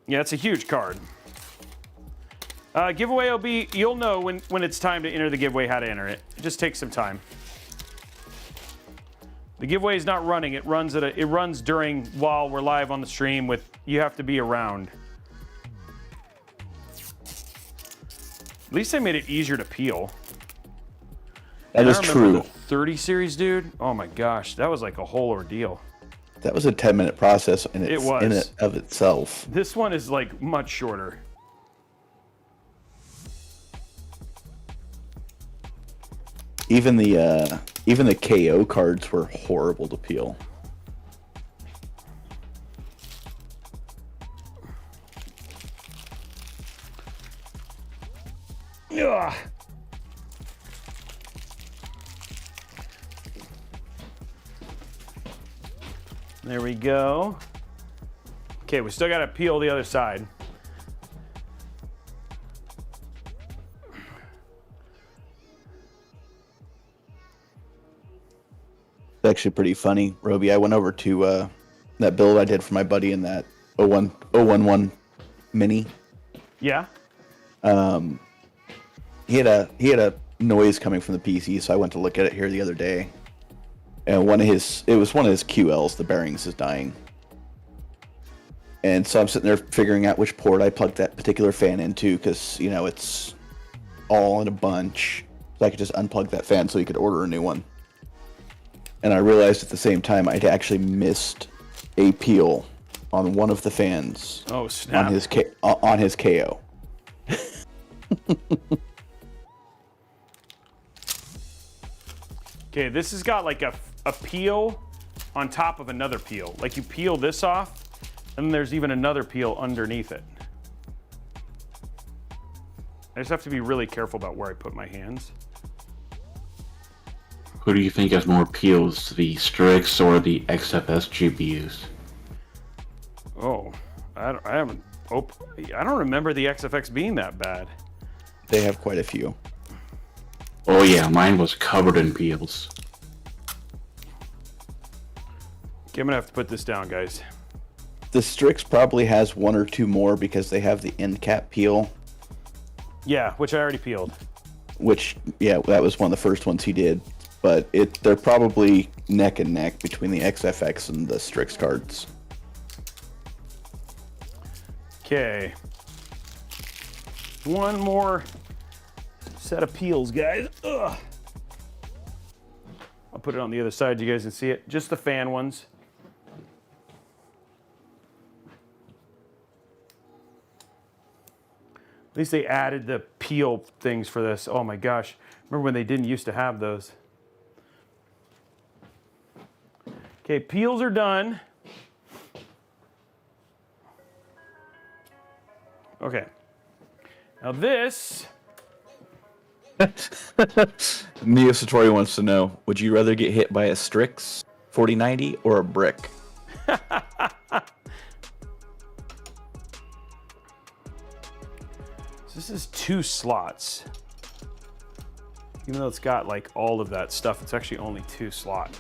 Yeah, it's a huge card. Giveaway will be, you'll know when it's time to enter the giveaway how to enter it. It just takes some time. The giveaway is not running. It runs during while we're live on the stream with, you have to be around. At least they made it easier to peel. That is true. The 30 series, dude. Oh my gosh, that was like a whole ordeal. That was a 10-minute process in it of itself. This one is like much shorter. Even the KO cards were horrible to peel. Ugh. There we go. Okay, we still got to peel the other side. It's actually pretty funny, Robey. I went over to that build I did for my buddy in that 011 Mini. Yeah. He had a noise coming from the PC, so I went to look at it here the other day. And it was one of his QLs, the bearings is dying. And so I'm sitting there figuring out which port I plugged that particular fan into, because, you know, it's all in a bunch. So I could just unplug that fan so he could order a new one. And I realized at the same time I'd actually missed a peel on one of the fans. Oh, snap. On his KO. Okay, this has got like a peel on top of another peel. Like you peel this off, and then there's even another peel underneath it. I just have to be really careful about where I put my hands. Who do you think has more peels, the Strix or the XFS GPUs? Oh, I don't remember the XFX being that bad. They have quite a few. Oh yeah, mine was covered in peels. Okay, I'm gonna have to put this down, guys. The Strix probably has 1 or 2 more because they have the end cap peel. Yeah, which I already peeled. Which, yeah, that was one of the first ones he did. But they're probably neck and neck between the XFX and the Strix cards. Okay. One more set of peels, guys. Ugh. I'll put it on the other side so you guys can see it. Just the fan ones. At least they added the peel things for this. Oh my gosh. Remember when they didn't used to have those? Okay, peels are done. Okay. Now this... Neo Satori wants to know, would you rather get hit by a Strix 4090 or a brick? This is 2 slots. Even though it's got like all of that stuff, it's actually only 2 slot.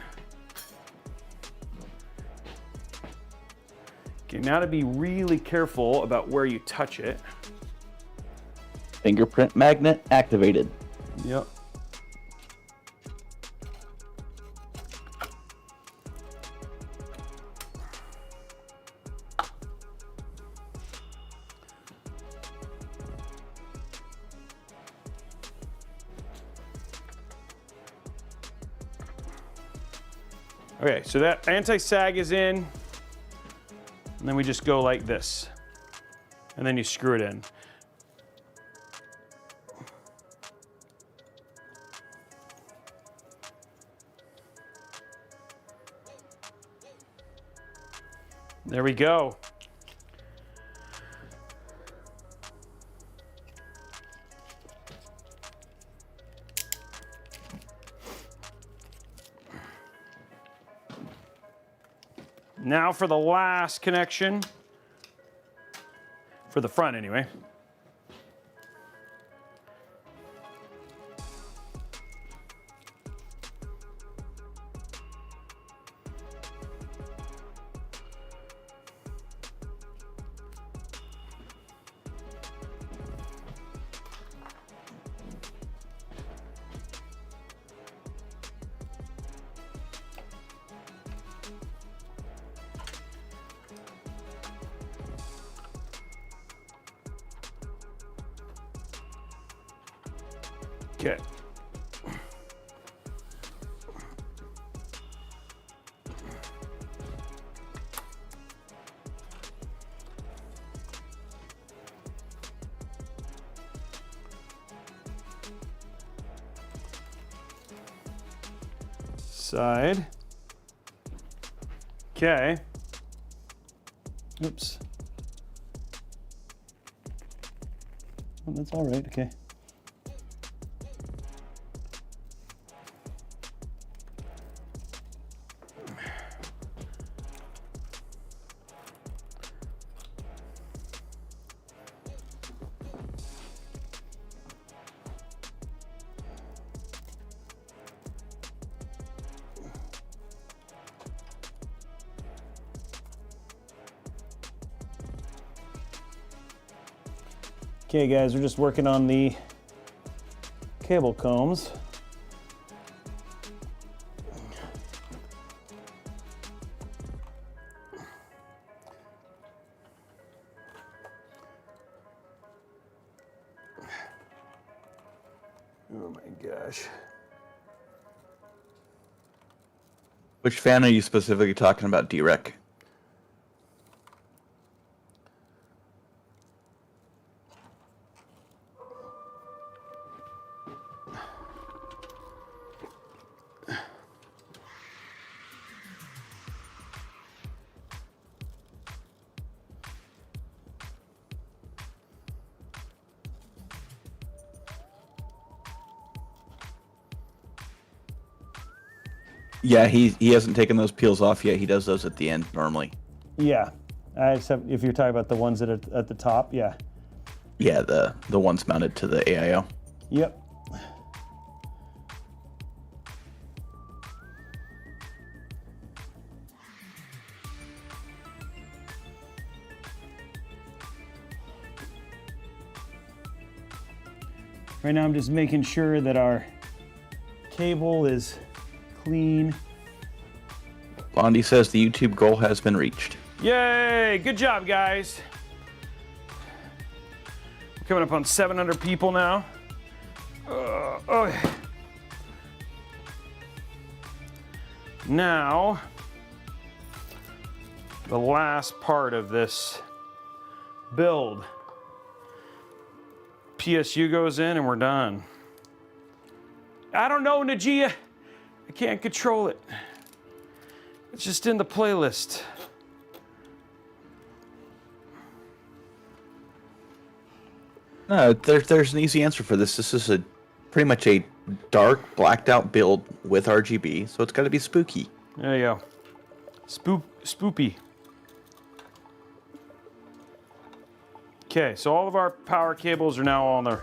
Okay, now to be really careful about where you touch it. Fingerprint magnet activated. Yep. Okay, so that anti-sag is in, and then we just go like this, and then you screw it in. There we go. Now for the last connection, for the front anyway. Okay. Side. Okay. Oops. Oh, that's all right. Okay. Okay guys, we're just working on the cable combs. Oh my gosh. Which fan are you specifically talking about, D-Rec? Yeah, he hasn't taken those peels off yet. He does those at the end normally. Yeah, except if you're talking about the ones that are at the top, yeah. Yeah, the ones mounted to the AIO. Yep. Right now I'm just making sure that our cable is clean. Blondie says the YouTube goal has been reached. Yay! Good job, guys. We're coming up on 700 people now. Okay. Now, the last part of this build. PSU goes in and we're done. I don't know, Najia. I can't control it. It's just in the playlist. No, there's an easy answer for this. This is pretty much a dark, blacked out build with RGB, so it's got to be spooky. There you go. Spoopy. Okay, so all of our power cables are now on the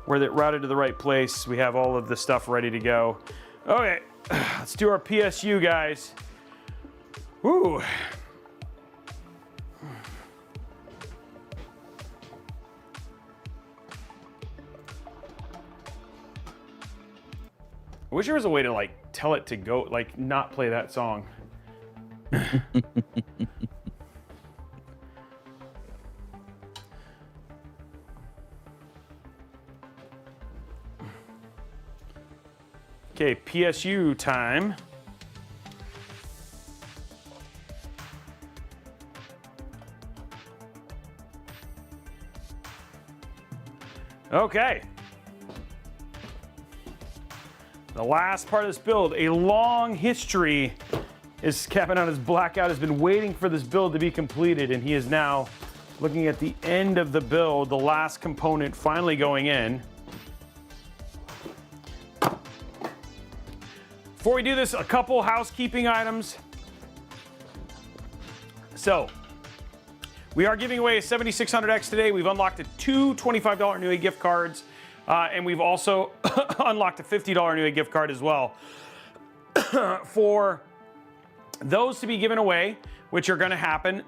where they're routed to the right place. We have all of the stuff ready to go. Okay, let's do our PSU, guys. Woo. I wish there was a way to like tell it to go, like not play that song. Okay, PSU time. Okay. The last part of this build, a long history, is capping on his blackout, has been waiting for this build to be completed, and he is now looking at the end of the build, the last component finally going in. Before we do this, a couple housekeeping items. So, we are giving away a 7600X today. We've unlocked two $25 Newegg gift cards. And we've also unlocked a $50 Newegg gift card as well. For those to be given away, which are going to happen,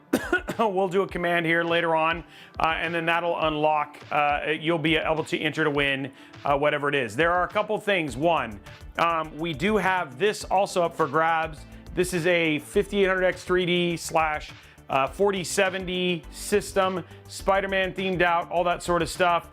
we'll do a command here later on, and then that'll unlock, you'll be able to enter to win whatever it is. There are a couple things. One, we do have this also up for grabs. This is a 5800X 3D slash 4070 system, Spider-Man themed out, all that sort of stuff.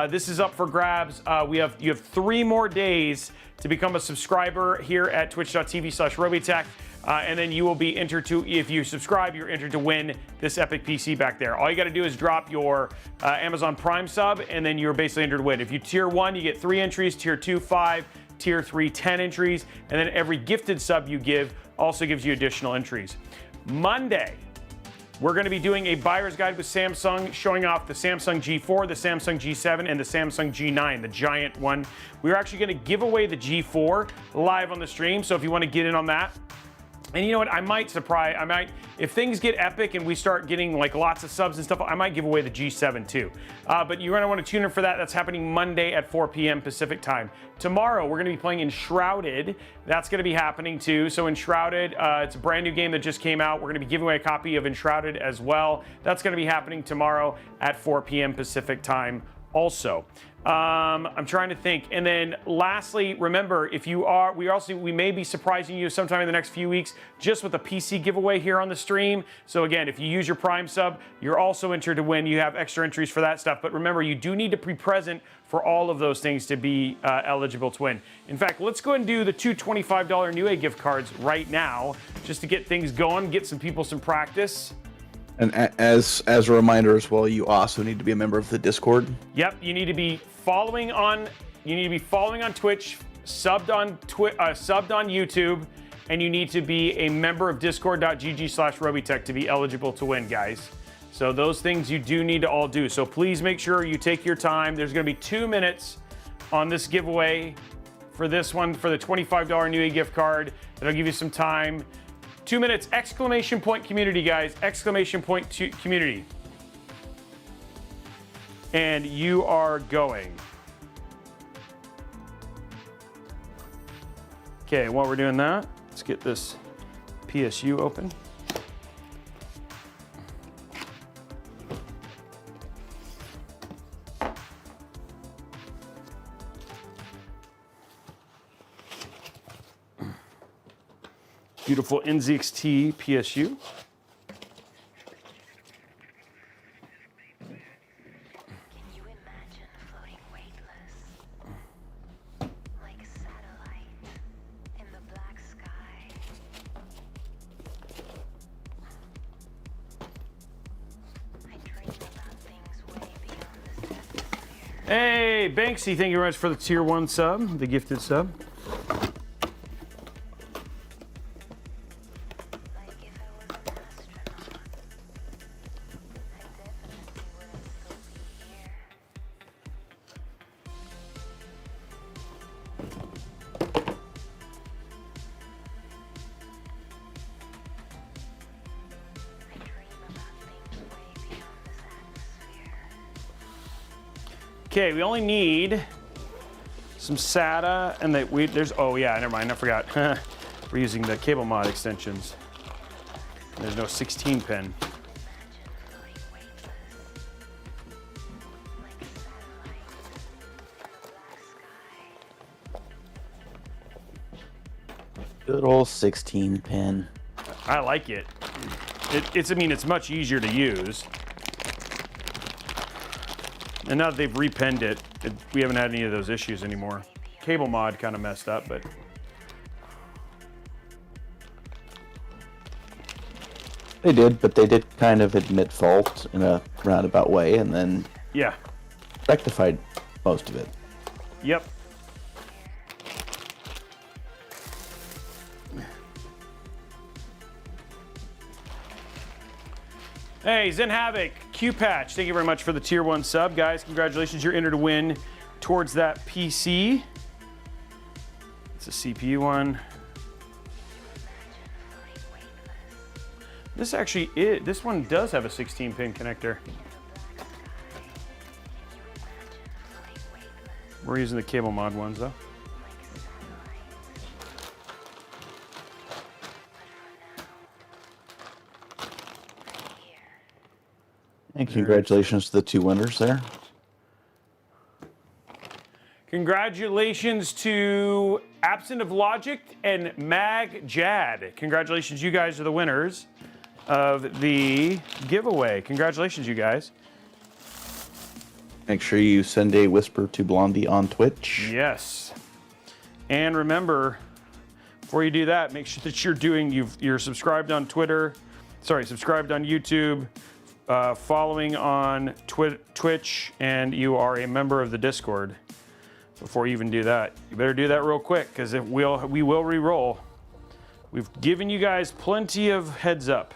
This is up for grabs. You have 3 more days to become a subscriber here at twitch.tv/Robeytech. And then you will be entered to, if you subscribe, you're entered to win this epic PC back there. All you got to do is drop your Amazon Prime sub, and then you're basically entered to win. If you tier 1, you get 3 entries, tier 2, 5, tier 3, 10 entries, and then every gifted sub you give also gives you additional entries. Monday, we're going to be doing a buyer's guide with Samsung, showing off the Samsung G4, the Samsung G7, and the Samsung G9, the giant one. We're actually going to give away the G4 live on the stream, so if you want to get in on that. And you know what, if things get epic and we start getting like lots of subs and stuff, I might give away the G7 too. But you're gonna wanna tune in for that. That's happening Monday at 4 p.m. Pacific time. Tomorrow, we're gonna be playing Enshrouded. That's gonna be happening too. So Enshrouded, it's a brand new game that just came out. We're gonna be giving away a copy of Enshrouded as well. That's gonna be happening tomorrow at 4 p.m. Pacific time also. I'm trying to think. And then lastly, remember, we may be surprising you sometime in the next few weeks just with a PC giveaway here on the stream. So again, if you use your Prime sub, you're also entered to win. You have extra entries for that stuff. But remember, you do need to be present for all of those things to be eligible to win. In fact, let's go and do the two $25 Newegg gift cards right now, just to get things going, get some people some practice. And as a reminder as well, you also need to be a member of the Discord. Yep, you need to be following on Twitch, subbed on YouTube, and you need to be a member of discord.gg/Robeytech to be eligible to win, guys. So those things you do need to all do. So please make sure you take your time. There's going to be 2 minutes on this giveaway for this one, for the $25 Newegg gift card. That'll give you some time. 2 minutes, exclamation point community, guys. Exclamation point community. And you are going. Okay, while we're doing that, let's get this PSU open. Beautiful NZXT PSU. Hey, Banksy, thank you very much for the tier 1 sub, the gifted sub. Okay, we only need some SATA and there's, oh yeah, never mind, I forgot. We're using the cable mod extensions. There's no 16 pin. Good old 16 pin. I like it. I mean, it's much easier to use. And now that they've repinned it, we haven't had any of those issues anymore. Cable mod kind of messed up, but. They did, but they did kind of admit fault in a roundabout way and then Yeah. rectified most of it. Yep. Hey, Zen Havoc, Q-Patch, thank you very much for the tier 1 sub, guys. Congratulations, you're entered to win towards that PC. It's a CPU one. This actually this one does have a 16-pin connector. We're using the cable mod ones though. And congratulations to the 2 winners there. Congratulations to Absent of Logic and Mag Jad. Congratulations, you guys are the winners of the giveaway. Congratulations, you guys. Make sure you send a whisper to Blondie on Twitch. Yes. And remember, before you do that, make sure that you're subscribed on Twitter. Sorry, subscribed on YouTube, following on Twitch, and you are a member of the Discord. Before you even do that, you better do that real quick, because we will re-roll. We've given you guys plenty of heads up.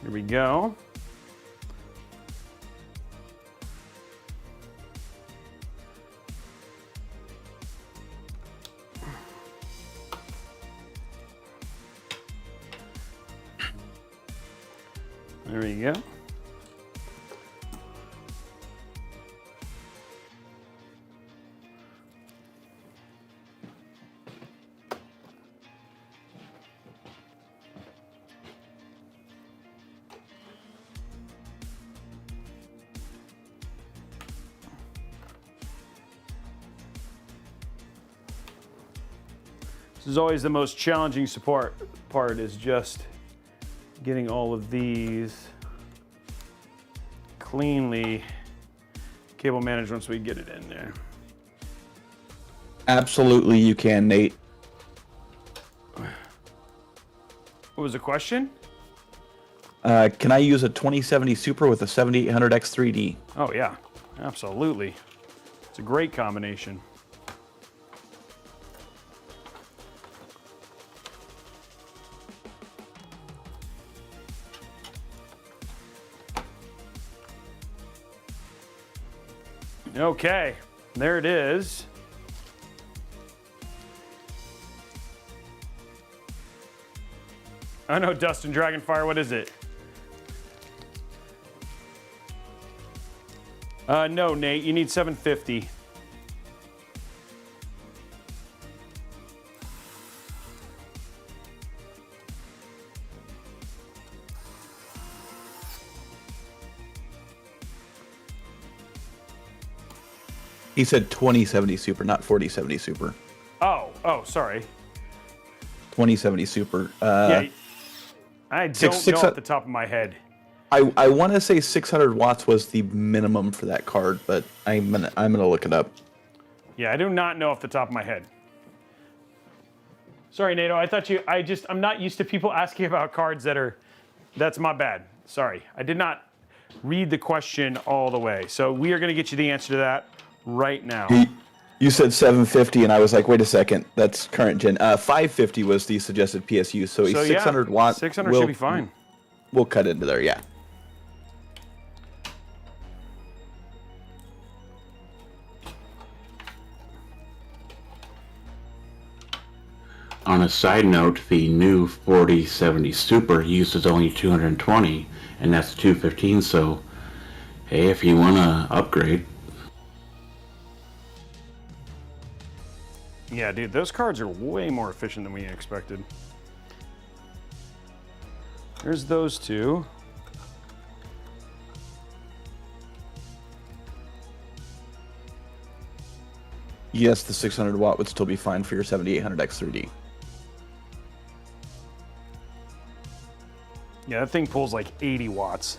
Here we go. There we go. This is always the most challenging part is just getting all of these cleanly cable managed once we get it in there. Absolutely you can, Nate. What was the question? Can I use a 2070 Super with a 7800X 3D? Oh yeah, absolutely. It's a great combination. Okay, there it is. I know, Dustin Dragonfire, what is it? No, Nate, you need 750. He said 2070 Super, not 4070 Super. Oh, sorry. 2070 Super. Yeah, I don't know off the top of my head. I want to say 600 watts was the minimum for that card, but I'm gonna look it up. Yeah, I do not know off the top of my head. Sorry, Nato. I thought I'm not used to people asking about cards that are. That's my bad. Sorry, I did not read the question all the way. So we are going to get you the answer to that right now. You said 750, and I was like, wait a second, that's current gen. 550 was the suggested PSU, so a 600 watt. 600 should be fine. We'll cut into there, yeah. On a side note, the new 4070 Super uses only 220, and that's 215, so hey, if you want to upgrade. Yeah, dude, those cards are way more efficient than we expected. There's those two. Yes, the 600 watt would still be fine for your 7800X 3D. Yeah, that thing pulls like 80 watts.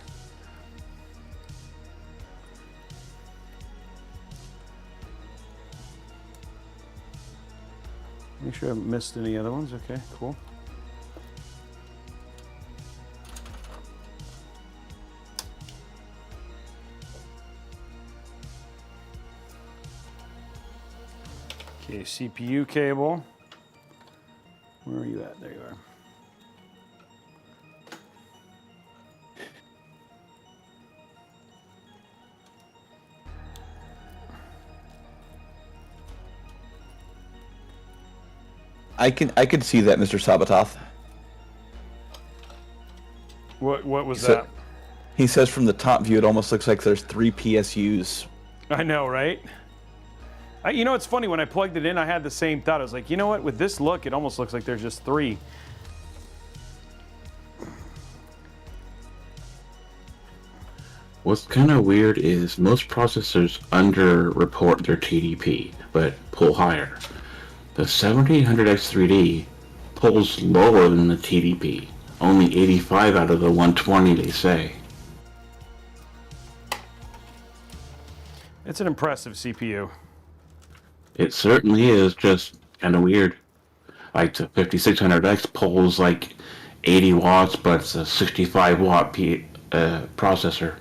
Make sure I haven't missed any other ones. Okay, cool. Okay, CPU cable. Where are you at? There you are. I can see that, Mr. Sabatoth. What was that? He says from the top view, it almost looks like there's 3 PSUs. I know, right? You know, it's funny, when I plugged it in, I had the same thought. I was like, you know what? With this look, it almost looks like there's just 3. What's kind of weird is most processors under-report their TDP, but pull higher. The 7800X3D pulls lower than the TDP, only 85 out of the 120 they say. It's an impressive CPU. It certainly is, just kind of weird. Like the 5600X pulls like 80 watts, but it's a 65 watt processor.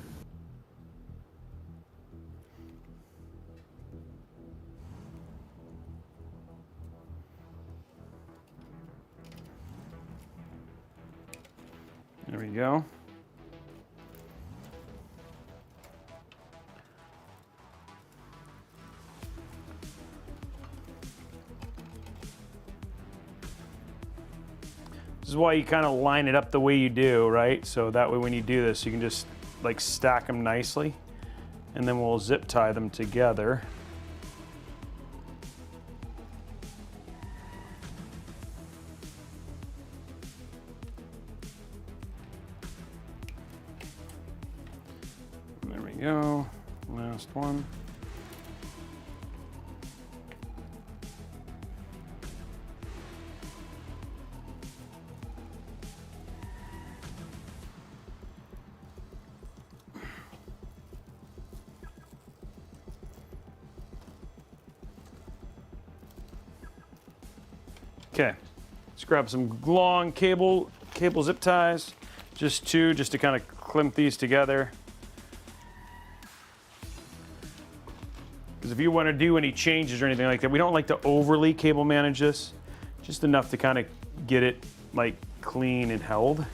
There we go. This is why you kind of line it up the way you do, right? So that way when you do this, you can just like stack them nicely, and then we'll zip tie them together. There we go, last one. Okay, let's grab some long cable zip ties, just 2, just to kind of clamp these together. Because if you want to do any changes or anything like that, we don't like to overly cable manage this, just enough to kind of get it like clean and held.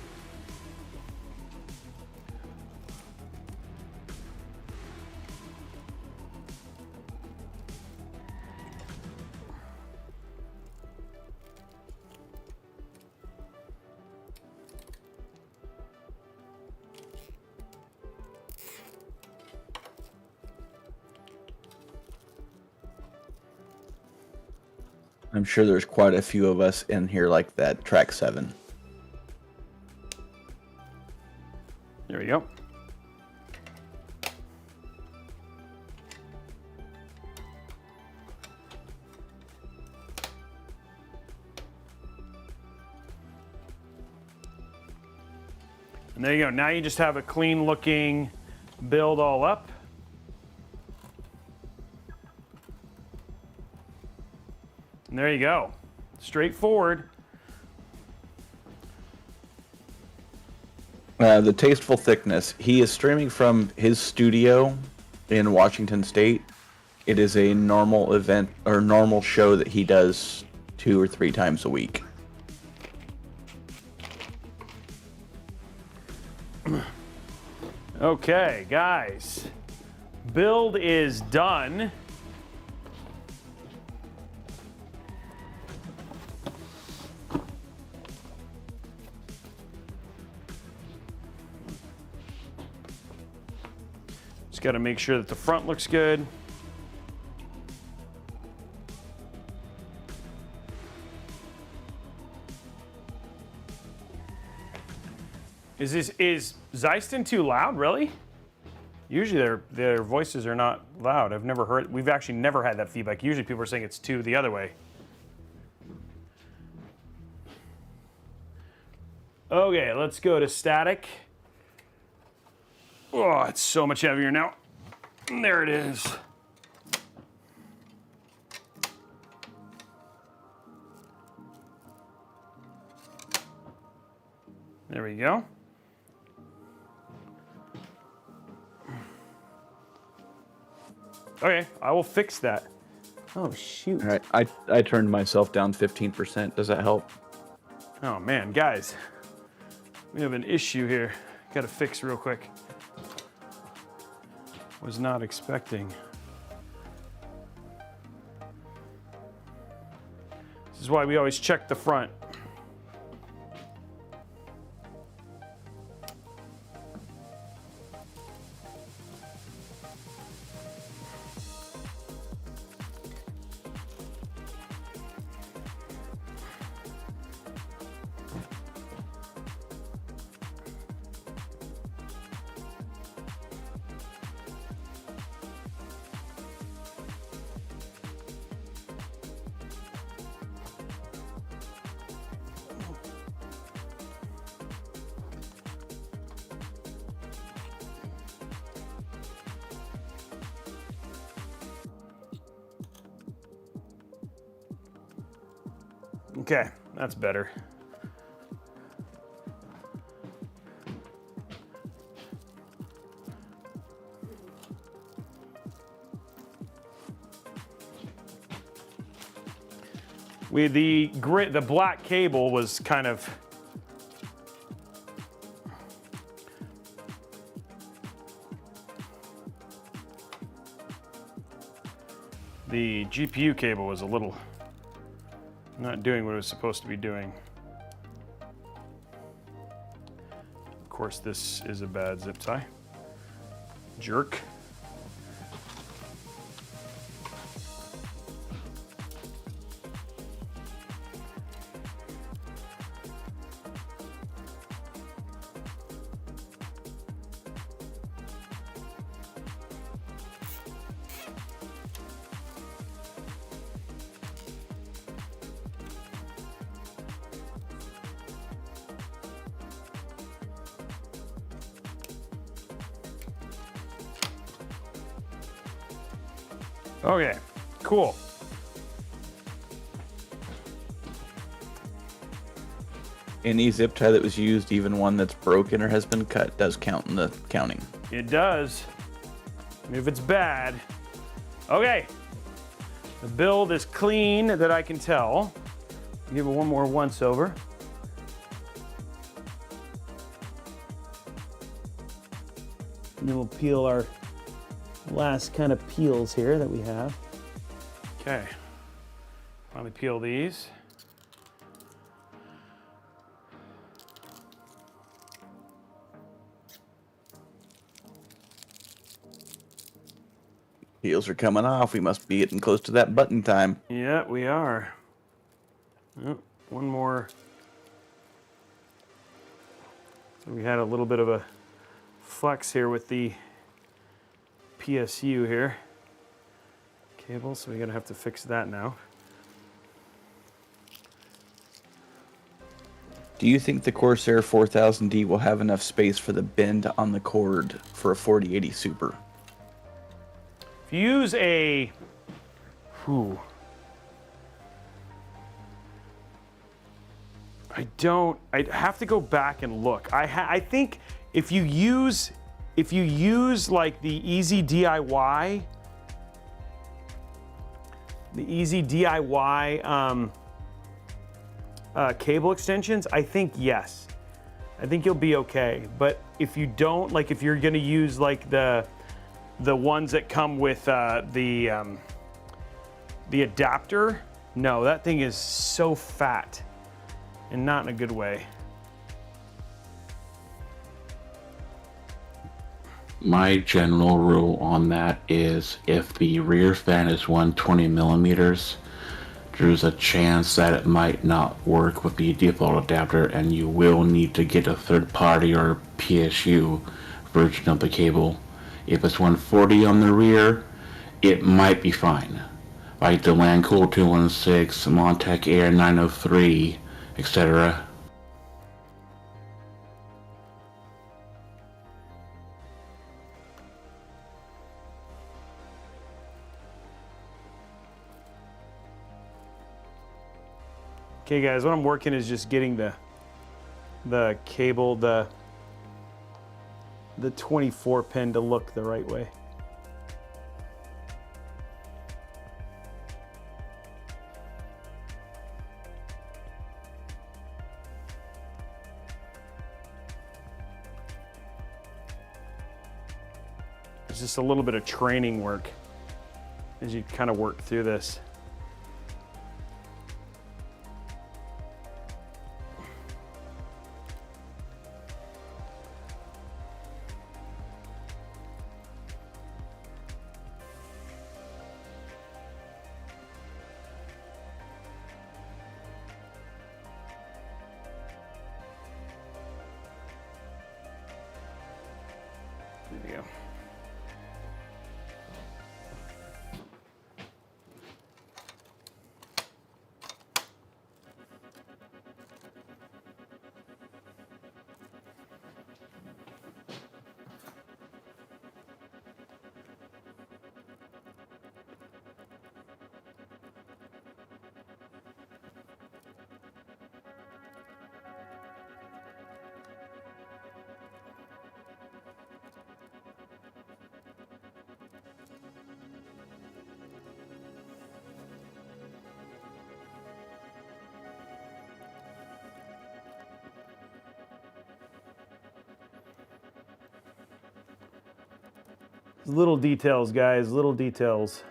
I'm sure there's quite a few of us in here like that. Track 7. There we go. And there you go. Now you just have a clean looking build all up. And there you go. Straightforward. The tasteful thickness. He is streaming from his studio in Washington State. It is a normal event or normal show that he does 2 or 3 times a week. Okay, guys. Build is done. Just got to make sure that the front looks good. Is Zeiston too loud, really? Usually their voices are not loud. I've never heard, we've actually never had that feedback. Usually people are saying it's too the other way. Okay, let's go to static. Oh, it's so much heavier now. There it is. There we go. Okay, I will fix that. Oh, shoot. All right, I turned myself down 15%. Does that help? Oh, man, guys. We have an issue here. Got to fix real quick. Was not expecting. This is why we always check the front. Okay, that's better. The black cable was kind of the GPU cable was a little not doing what it was supposed to be doing. Of course, this is a bad zip tie. Jerk. Okay, cool. Any zip tie that was used, even one that's broken or has been cut, does count in the counting. It does. If it's bad. Okay. The build is clean that I can tell. Give it one more once over. And then we'll peel our last kind of peels here that we have. Okay. Finally peel these. Peels are coming off. We must be getting close to that button time. Yeah, we are. Oh, one more. We had a little bit of a flex here with the PSU here cable, so we're gonna have to fix that now. Do you think the Corsair 4000D will have enough space for the bend on the cord for a 4080 Super? If you use a... Whew. I'd have to go back and look. I think if you use like the easy DIY, cable extensions, I think yes. I think you'll be okay. But if you don't, like if you're gonna use like the ones that come with the adapter, no, that thing is so fat and not in a good way. My general rule on that is if the rear fan is 120 millimeters, there's a chance that it might not work with the default adapter and you will need to get a third party or PSU version of the cable. If it's 140 on the rear, it might be fine. Like the Landcool 216, Montech Air 903, etc. Okay guys, what I'm working is just getting the cable, the 24 pin to look the right way. It's just a little bit of training work as you kind of work through this. There we go. Little details, guys, little details.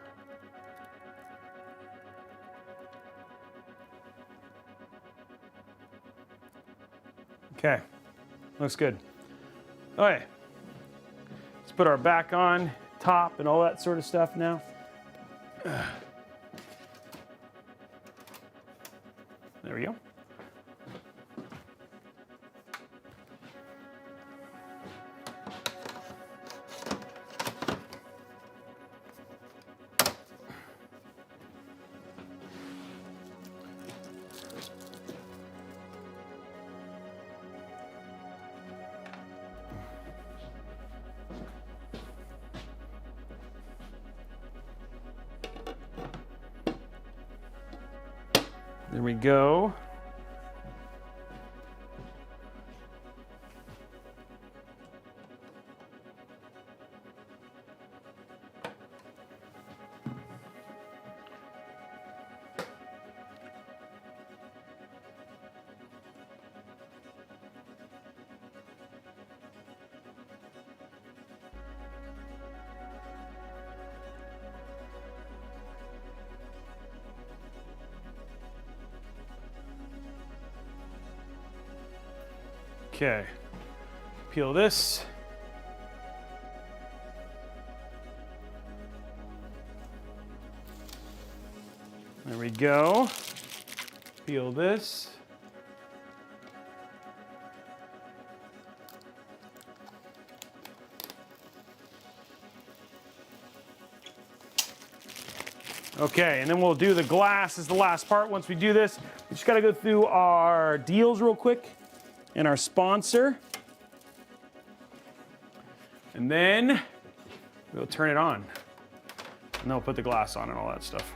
Okay, looks good. All right, let's put our back on, top, and all that sort of stuff now. There we go. There we go. Okay, peel this. There we go. Peel this. Okay, and then we'll do the glass as the last part. Once we do this, we just gotta go through our deals real quick and our sponsor. And then we'll turn it on. And then we'll put the glass on and all that stuff.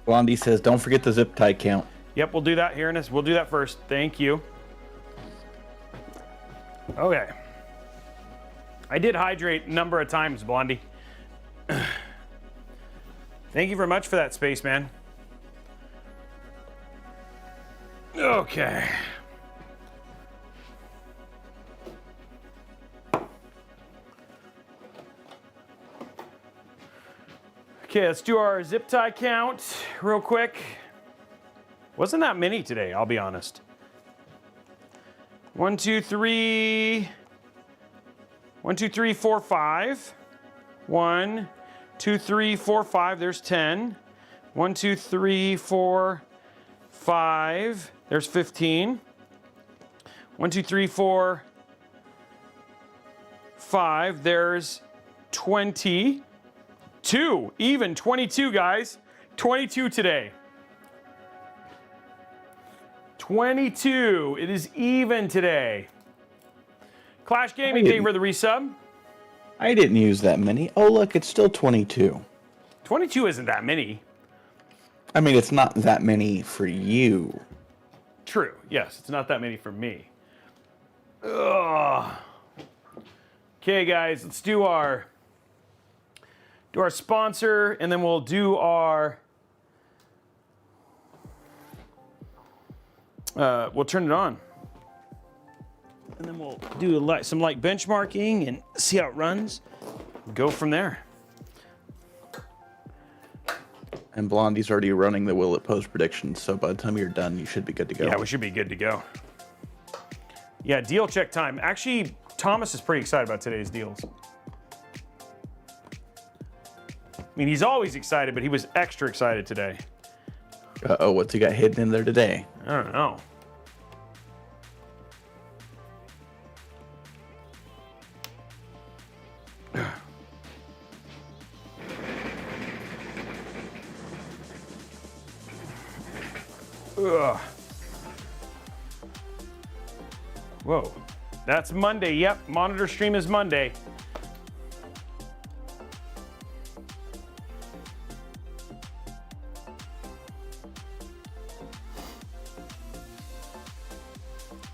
Blondie says, don't forget the zip tie count. Yep, we'll do that here in this. We'll do that first. Thank you. Okay. I did hydrate a number of times, Blondie. Thank you very much for that, Spaceman. Okay. Okay, let's do our zip tie count real quick. Wasn't that many today, I'll be honest. 1, 2, 3. 1, 2, 3, 4, 5. 1, 2, 3, 4, 5. There's 10. 1, 2, 3, 4, 5. There's 15. 1, 2, 3, 4, 5. There's 22. Even 22, guys. 22 today. 22. It is even today. Clash Gaming, thank you for the resub. I didn't use that many. Oh, look, it's still 22. 22 isn't that many. I mean, it's not that many for you. True. Yes, it's not that many for me. Ugh. Okay, guys, let's do our sponsor, and then we'll do our. We'll turn it on. And then we'll do some light benchmarking and see how it runs. Go from there. And Blondie's already running the Will It Post predictions, so by the time you're done, you should be good to go. Yeah, we should be good to go. Yeah, deal check time. Actually, Thomas is pretty excited about today's deals. I mean, he's always excited, but he was extra excited today. Uh-oh, what's he got hidden in there today? I don't know. Ugh. Whoa. That's Monday. Yep, monitor stream is Monday.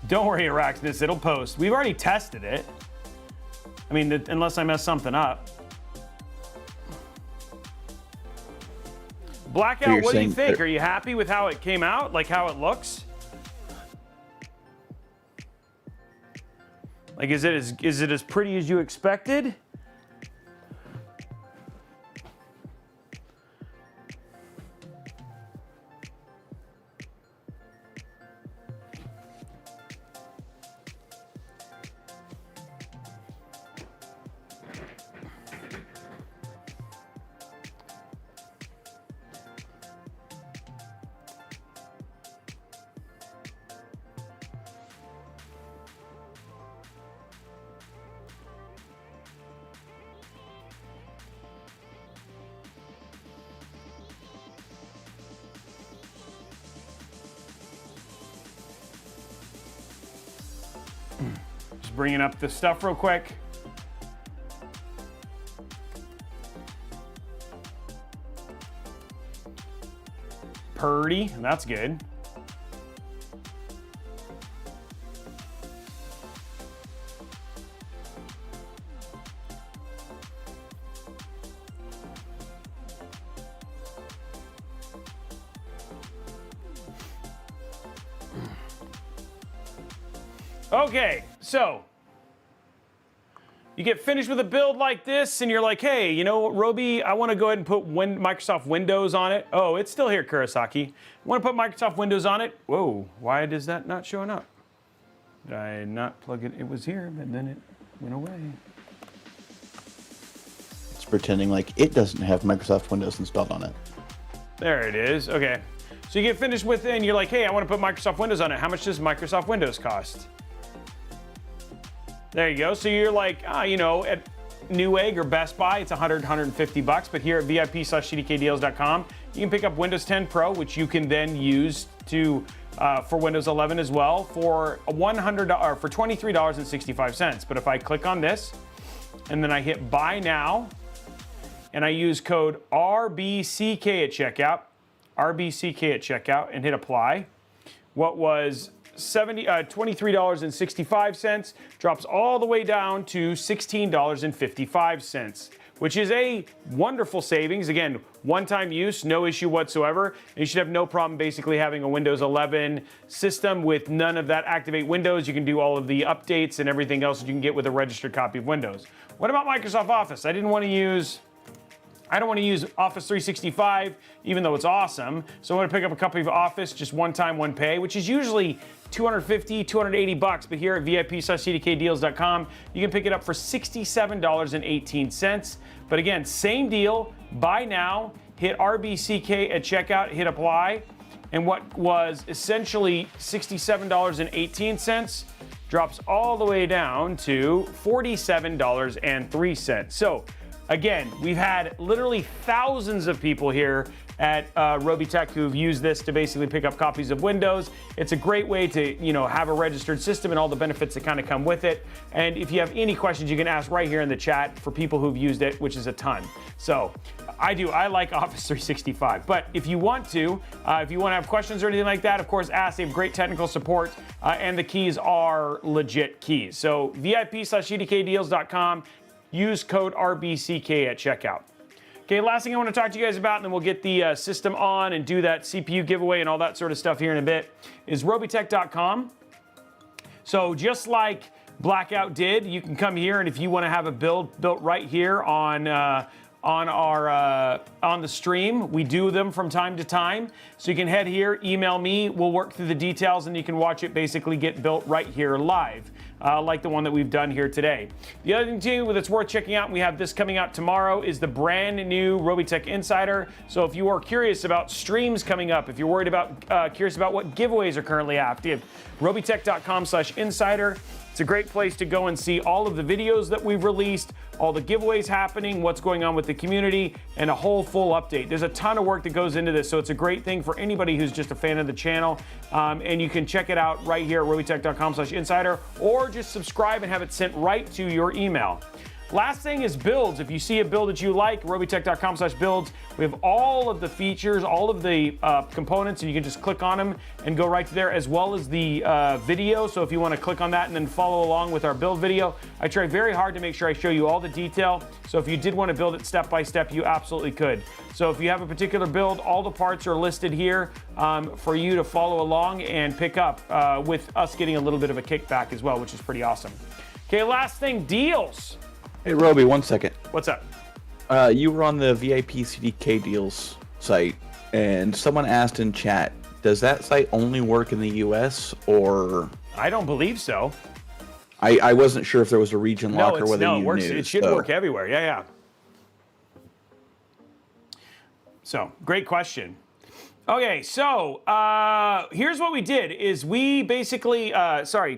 Don't worry, Araxnus, it'll post. We've already tested it. I mean, unless I mess something up. Blackout, what do you think? Are you happy with how it came out? Like how it looks? Like, is it as pretty as you expected? Just bringing up the stuff real quick. Purdy, that's good. Okay, so you get finished with a build like this and you're like, hey, you know what, Robey, I want to go ahead and put Microsoft Windows on it. Oh, it's still here, Kurosaki. I want to put Microsoft Windows on it. Whoa, why is that not showing up? Did I not plug it? It was here, but then it went away. It's pretending like it doesn't have Microsoft Windows installed on it. There it is, okay. So you get finished with it and you're like, hey, I want to put Microsoft Windows on it. How much does Microsoft Windows cost? There you go. So you're like, you know, at Newegg or Best Buy, it's $150, but here at VIP/CDKdeals.com, you can pick up Windows 10 Pro, which you can then use to for Windows 11 as well for $100 for $23.65. But if I click on this and then I hit Buy Now and I use code RBCK at checkout, and hit Apply, what was $23.65 drops all the way down to $16.55, which is a wonderful savings. Again, one-time use, no issue whatsoever. And you should have no problem basically having a Windows 11 system with none of that Activate Windows. You can do all of the updates and everything else that you can get with a registered copy of Windows. What about Microsoft Office? I don't want to use Office 365, even though it's awesome. So I'm going to pick up a copy of Office, just one time, one pay, which is usually $250, $280. But here at VIP/CDKdeals.com, you can pick it up for $67.18. But again, same deal. Buy now, hit RBCK at checkout, hit Apply, and what was essentially $67.18 drops all the way down to $47.03. So again, we've had literally thousands of people here at Robeytech who've used this to basically pick up copies of Windows. It's a great way to, you know, have a registered system and all the benefits that kind of come with it. And if you have any questions, you can ask right here in the chat for people who've used it, which is a ton. So I like Office 365. But if you want to have questions or anything like that, of course, ask. They have great technical support, and the keys are legit keys. So VIP/CDKdeals.com. Use code RBCK at checkout. Okay, last thing I want to talk to you guys about, and then we'll get the system on and do that CPU giveaway and all that sort of stuff here in a bit, is Robeytech.com. So just like Blackout did, you can come here, and if you want to have a build built right here on the stream, we do them from time to time. So you can head here, email me, we'll work through the details, and you can watch it basically get built right here live. Like the one that we've done here today. The other thing too that's worth checking out, and we have this coming out tomorrow, is the brand new Robeytech Insider. So if you are curious about streams coming up, if you're worried about curious about what giveaways are currently active, Robeytech.com/insider. It's a great place to go and see all of the videos that we've released, all the giveaways happening, what's going on with the community, and a whole full update. There's a ton of work that goes into this, so it's a great thing for anybody who's just a fan of the channel. And you can check it out right here at Robeytech.com/insider, or just subscribe and have it sent right to your email. Last thing is builds. If you see a build that you like, Robeytech.com/builds. We have all of the features, all of the components, and you can just click on them and go right to there, as well as the video. So if you want to click on that and then follow along with our build video, I try very hard to make sure I show you all the detail. So if you did want to build it step by step, you absolutely could. So if you have a particular build, all the parts are listed here for you to follow along and pick up, with us getting a little bit of a kickback as well, which is pretty awesome. Okay, last thing, deals. Hey, Robey, 1 second. What's up? You were on the VIP CDK deals site, and someone asked in chat, does that site only work in the US, or? I don't believe so. I wasn't sure if there was a region lock or whether you works. knew. It should work everywhere. Yeah. So, great question. Okay, so here's what we did: is we basically,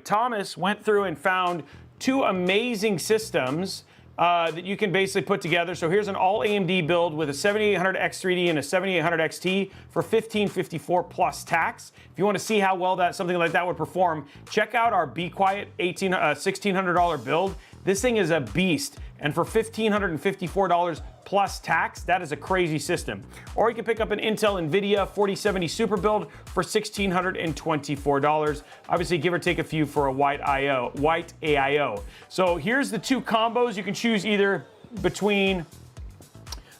Thomas went through and found two amazing systems that you can basically put together. So here's an all AMD build with a 7800 X3D and a 7800 XT for $1,554 plus tax. If you want to see how well something like that would perform, check out our Be Quiet $1,600 build. This thing is a beast, and for $1,554 plus tax, that is a crazy system. Or you can pick up an Intel NVIDIA 4070 Super build for $1,624. Obviously, give or take a few for a white AIO. So here's the two combos. You can choose either between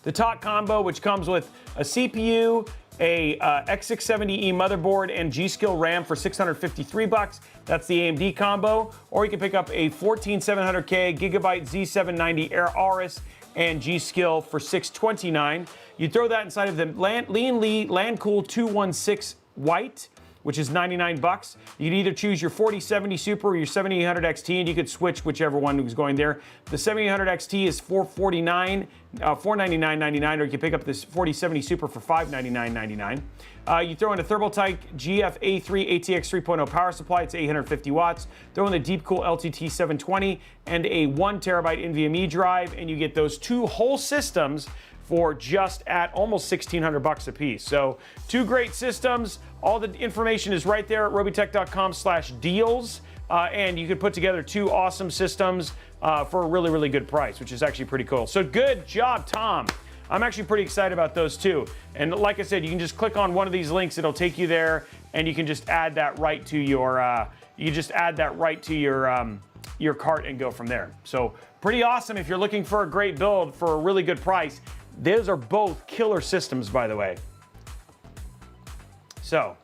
the top combo, which comes with a CPU, a X670E motherboard, and G-Skill RAM for $653. That's the AMD combo. Or you can pick up a 14700K Gigabyte Z790 Air Aorus and G-Skill for $629. You throw that inside of the Lian Li LandCool 216 White, which is 99 bucks. You can either choose your 4070 Super or your 7800 XT, and you could switch whichever one was going there. The 7800 XT is $499.99, or you can pick up this 4070 Super for $599.99. You throw in a Thermaltake GF-A3 ATX 3.0 power supply, it's 850 watts. Throw in the Deepcool LTT 720 and a 1 terabyte NVMe drive, and you get those 2 whole systems for just at almost 1,600 bucks a piece. So 2 great systems. All the information is right there at robeytech.com/deals. And you could put together 2 awesome systems for a really, really good price, which is actually pretty cool. So good job, Tom. I'm actually pretty excited about those too. And like I said, you can just click on one of these links. It'll take you there, and you can just add that right to your your cart and go from there. So pretty awesome if you're looking for a great build for a really good price. Those are both killer systems, by the way. So,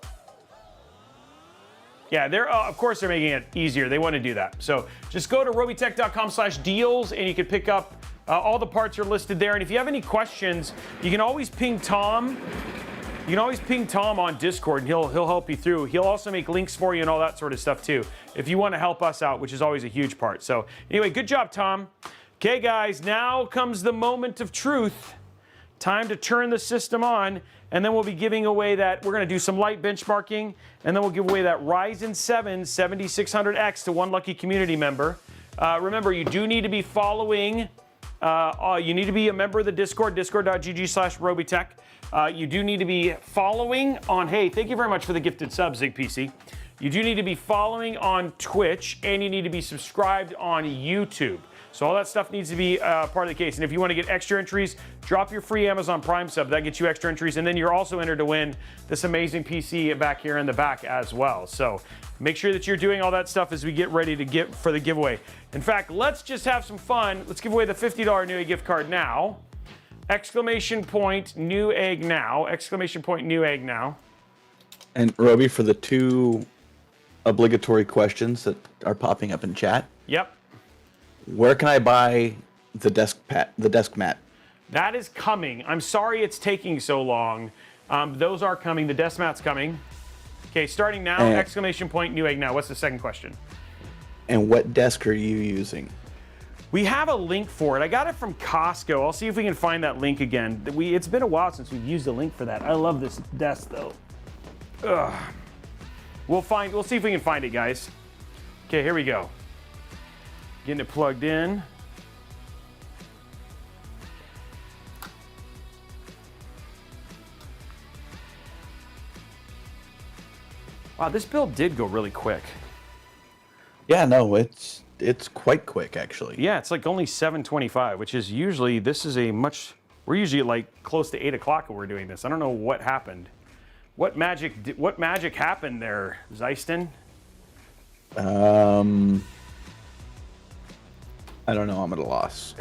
yeah, of course they're making it easier. They want to do that. So just go to robeytech.com/deals, and you can pick up all the parts are listed there. And if you have any questions, you can always ping Tom. You can always ping Tom on Discord, and he'll help you through. He'll also make links for you and all that sort of stuff too, if you want to help us out, which is always a huge part. So anyway, good job, Tom. Okay, guys, now comes the moment of truth. Time to turn the system on, and then we'll be giving away that. We're going to do some light benchmarking, and then we'll give away that Ryzen 7 7600X to one lucky community member. Remember, you do need to be following. You need to be a member of the Discord, discord.gg/Robeytech. You do need to be following on. Hey, thank you very much for the gifted sub, ZigPC. You do need to be following on Twitch, and you need to be subscribed on YouTube. So all that stuff needs to be part of the case. And if you want to get extra entries, drop your free Amazon Prime sub. That gets you extra entries. And then you're also entered to win this amazing PC back here in the back as well. So make sure that you're doing all that stuff as we get ready to get for the giveaway. In fact, let's just have some fun. Let's give away the $50 Newegg gift card now. Exclamation point Newegg now. Exclamation point Newegg now. And Robey, for the 2 obligatory questions that are popping up in chat. Yep. Where can I buy the desk mat? That is coming. I'm sorry it's taking so long. Those are coming. The desk mat's coming. Okay, starting now. Exclamation point Newegg now. What's the second question? And what desk are you using? We have a link for it. I got it from Costco. I'll see if we can find that link again. It's been a while since we've used a link for that. I love this desk though. Ugh. We'll see if we can find it, guys. Okay, here we go. Getting it plugged in. Wow, this build did go really quick. Yeah, no, it's quite quick actually. Yeah, it's like only 7:25, which is usually, we're usually like close to 8 o'clock when we're doing this. I don't know what happened. What magic happened there, Zeiston? I don't know. I'm at a loss.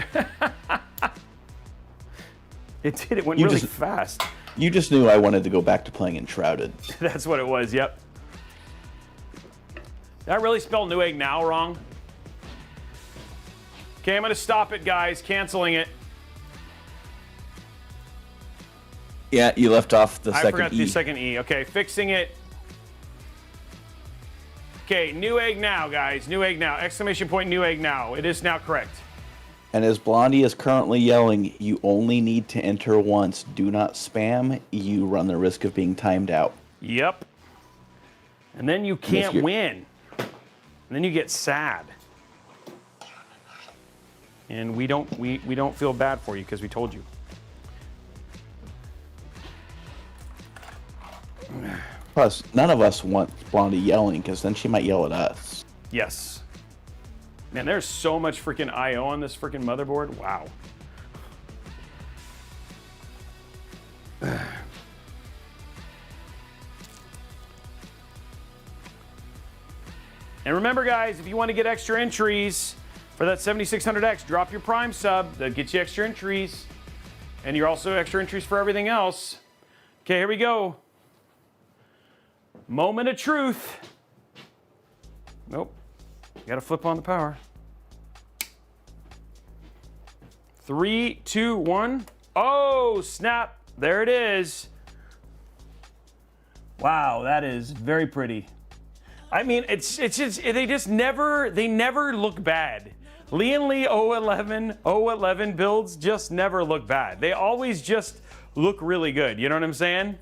It went really fast. You just knew I wanted to go back to playing Enshrouded. That's what it was, yep. Did I really spell Newegg now wrong? Okay, I'm going to stop it, guys. Canceling it. Yeah, you left off the second E. I forgot the second E. Okay, fixing it. Okay, Newegg now, guys. Newegg now. Exclamation point Newegg now. It is now correct. And as Blondie is currently yelling, you only need to enter once. Do not spam. You run the risk of being timed out. Yep. And then you can't win. And then you get sad. And we don't feel bad for you because we told you. Plus, none of us want Blondie yelling because then she might yell at us. Yes. Man, there's so much freaking I/O on this freaking motherboard. Wow. And remember, guys, if you want to get extra entries for that 7600X, drop your Prime sub. That gets you extra entries. And you're also extra entries for everything else. Okay, here we go. Moment of truth. Nope. You gotta flip on the power. 3, 2, 1. Oh, snap. There it is. Wow, that is very pretty. I mean, it's just they never look bad. Lian Li o11 builds just never look bad. They always just look really good. You know what I'm saying?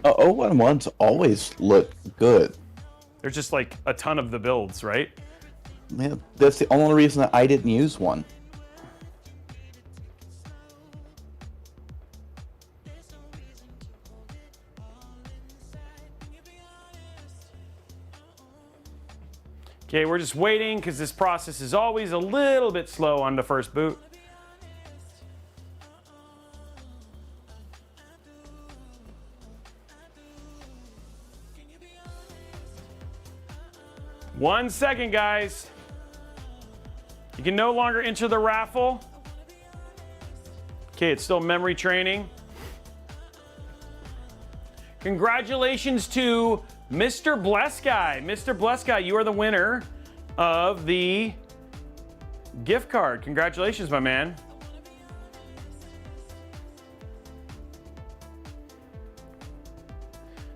O11s always look good. There's just like a ton of the builds, right? Man, that's the only reason that I didn't use one. Okay, we're just waiting because this process is always a little bit slow on the first boot. One second, guys. You can no longer enter the raffle. Okay, it's still memory training. Congratulations to Mr. Bless Guy. Mr. Bless Guy, you are the winner of the gift card. Congratulations, my man.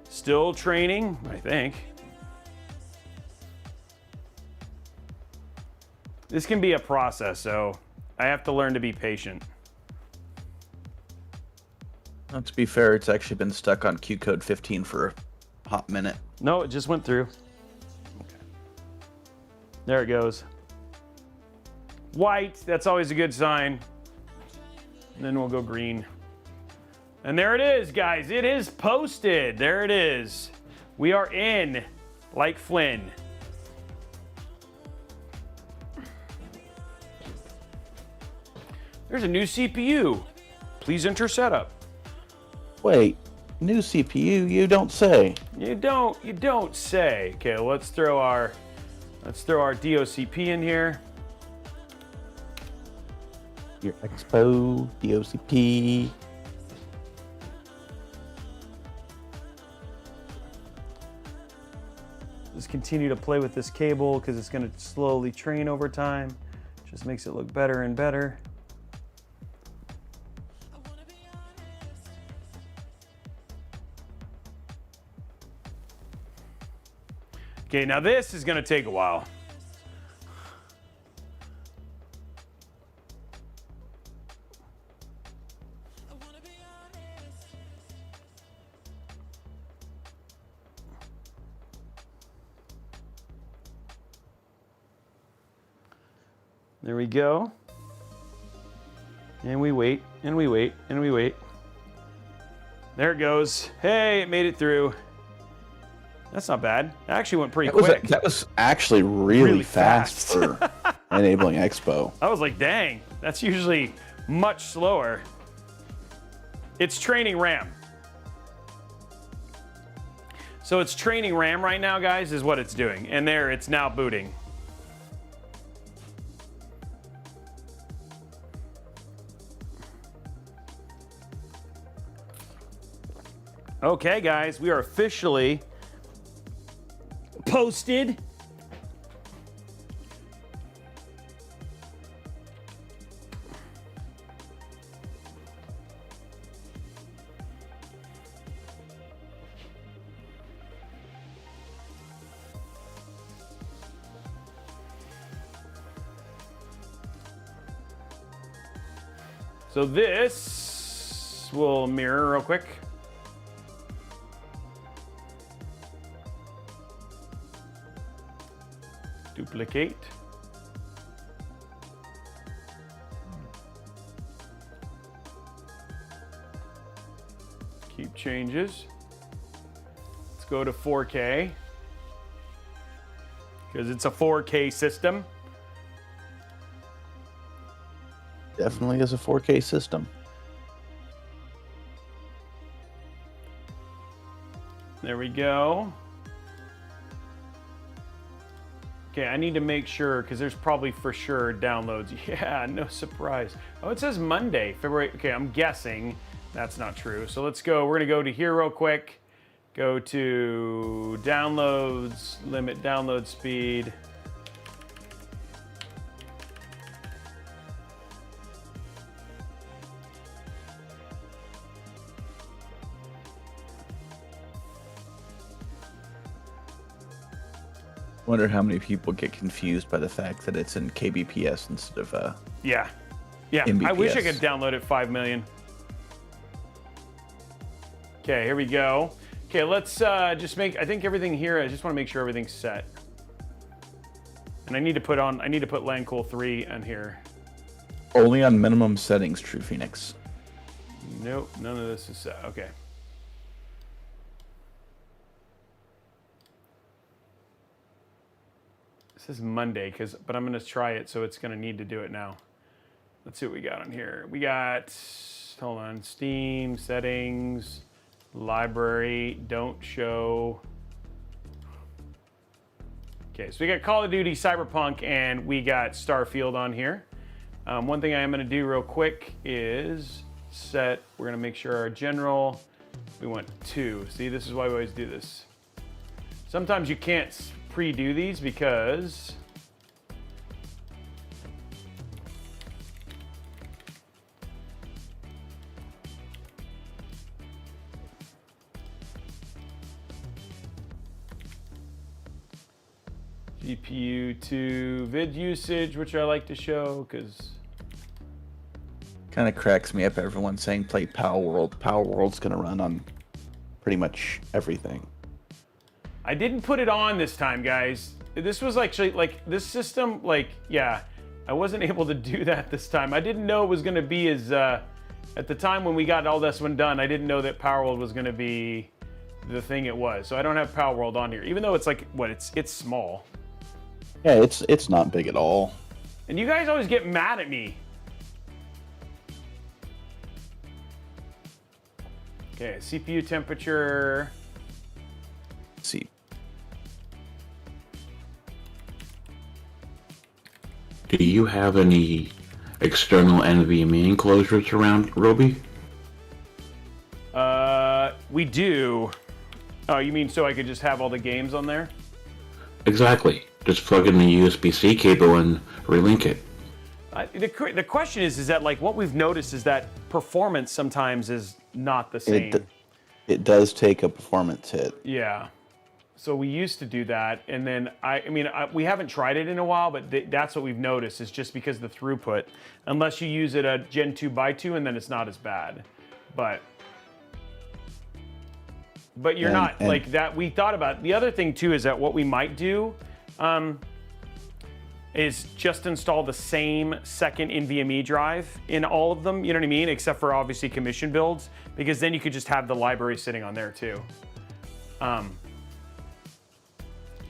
Still training, I think. This can be a process, so I have to learn to be patient. Well, to be fair, it's actually been stuck on Q code 15 for a hot minute. No, it just went through. Okay. There it goes. White, that's always a good sign. And then we'll go green. And there it is, guys. It is posted. There it is. We are in like Flynn. There's a new CPU. Please enter setup. Wait, new CPU? You don't say. You don't say. Okay, let's throw our DOCP in here. Your Expo, DOCP. Just continue to play with this cable because it's going to slowly train over time. Just makes it look better and better. Okay, now this is gonna take a while. There we go. And we wait, and we wait, and we wait. There it goes. Hey, it made it through. That's not bad. It actually went pretty quick. That was actually really fast for enabling Expo. I was like, dang, that's usually much slower. It's training RAM. So it's training RAM right now, guys, is what it's doing. And there, it's now booting. Okay, guys, we are officially posted. So this will mirror real quick. Duplicate. Keep changes. Let's go to 4K because it's a 4K system. Definitely is a 4K system. There we go. Okay, I need to make sure because there's probably for sure downloads. Yeah, no surprise. Oh, it says Monday, February. Okay, I'm guessing that's not true. So let's go. We're gonna go to here real quick. Go to downloads, limit download speed. Wonder how many people get confused by the fact that it's in kbps instead of Yeah. I wish I MBPS. could download it 5 million. Okay, here we go. Okay, let's just make, I think everything here, I just want to make sure everything's set. And I need to put LANCool 3 on here. Only on minimum settings, True Phoenix. Nope, none of this is set. Okay. This is Monday, but I'm gonna try it, so it's gonna need to do it now. Let's see what we got on here. We got, hold on, Steam, settings, library, don't show. Okay, so we got Call of Duty, Cyberpunk, and we got Starfield on here. One thing I am gonna do real quick is set, we're gonna make sure our general, we want 2. See, this is why we always do this. Sometimes you can't pre-do these because GPU to vid usage, which I like to show because Kind of cracks me up. Everyone saying play Palworld. Palworld's gonna run on pretty much everything. I didn't put it on this time, guys. This was actually like this system, like, yeah, I wasn't able to do that this time. I didn't know it was gonna be as, at the time when we got all this one done, I didn't know that Palworld was gonna be the thing it was. So I don't have Palworld on here, even though it's like, what, it's small. Yeah, it's not big at all. And you guys always get mad at me. Okay, CPU temperature. Let's see. Do you have any external NVMe enclosures around, Robey? We do. Oh, you mean so I could just have all the games on there? Exactly. Just plug in the USB-C cable and relink it. The question is that like what we've noticed is that performance sometimes is not the same. It does take a performance hit. Yeah. So we used to do that, and then we haven't tried it in a while, but that's what we've noticed is just because of the throughput. Unless you use it a Gen 2 by 2, and then it's not as bad. But you're not like that. We thought about the other thing too is that what we might do is just install the same second NVMe drive in all of them. You know what I mean? Except for obviously commission builds, because then you could just have the library sitting on there too.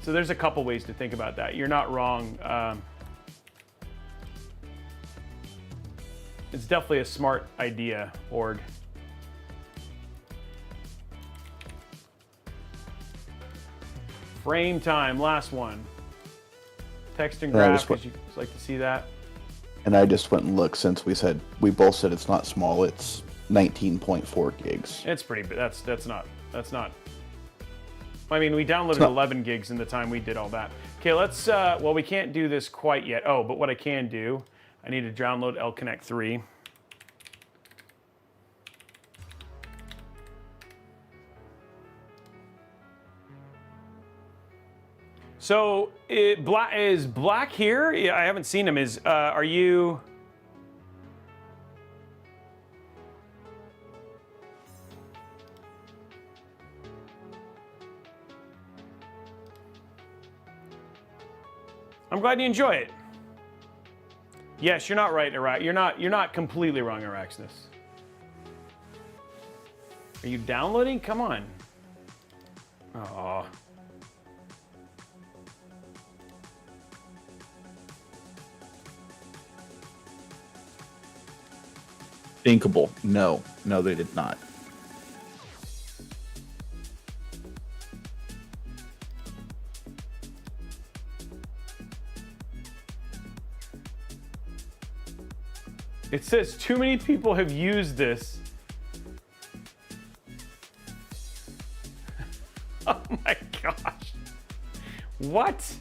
So there's a couple ways to think about that. You're not wrong. It's definitely a smart idea, Org. Frame time, last one. Text and graph, because you just like to see that. And I just went and looked since we both said it's not small. It's 19.4 gigs. It's pretty big. That's not. I mean, we downloaded 11 gigs in the time we did all that. Okay, let's. Well, we can't do this quite yet. Oh, but what I can do, I need to download L-Connect 3. So, is Black here? Yeah, I haven't seen him. Are you? I'm glad you enjoy it. Yes, you're not right, Iraq. You're not completely wrong, Araxness. Are you downloading? Come on. Oh. Thinkable. No, they did not. It says too many people have used this. Oh my gosh. What?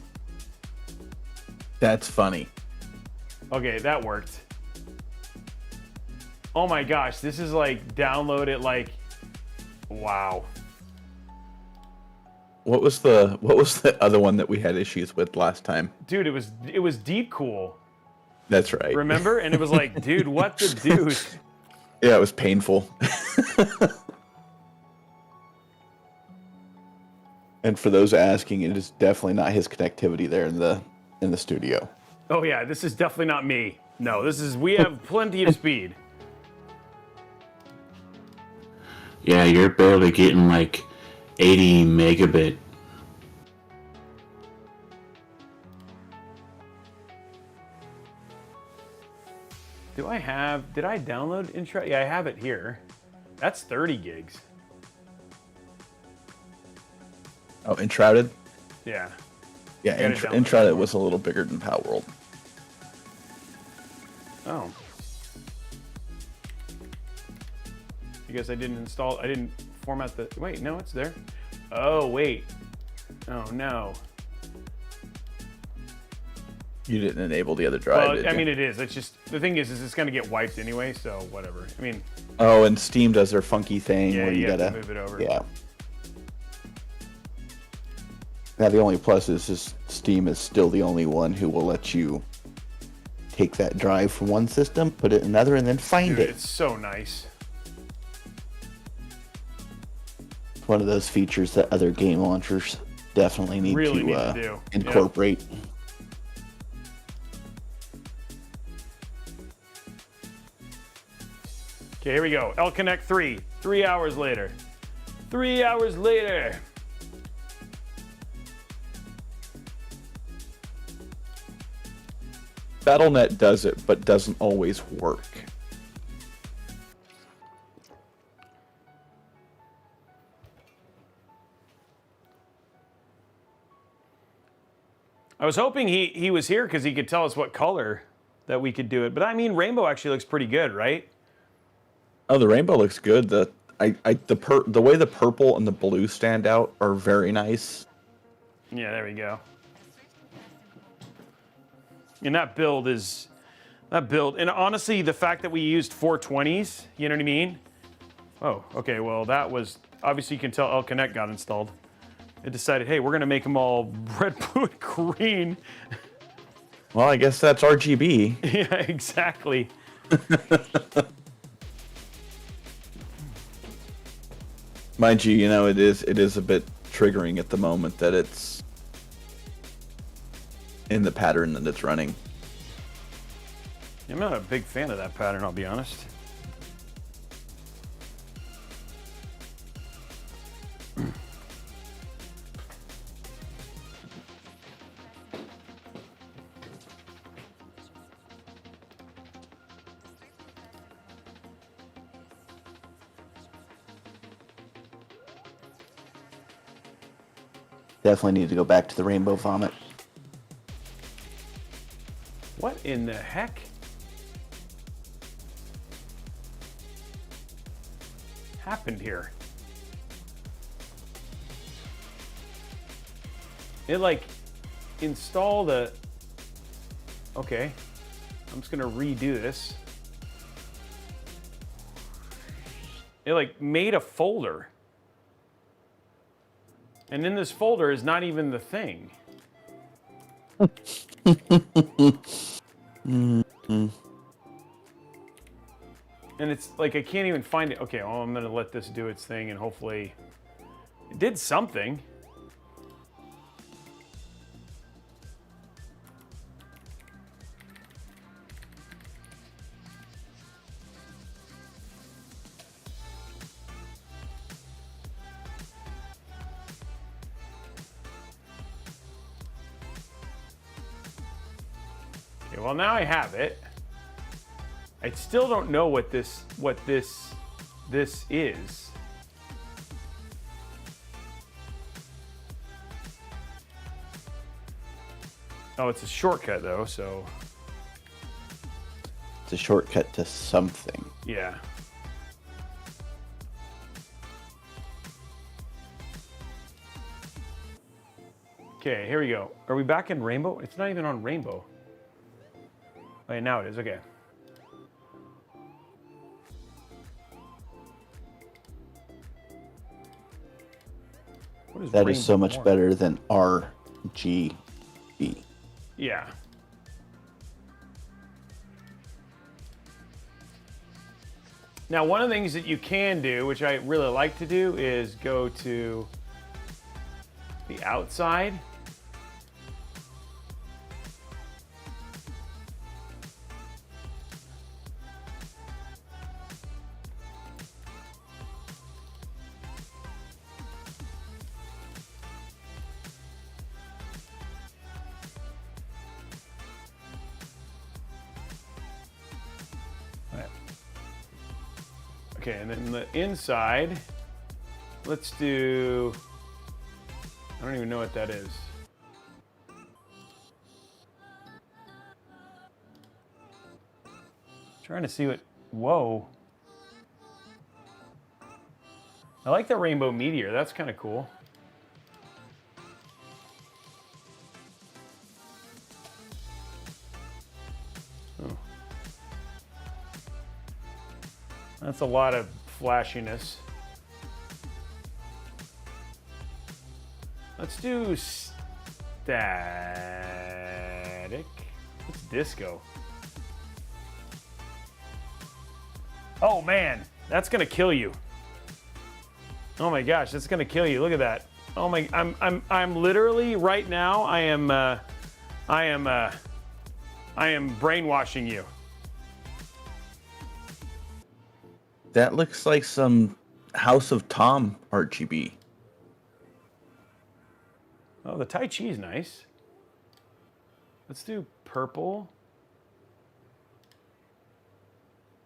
That's funny. Okay, that worked. Oh my gosh, this is like download it like, wow. What was the other one that we had issues with last time? Dude, it was Deep Cool. That's right. Remember? And it was like, dude, what the deuce? Yeah, it was painful. And for those asking, it is definitely not his connectivity there in the studio. Oh yeah, this is definitely not me. No, we have plenty of speed. Yeah, you're barely getting like 80 megabit. Did I download Intro? Yeah, I have it here. That's 30 gigs. Oh, Enshrouded? Yeah. Yeah, I gotta download Enshrouded that was a little bigger than Palworld. Oh. I guess I didn't format the, wait, no, it's there. Oh, wait. Oh, no. You didn't enable the other drive, Well, did I you? mean, it is. It's just, the thing is it's going to get wiped anyway, so whatever. I mean, Oh, and Steam does their funky thing yeah, where you you have gotta to move it over. Yeah. Now the only plus is Steam is still the only one who will let you take that drive from one system, put it in another, and then find Dude, it. it's so nice. It's one of those features that other game launchers definitely need Really to, need to do. incorporate. Okay, here we go. L Connect 3. 3 hours later. 3 hours later. Battle.net does it, but doesn't always work. I was hoping he was here because he could tell us what color that we could do it. But I mean, rainbow actually looks pretty good, right? Oh, the rainbow looks good. The way the purple and the blue stand out are very nice. Yeah, there we go. And that build, and honestly, the fact that we used 420s, you know what I mean? Oh, okay, well, that was, obviously you can tell L Connect got installed. It decided, hey, we're gonna make them all red, blue, and green. Well, I guess that's RGB. Yeah, exactly. Mind you, it is a bit triggering at the moment that it's in the pattern that it's running. I'm not a big fan of that pattern, I'll be honest. Definitely need to go back to the rainbow vomit. What in the heck? Happened here? It like install the, okay, I'm just gonna redo this. It like made a folder. And in this folder is not even the thing. And it's like, I can't even find it. Okay, well, I'm gonna let this do its thing and hopefully it did something. Okay, well now I have it. I still don't know what this is. Oh, it's a shortcut though, so It's a shortcut to something. yeah. Okay, here we go. Are we back in Rainbow? It's not even on Rainbow. Okay, now it is, okay. What is That rainbow is so much orange? better than RGB. Yeah. Now, one of the things that you can do, which I really like to do, is go to the outside. Okay, and then the inside, let's do, I don't even know what that is. Trying to see what, whoa. I like the rainbow meteor, that's kind of cool. Oh. That's a lot of flashiness. Let's do static. What's disco? Oh man, that's gonna kill you. Oh my gosh, that's gonna kill you. Look at that. Oh my, I'm literally right now. I am brainwashing you. That looks like some House of Tom RGB. Oh, the Tai Chi is nice. Let's do purple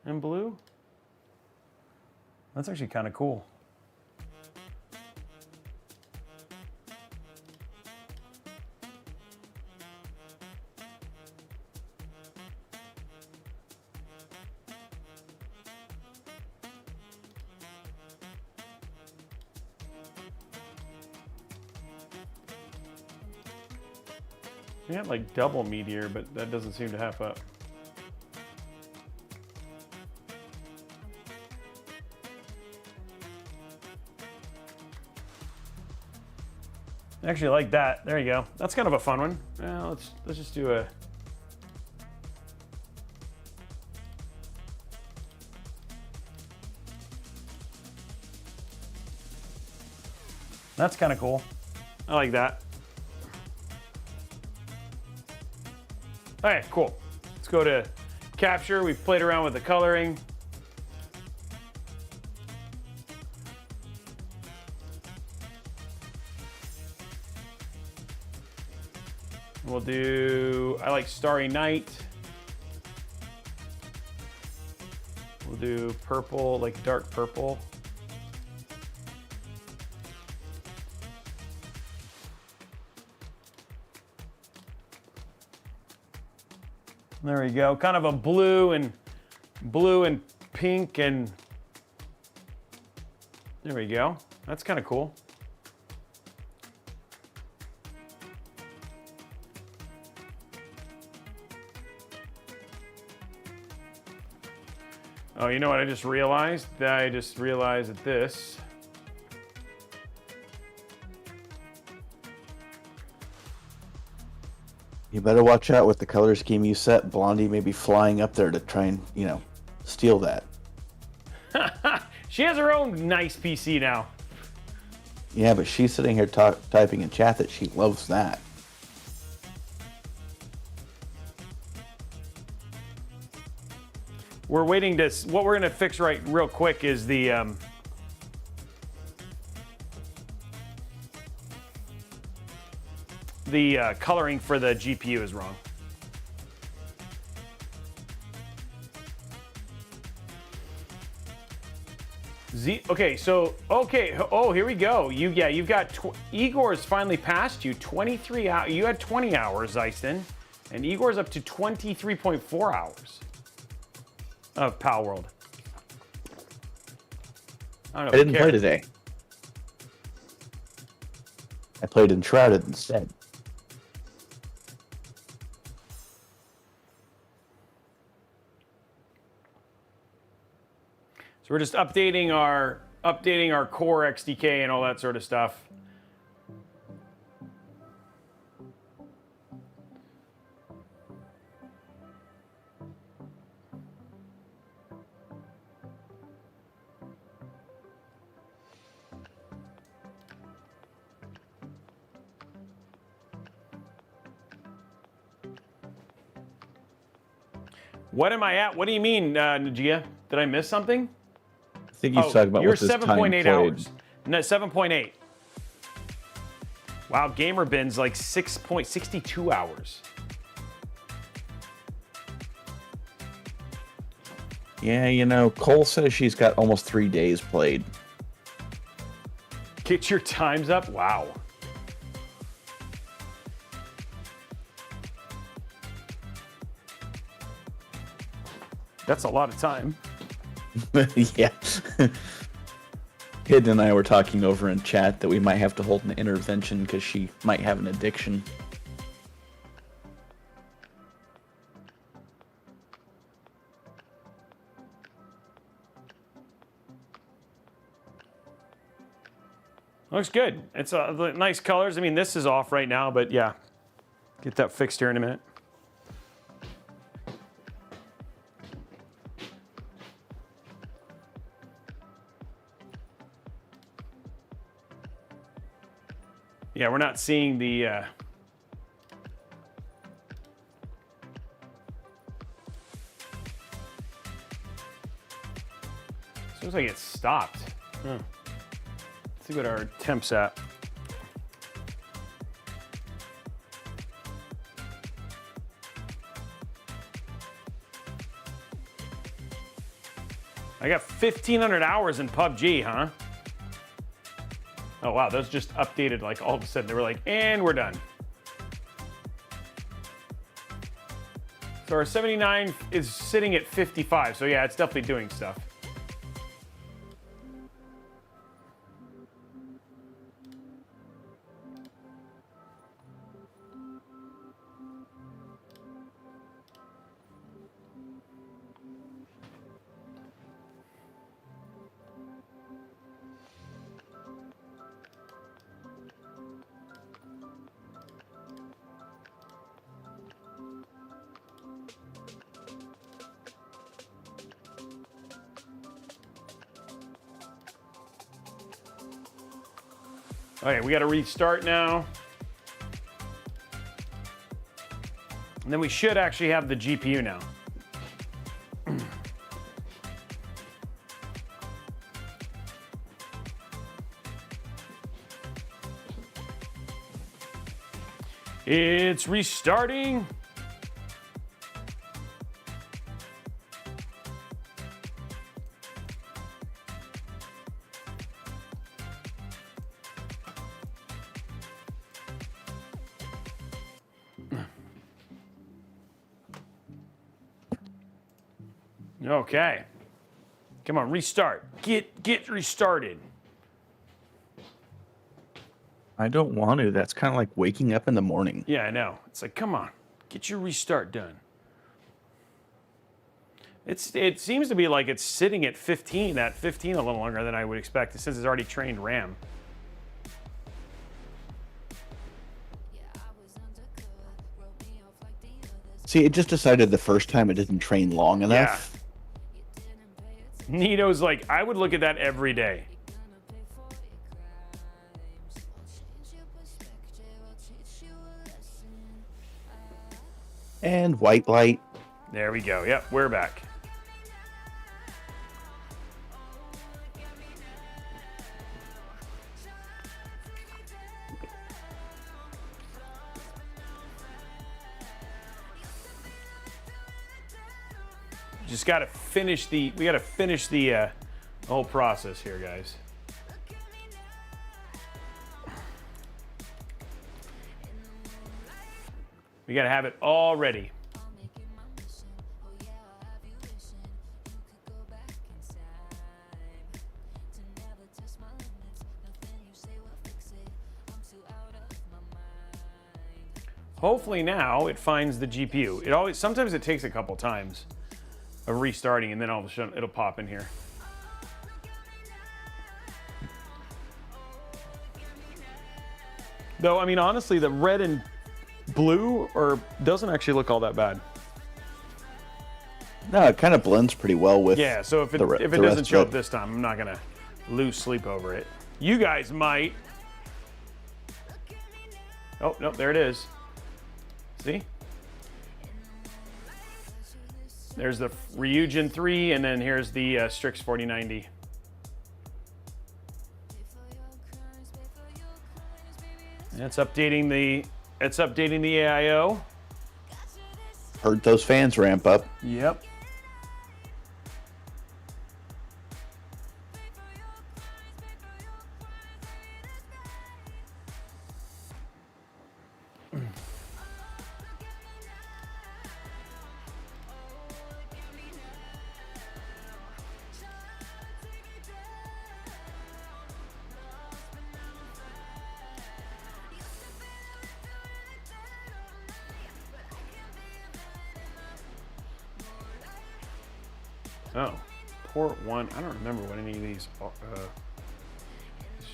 and blue. That's actually kind of cool. We have like double meteor, but that doesn't seem to half up. I actually like that. There you go. That's kind of a fun one. Let's just do a. That's kind of cool. I like that. All right, cool. Let's go to capture. We've played around with the coloring. We'll do, I like Starry Night. We'll do purple, like dark purple. There we go. Kind of a blue and pink, and there we go. That's kind of cool. Oh, you know what I just realized? I just realized that this. You better watch out with the color scheme you set. Blondie may be flying up there to try and, steal that. She has her own nice PC now. Yeah, but she's sitting here typing in chat that she loves that. We're waiting to, what we're gonna fix right real quick is the, coloring for the GPU is wrong. Okay, here we go. You've got, Igor's finally passed you, 23 hours. You had 20 hours, Zeiston, and Igor's up to 23.4 hours of Palworld. I didn't play today. I played Enshrouded instead. So we're just updating our core XDK and all that sort of stuff. What am I at? What do you mean, Najia? Did I miss something? I think he's talking about you're what's his time 7.8 played. hours. No, 7.8. Wow, Gamer Bin's like 6.62 hours. Yeah, you know, Cole says she's got almost 3 days played. Get your times up? Wow. That's a lot of time. Yeah. Hidden and I were talking over in chat that we might have to hold an intervention because she might have an addiction. Looks good. It's nice colors. I mean, this is off right now, but yeah. Get that fixed here in a minute. Yeah, we're not seeing the... Looks like it stopped. Let's see what our temp's at. I got 1,500 hours in PUBG, huh? Oh wow, those just updated like all of a sudden. They were like, and we're done. So our 79 is sitting at 55. So yeah, it's definitely doing stuff. Okay, we got to restart now. And then we should actually have the GPU now. It's restarting. Okay. Come on, restart. Get restarted. I don't want to. That's kind of like waking up in the morning. Yeah, I know. It's like, come on, get your restart done. It seems to be like it's sitting at 15, a little longer than I would expect, since it's already trained RAM. See, it just decided the first time it didn't train long enough. Nito's like, I would look at that every day. And white light. There we go. Yep, we're back. Just got to finish the whole process here, guys. We got to have it all ready. Hopefully now it finds the GPU. Sometimes it takes a couple times of restarting, and then all of a sudden it'll pop in here. Though, I mean, honestly, the red and blue doesn't actually look all that bad. No, it kind of blends pretty well with. Yeah, so if it doesn't show up this time, I'm not gonna lose sleep over it. You guys might. Oh, no, there it is. See? There's the Ryujin 3, and then here's the Strix 4090. And it's updating the AIO. Heard those fans ramp up. Yep. Oh, port 1. I don't remember what any of these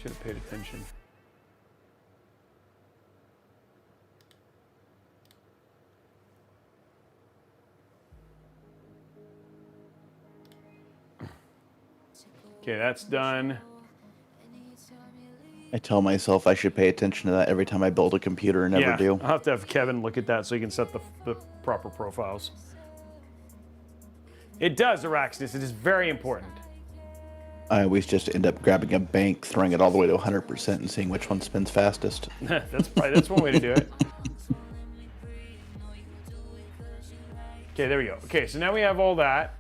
should have paid attention. Okay, that's done. I tell myself I should pay attention to that every time I build a computer and never do. I'll have to have Kevin look at that so he can set the proper profiles. It does, Araxis. It is very important. I always just end up grabbing a bank, throwing it all the way to 100%, and seeing which one spins fastest. That's one way to do it. Okay, there we go. Okay, so now we have all that.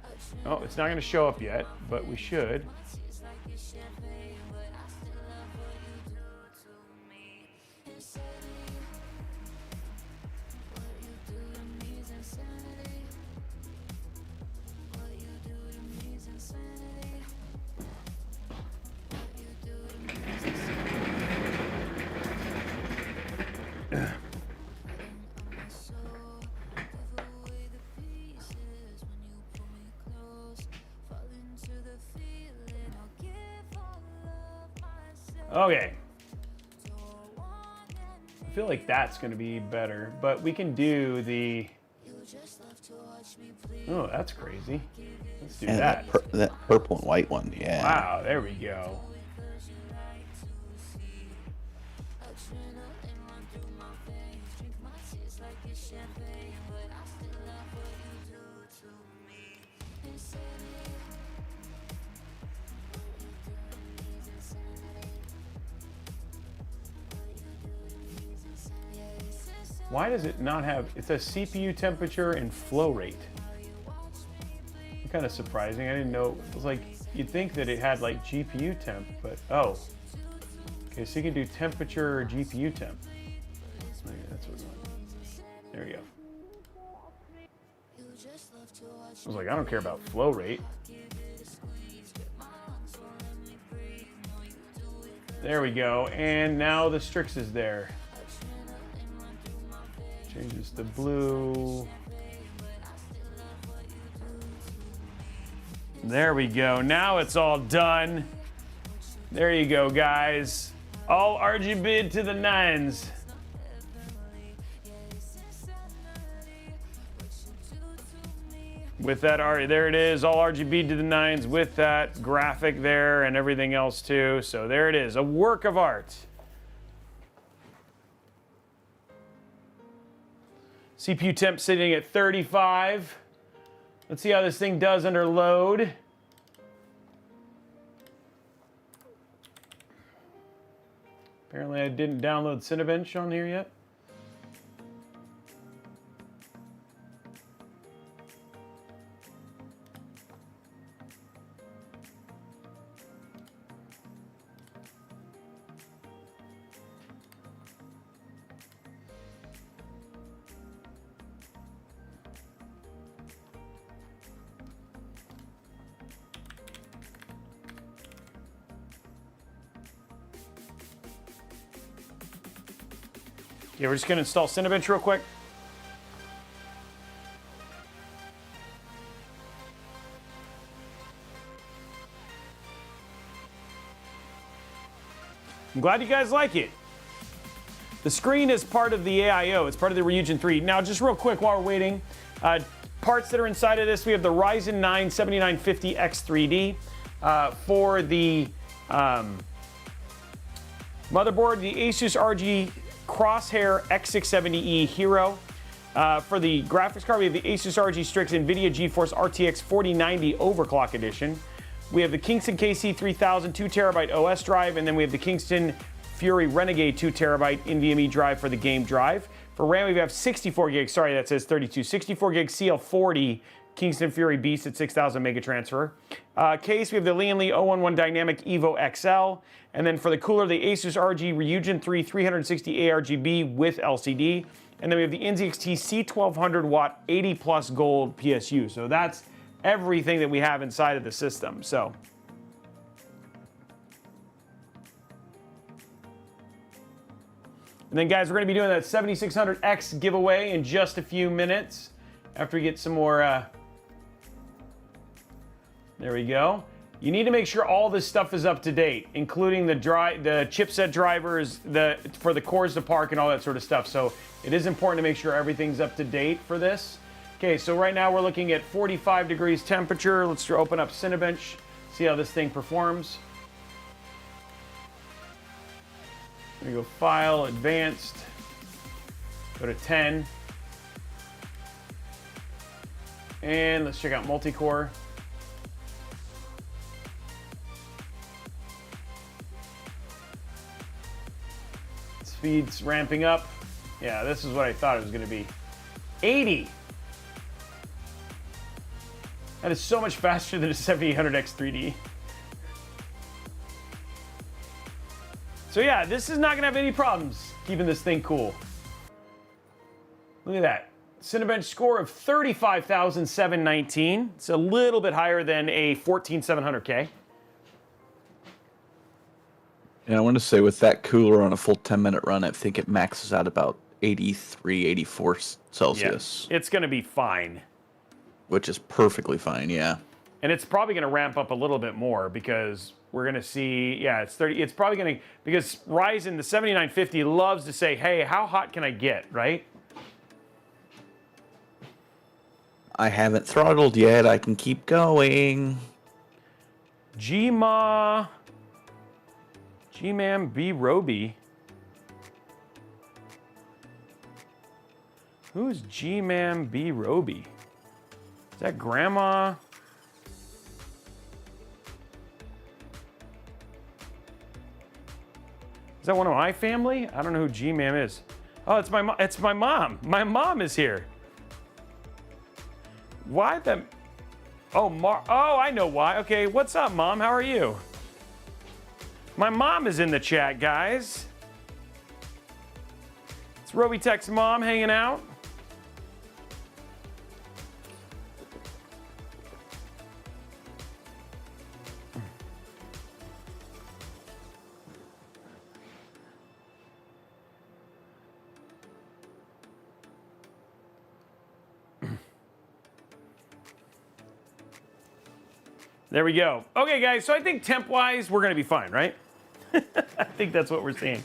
Oh, it's not going to show up yet, but we should. Okay. I feel like that's going to be better, but we can do the... Oh, that's crazy. Let's do that. That purple and white one, yeah. Wow, there we go. Why does it not have, it says CPU temperature and flow rate. Kind of surprising. I didn't know, it was like, you'd think that it had like GPU temp, but oh. Okay, so you can do temperature or GPU temp. That's what we want. There we go. I was like, I don't care about flow rate. There we go, and now the Strix is there. Changes to blue. There we go. Now it's all done. There you go, guys. All RGB to the nines. With that, there it is, all RGB to the nines with that graphic there and everything else too. So there it is, a work of art. CPU temp sitting at 35. Let's see how this thing does under load. Apparently I didn't download Cinebench on here yet. Yeah, we're just gonna install Cinebench real quick. I'm glad you guys like it. The screen is part of the AIO. It's part of the Ryujin 3. Now, just real quick while we're waiting, parts that are inside of this, we have the Ryzen 9 7950X3D for the motherboard, the ASUS ROG Crosshair X670E Hero. For the graphics card, we have the ASUS ROG Strix NVIDIA GeForce RTX 4090 Overclock Edition. We have the Kingston KC3000 2TB OS drive, and then we have the Kingston Fury Renegade 2TB NVMe drive for the game drive. For RAM, we have 64 gigs. Sorry, that says 32. 64 gig CL40 Kingston Fury Beast at 6,000 mega transfer. Case, we have the Lian o11 Dynamic EVO XL. And then for the cooler, the ASUS ROG Ryujin 3 360 ARGB with LCD. And then we have the NZXT C1200 watt 80 plus gold PSU. So that's everything that we have inside of the system. So. And then guys, we're gonna be doing that 7600X giveaway in just a few minutes after we get some more, there we go. You need to make sure all this stuff is up to date, including the chipset drivers, for the cores to park and all that sort of stuff. So it is important to make sure everything's up to date for this. Okay, so right now we're looking at 45 degrees temperature. Let's open up Cinebench, see how this thing performs. There you go, File, Advanced, go to 10. And let's check out multi-core. Speed's ramping up. Yeah, this is what I thought it was gonna be. 80. That is so much faster than a 7800X 3D. So yeah, this is not gonna have any problems keeping this thing cool. Look at that. Cinebench score of 35,719. It's a little bit higher than a 14700K. And I want to say with that cooler on a full 10-minute run, I think it maxes out about 83, 84 Celsius. Yeah, it's gonna be fine. Which is perfectly fine, yeah. And it's probably gonna ramp up a little bit more because we're gonna see, yeah, it's 30, it's probably gonna, because Ryzen, the 7950 loves to say, hey, how hot can I get, right? I haven't throttled yet, I can keep going. G-Ma'am B. Robey. Who's G-Ma'am B. Robey? Is that Grandma? Is that one of my family? I don't know who G-Ma'am is. Oh, it's my mom. It's my mom. My mom is here. Why the? Oh, oh, I know why. Okay, what's up, Mom? How are you? My mom is in the chat, guys. It's Robeytech's mom hanging out. There we go. Okay, guys, so I think temp-wise, we're gonna be fine, right? I think that's what we're seeing.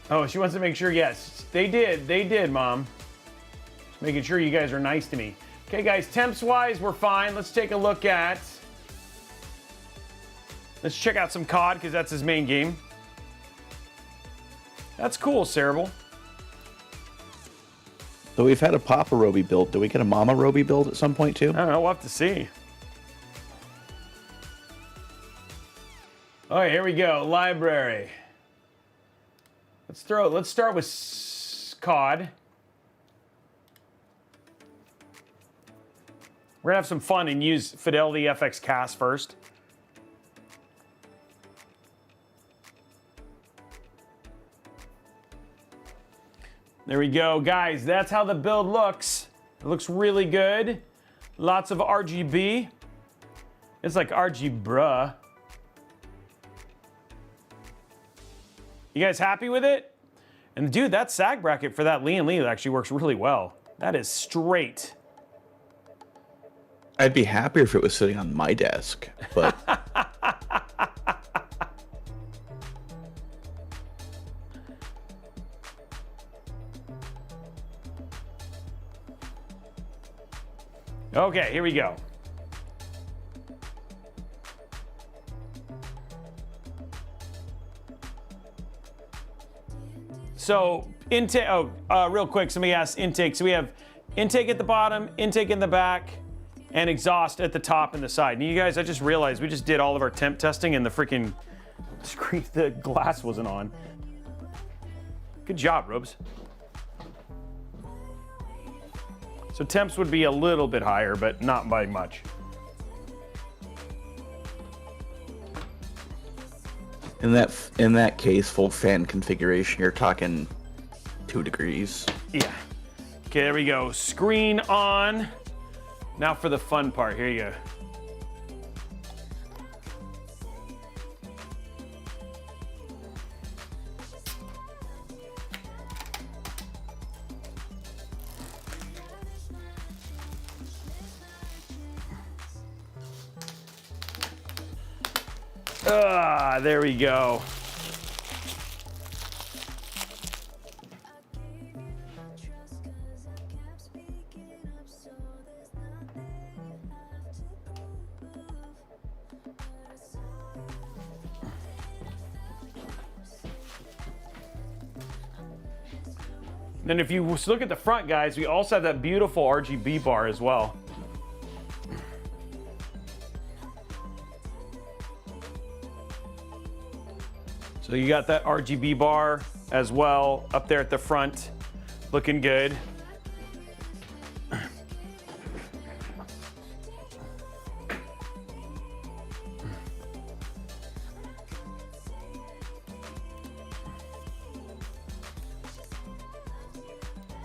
Oh, she wants to make sure, yes, they did, Mom. Just making sure you guys are nice to me. Okay, guys, temps-wise, we're fine. Let's take a look at, let's check out some COD, because that's his main game. That's cool, Cerebral. So we've had a Papa Robey build. Do we get a Mama Robey build at some point too? I don't know, we'll have to see. All right, here we go, library. Let's start with COD. We're gonna have some fun and use Fidelity FX Cast first. There we go, guys. That's how the build looks. It looks really good. Lots of RGB. It's like RG bruh. You guys happy with it? And dude, that sag bracket for that Lian actually works really well. That is straight. I'd be happier if it was sitting on my desk, but... Okay, here we go. So intake. Oh, real quick, somebody asked intake. So we have intake at the bottom, intake in the back, and exhaust at the top and the side. And you guys, I just realized we just did all of our temp testing and the freaking screen, the glass wasn't on. Good job, Robes. So temps would be a little bit higher, but not by much. In that case, full fan configuration, you're talking 2 degrees. Yeah. Okay, there we go. Screen on. Now for the fun part. Here you go. There we go. Then if you look at the front, guys, we also have that beautiful RGB bar as well. So you got that RGB bar as well up there at the front, looking good.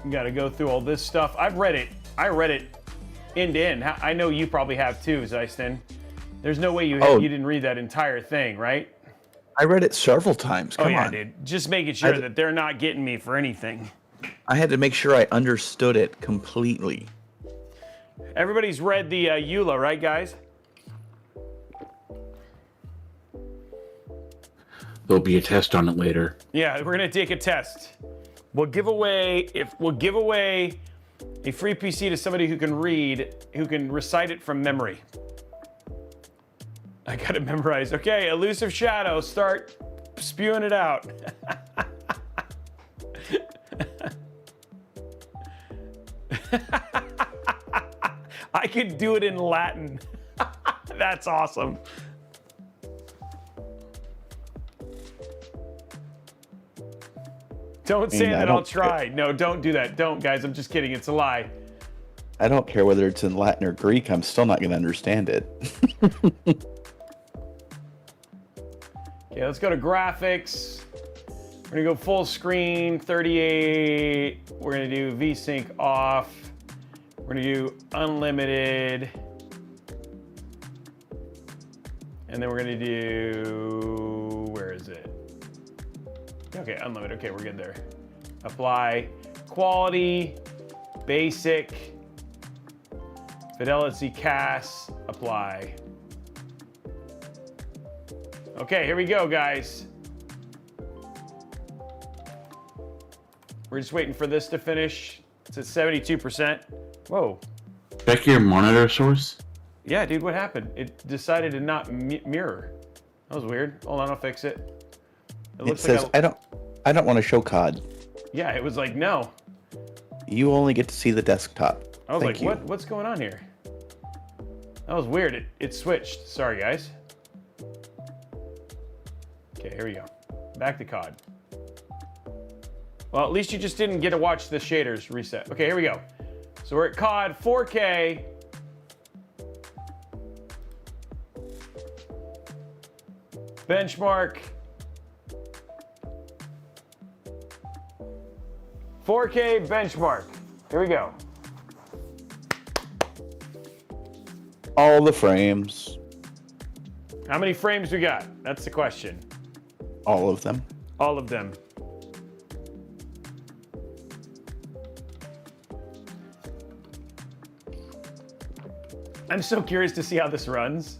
You got to go through all this stuff. I've read it. I read it end to end. I know you probably have too, Zeiston. There's no way you didn't read that entire thing, right? I read it several times. Come on, dude. Just making sure that they're not getting me for anything. I had to make sure I understood it completely. Everybody's read the EULA, right, guys? There'll be a test on it later. Yeah, we're gonna take a test. We'll give away a free PC to somebody who can recite it from memory. I got it memorized. Okay, elusive shadow, start spewing it out. I could do it in Latin. That's awesome. Don't say that I'll try. No, don't do that. Don't, guys. I'm just kidding. It's a lie. I don't care whether it's in Latin or Greek. I'm still not going to understand it. Okay, let's go to graphics. We're gonna go full screen, 38. We're gonna do VSync off. We're gonna do unlimited. And then we're gonna do, where is it? Okay, unlimited, okay, we're good there. Apply, quality, basic, fidelity CAS, apply. Okay, here we go, guys. We're just waiting for this to finish. It's at 72%. Whoa. Check your monitor source. Yeah, dude, what happened? It decided to not mirror. That was weird. Hold on, I'll fix it. It says, I don't want to show COD. Yeah, it was like, no. You only get to see the desktop. I was like, what's going on here? That was weird. It switched. Sorry, guys. Okay, here we go. Back to COD. Well, at least you just didn't get to watch the shaders reset. Okay, here we go. So we're at COD 4K. Benchmark. 4K benchmark. Here we go. All the frames. How many frames we got? That's the question. All of them. All of them. I'm so curious to see how this runs.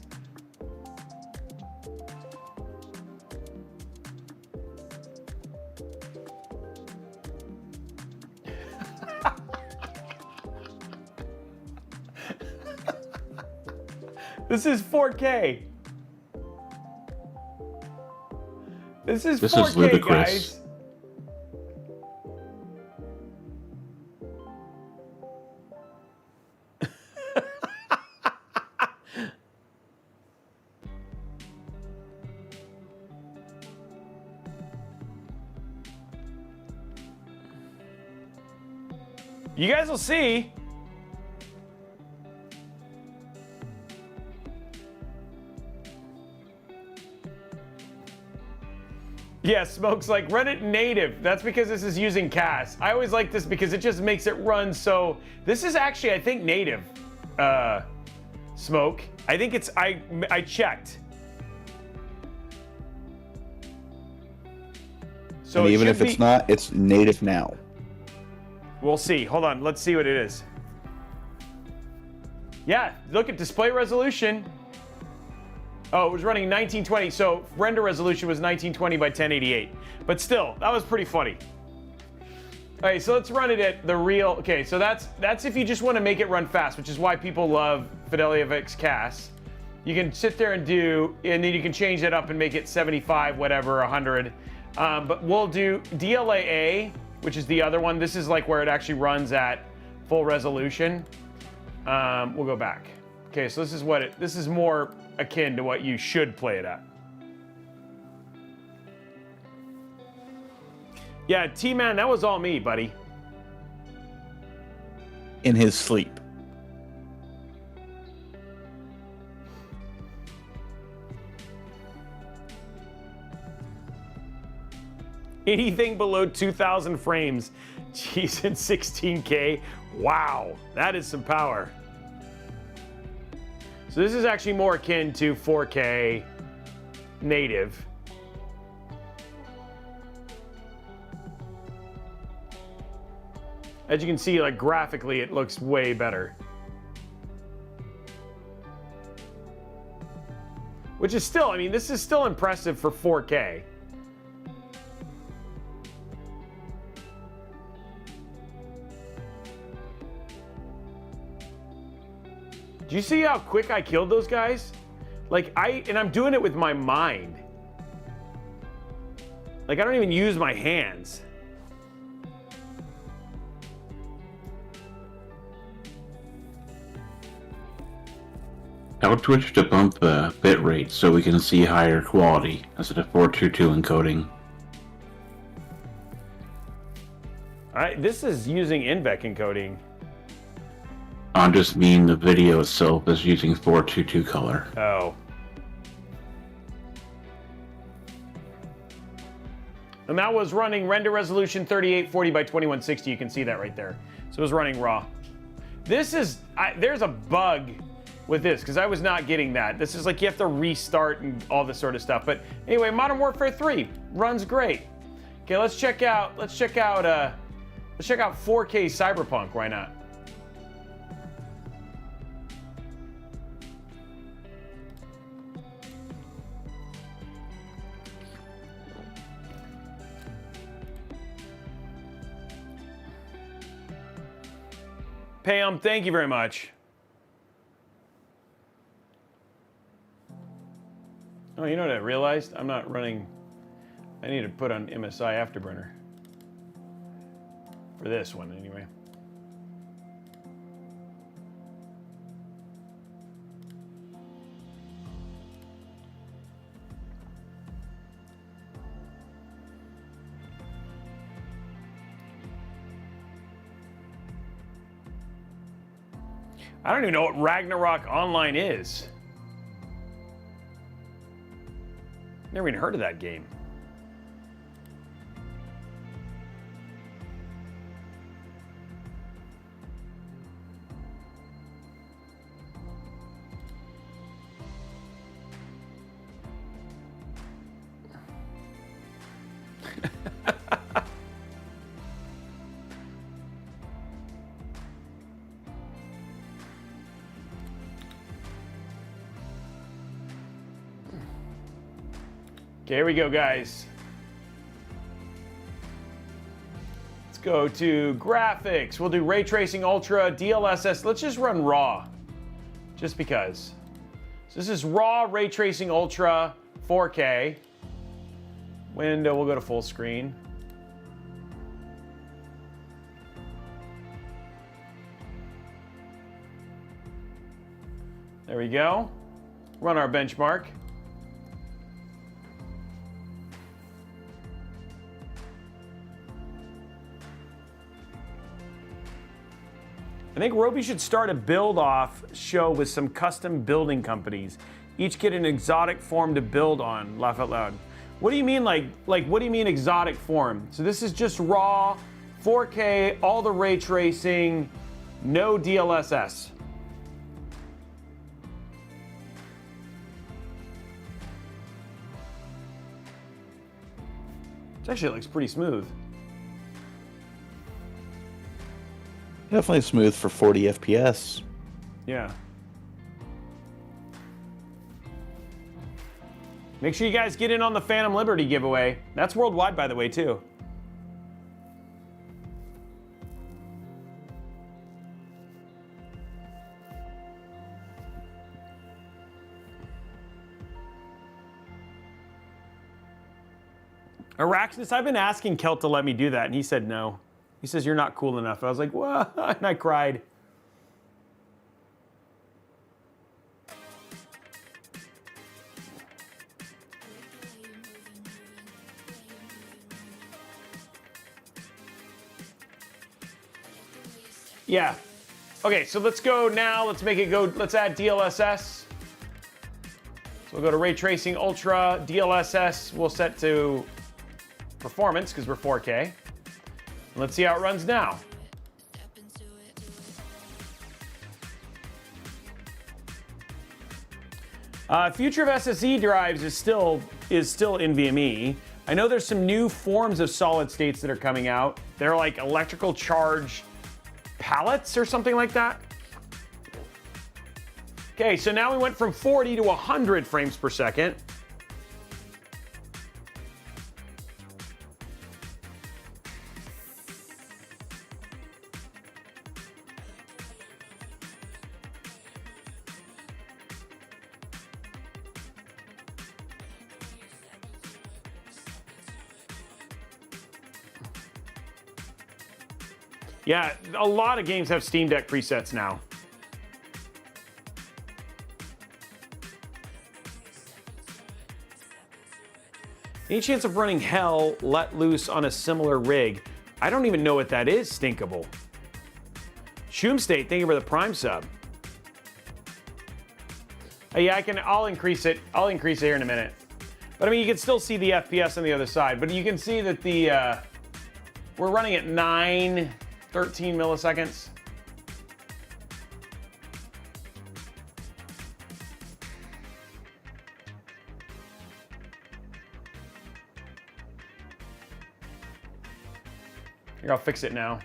This is 4K. This is 4K, ludicrous. guys. You guys will see. Yeah, Smoke's like, run it native. That's because this is using CAS. I always like this because it just makes it run so... This is actually, I think, native, Smoke. I think it's... I checked. So and even if it's not, it's native now. We'll see. Hold on. Let's see what it is. Yeah, look at display resolution. Oh, it was running 1920, so render resolution was 1920 by 1080. But still, that was pretty funny. All right, so let's run it at the real... Okay, so that's if you just want to make it run fast, which is why people love Fidelity FX CAS. You can sit there and do, and then you can change it up and make it 75, whatever, 100. But we'll do DLAA, which is the other one. This is like where it actually runs at full resolution. We'll go back. Okay, so this is what this is more akin to what you should play it at. Yeah, T-Man, that was all me, buddy. In his sleep. Anything below 2,000 frames. Jeez, in 16K. Wow, that is some power. So this is actually more akin to 4K native. As you can see, like graphically, it looks way better. Which is still, I mean, this is still impressive for 4K. Do you see how quick I killed those guys? Like and I'm doing it with my mind. Like I don't even use my hands. I'll Twitch to bump the bitrate so we can see higher quality instead of 422 encoding. This is using NVEC encoding. I just mean the video itself is using 422 color. Oh. And that was running render resolution 3840 by 2160. You can see that right there. So it was running raw. This is, there's a bug with this because I was not getting that. This is like you have to restart and all this sort of stuff. But anyway, Modern Warfare 3 runs great. Okay, let's check out 4K Cyberpunk. Why not? Pam, thank you very much. Oh, you know what I realized? I'm not running. I need to put on MSI Afterburner. For this one, anyway. I don't even know what Ragnarok Online is. Never even heard of that game. Okay, here we go, guys. Let's go to graphics. We'll do ray tracing ultra, DLSS. Let's just run raw, just because. So this is raw ray tracing ultra 4K. Window, we'll go to full screen. There we go. Run our benchmark. I think Robey should start a build-off show with some custom building companies. Each get an exotic form to build on. Laugh out loud. What do you mean, like what do you mean exotic form? So this is just raw, 4K, all the ray tracing, no DLSS. It actually looks pretty smooth. Definitely smooth for 40 FPS. Yeah. Make sure you guys get in on the Phantom Liberty giveaway. That's worldwide, by the way, too. Araxis, I've been asking Kelt to let me do that, and he said no. He says, you're not cool enough. I was like, what? And I cried. Yeah. Okay, so let's go now. Let's make it go. Let's add DLSS. So we'll go to Ray Tracing Ultra. DLSS we'll set to performance because we're 4K. Let's see how it runs now. Future of SSD drives is still NVMe. I know there's some new forms of solid states that are coming out. They're like electrical charge pallets or something like that. Okay, so now we went from 40 to 100 frames per second. Yeah, a lot of games have Steam Deck presets now. Any chance of running Hell let loose on a similar rig? I don't even know what that is, Stinkable. Shoom State, thank you for the Prime sub. Yeah, I'll increase it. I'll increase it here in a minute. But I mean, you can still see the FPS on the other side. But you can see that we're running at 13 milliseconds. Here, I'll fix it now.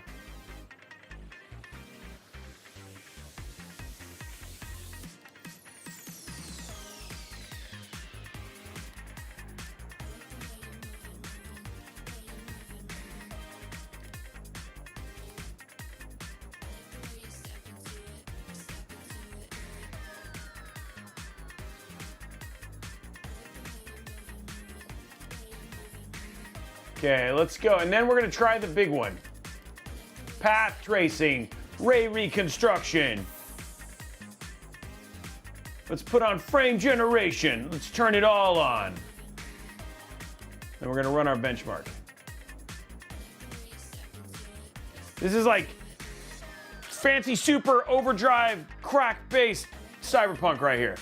Okay, let's go. And then we're going to try the big one. Path tracing, ray reconstruction. Let's put on frame generation. Let's turn it all on. Then we're going to run our benchmark. This is like fancy super overdrive crack-based Cyberpunk right here.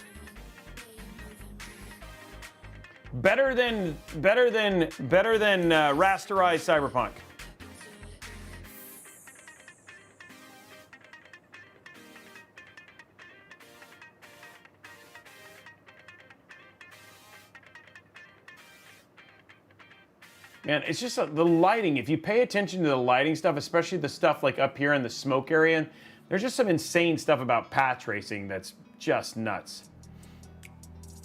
Better than rasterized Cyberpunk. Man, it's just the lighting. If you pay attention to the lighting stuff, especially the stuff like up here in the smoke area, there's just some insane stuff about path tracing that's just nuts.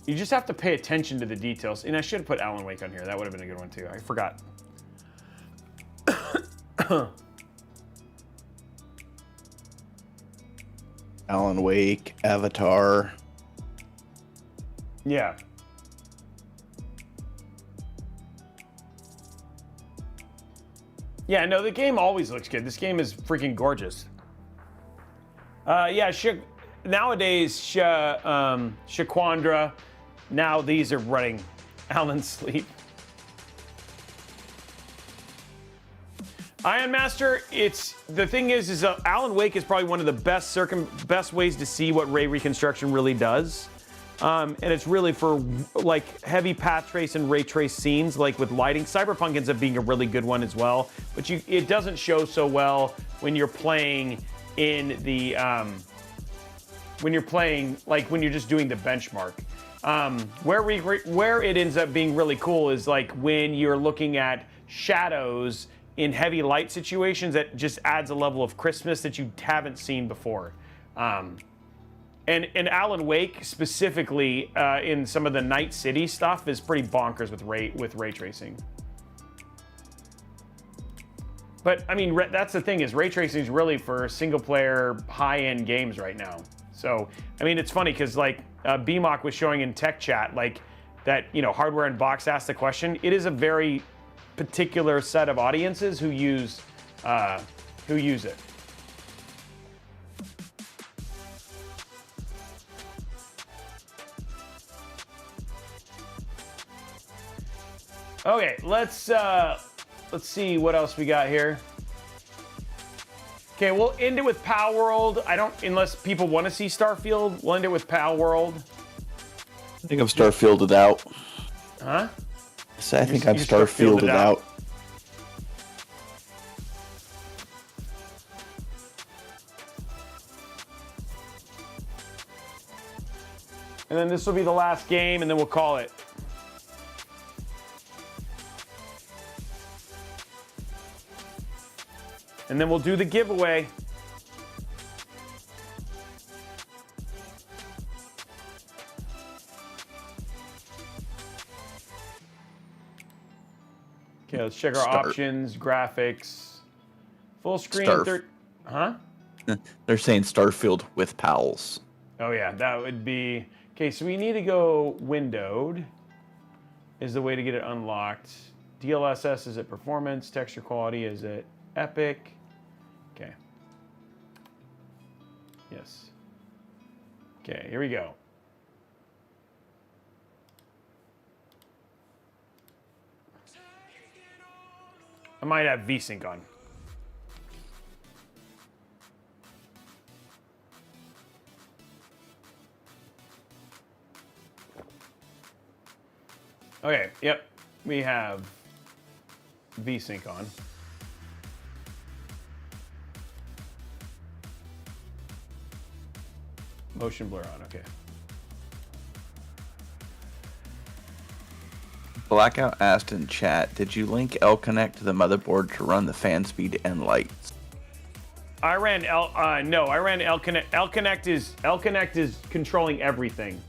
You just have to pay attention to the details. And I should have put Alan Wake on here. That would have been a good one too. I forgot. Alan Wake, Avatar. Yeah. Yeah, no, the game always looks good. This game is freaking gorgeous. Yeah, nowadays, Shaquandra, now these are running Alan's Sleep. Iron Master, it's the thing is Alan Wake is probably one of the best ways to see what ray reconstruction really does. And it's really for like heavy path trace and ray trace scenes, like with lighting. Cyberpunk ends up being a really good one as well, but it doesn't show so well when you're playing in the when you're just doing the benchmark. Where it ends up being really cool is like when you're looking at shadows in heavy light situations. That just adds a level of crispness that you haven't seen before. And Alan Wake specifically in some of the Night City stuff is pretty bonkers with ray tracing. But I mean, that's the thing, is ray tracing is really for single player high-end games right now. So I mean, it's funny because like BMOC was showing in tech chat like that, you know, Hardware and Box asked the question. It is a very particular set of audiences who use it. Okay, let's see what else we got here. Okay, we'll end it with Palworld. Unless people want to see Starfield, we'll end it with Palworld. I think I'm Starfielded out. Huh? I think I'm Starfielded out. And then this will be the last game, and then we'll call it. And then we'll do the giveaway. Okay, let's check our options, graphics, full screen. Huh? They're saying Starfield with pals. Oh yeah, that would be... Okay, so we need to go windowed is the way to get it unlocked. DLSS, is it performance? Texture quality, is it epic? Okay. Yes. Okay, here we go. I might have VSync on. Okay, yep. We have VSync on. Motion blur on, okay. Blackout asked in chat, did you link L-Connect to the motherboard to run the fan speed and lights? I ran L-Connect. L-Connect is controlling everything.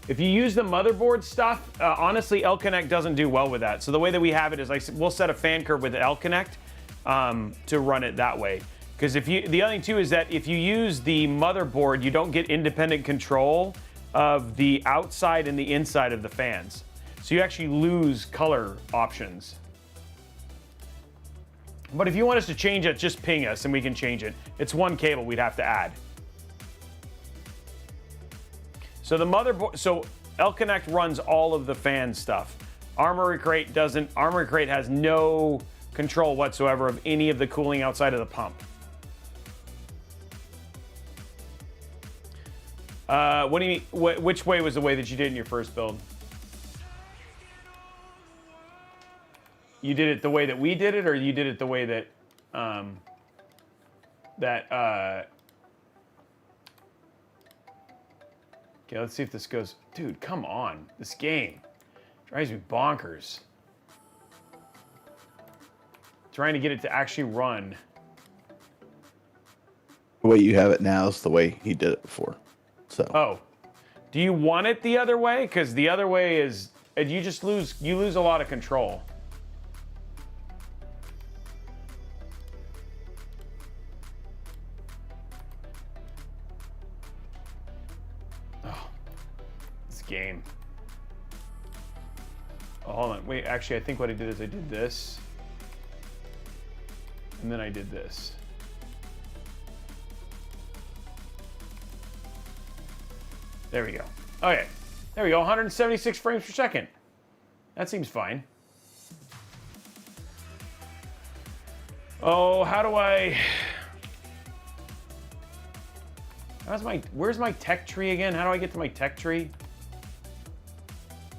If you use the motherboard stuff, honestly, L-Connect doesn't do well with that. So the way that we have it is we'll set a fan curve with L-Connect to run it that way. Because the other thing too is that if you use the motherboard, you don't get independent control of the outside and the inside of the fans. So you actually lose color options. But if you want us to change it, just ping us and we can change it. It's one cable we'd have to add. So the motherboard, so L-Connect runs all of the fan stuff. Armory Crate doesn't. Armory Crate has no control whatsoever of any of the cooling outside of the pump. What do you mean? Which way was the way that you did in your first build? You did it the way that we did it, or you did it the way that Okay, let's see if this goes. Dude, come on. This game drives me bonkers. Trying to get it to actually run. The way you have it now is the way he did it before. So. Oh. Do you want it the other way? Because the other way is you lose a lot of control. Game. Oh, hold on. Wait, actually, I think what I did is I did this. And then I did this. There we go. Okay. There we go. 176 frames per second. That seems fine. Oh, how do I... Where's my tech tree again? How do I get to my tech tree?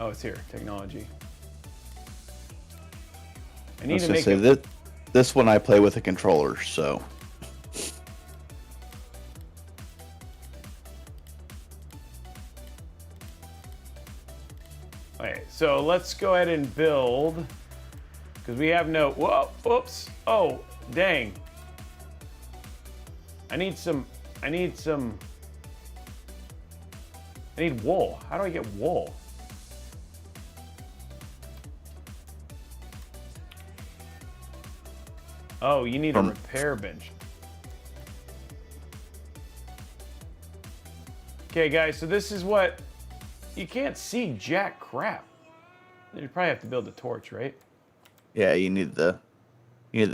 Oh, it's here, technology. I need to make this one I play with a controller, so. Okay, so let's go ahead and build, because we have no, whoa, oops, oh, dang. I need wool. How do I get wool? Oh, you need a repair bench. Okay, guys, so this is what, you can't see jack crap. You probably have to build a torch, right? Yeah, you need the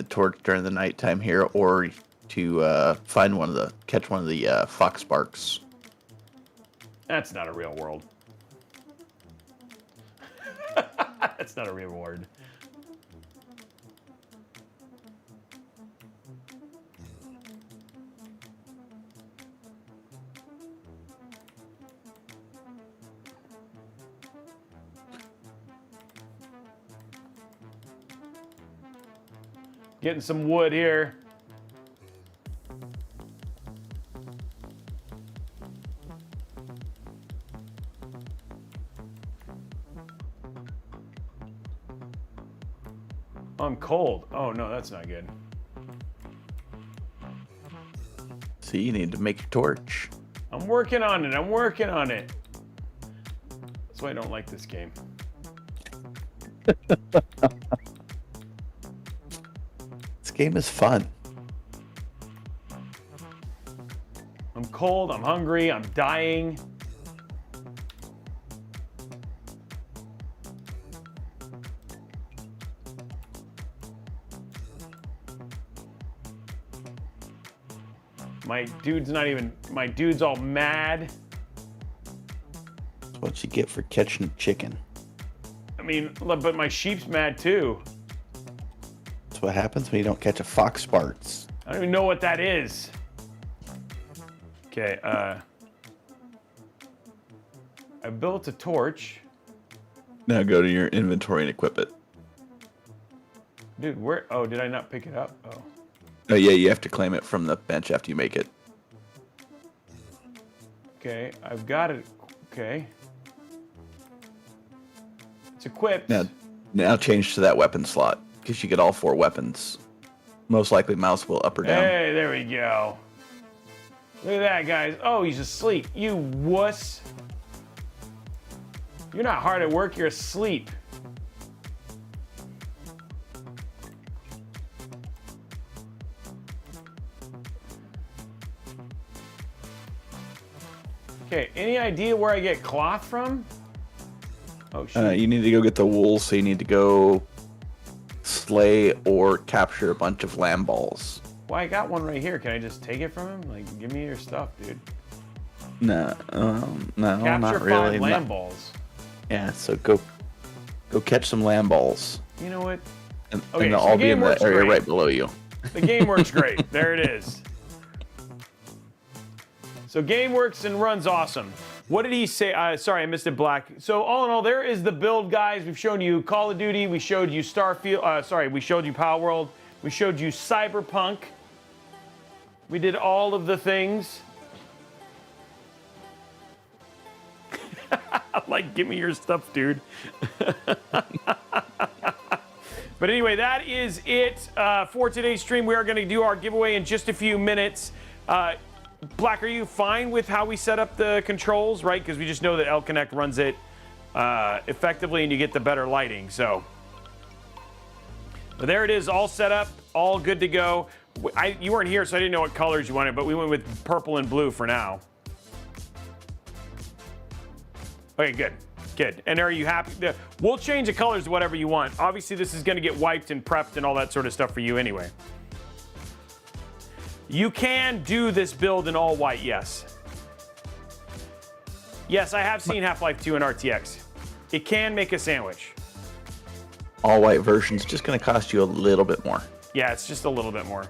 torch during the nighttime here, or to catch one of the fox sparks. That's not a real world. That's not a real word. Getting some wood here. I'm cold. Oh no, that's not good. So you need to make your torch. I'm working on it. I'm working on it. That's why I don't like this game. This game is fun. I'm cold. I'm hungry. I'm dying. My dude's all mad. That's what you get for catching chicken. I mean, but my sheep's mad too. That's what happens when you don't catch a fox sparks. I don't even know what that is. Okay, I built a torch. Now go to your inventory and equip it. Dude, where? Oh, did I not pick it up? Oh. Oh yeah, you have to claim it from the bench after you make it. Okay, I've got it. Okay. It's equipped. Now change to that weapon slot, because you get all 4 weapons. Most likely mouse will up or down. Hey, there we go. Look at that, guys. Oh, he's asleep. You wuss. You're not hard at work, you're asleep. Okay, any idea where I get cloth from? Oh, shit. You need to go get the wool, so you need to go slay or capture a bunch of lamb balls. Well, I got one right here. Can I just take it from him? Like, give me your stuff, dude. No, Capture not really. 5 lamb balls. Yeah, so go catch some lamb balls. You know what? And Okay, they'll so all the be in game the works area great. right below you. The game works great. There it is. So game works and runs awesome. What did he say? Sorry, I missed it, Black. So all in all, there is the build, guys. We've shown you Call of Duty. We showed you Starfield. We showed you Palworld. We showed you Cyberpunk. We did all of the things. Like, give me your stuff, dude. But anyway, that is it for today's stream. We are going to do our giveaway in just a few minutes. Black, are you fine with how we set up the controls, right? Because we just know that L Connect runs it effectively and you get the better lighting. So but there it is, all set up, all good to go. You weren't here, so I didn't know what colors you wanted, but we went with purple and blue for now. Okay, good. Good. And are you happy? We'll change the colors to whatever you want. Obviously, this is going to get wiped and prepped and all that sort of stuff for you anyway. You can do this build in all white, yes. Yes, I have seen Half-Life 2 in RTX. It can make a sandwich. All white version's just going to cost you a little bit more. Yeah, it's just a little bit more.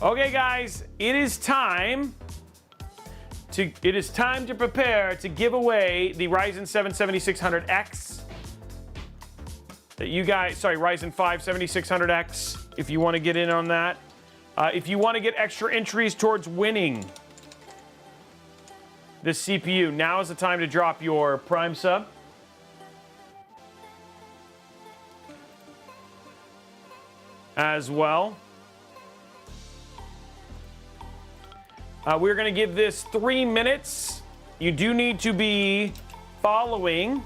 Okay, guys, it is time to prepare to give away the Ryzen 7 7600X. That you guys, sorry, Ryzen 5 7600X. If you want to get in on that, if you want to get extra entries towards winning this CPU, now is the time to drop your Prime sub. As well. We're going to give this 3 minutes. You do need to be following.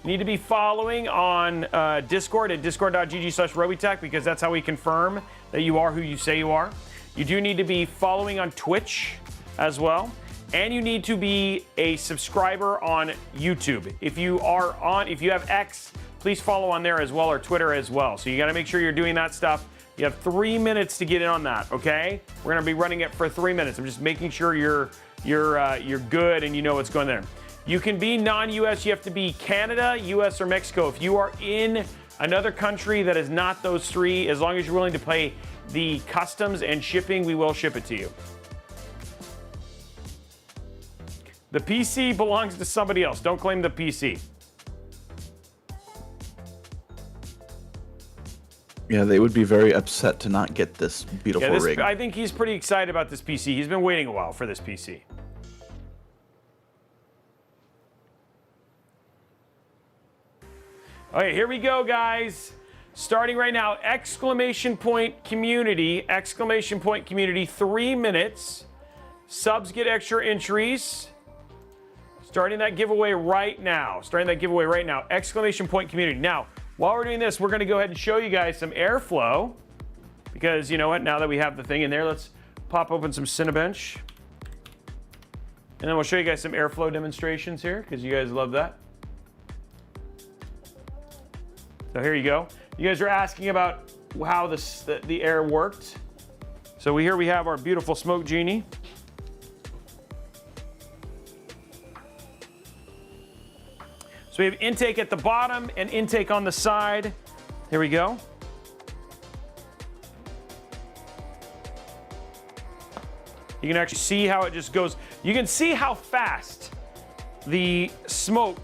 You need to be following on Discord at discord.gg/Robeytech, because that's how we confirm that you are who you say you are. You do need to be following on Twitch as well. And you need to be a subscriber on YouTube. If you have X, please follow on there as well, or Twitter as well. So you got to make sure you're doing that stuff. You have 3 minutes to get in on that, okay? We're gonna be running it for 3 minutes. I'm just making sure you're good and you know what's going there. You can be non-US. You have to be Canada, US, or Mexico. If you are in another country that is not those three, as long as you're willing to pay the customs and shipping, we will ship it to you. The PC belongs to somebody else. Don't claim the PC. Yeah, they would be very upset to not get this beautiful rig. I think he's pretty excited about this PC. He's been waiting a while for this PC. Okay, here we go, guys. Starting right now, exclamation point community, 3 minutes. Subs get extra entries. Starting that giveaway right now. Exclamation point community. Now, while we're doing this, we're going to go ahead and show you guys some airflow, because you know what? Now that we have the thing in there, let's pop open some Cinebench, and then we'll show you guys some airflow demonstrations here, because you guys love that. So here you go. You guys are asking about how the air worked. So here we have our beautiful Smoke Genie. So we have intake at the bottom and intake on the side. Here we go. You can actually see how it just goes. You can see how fast the smoke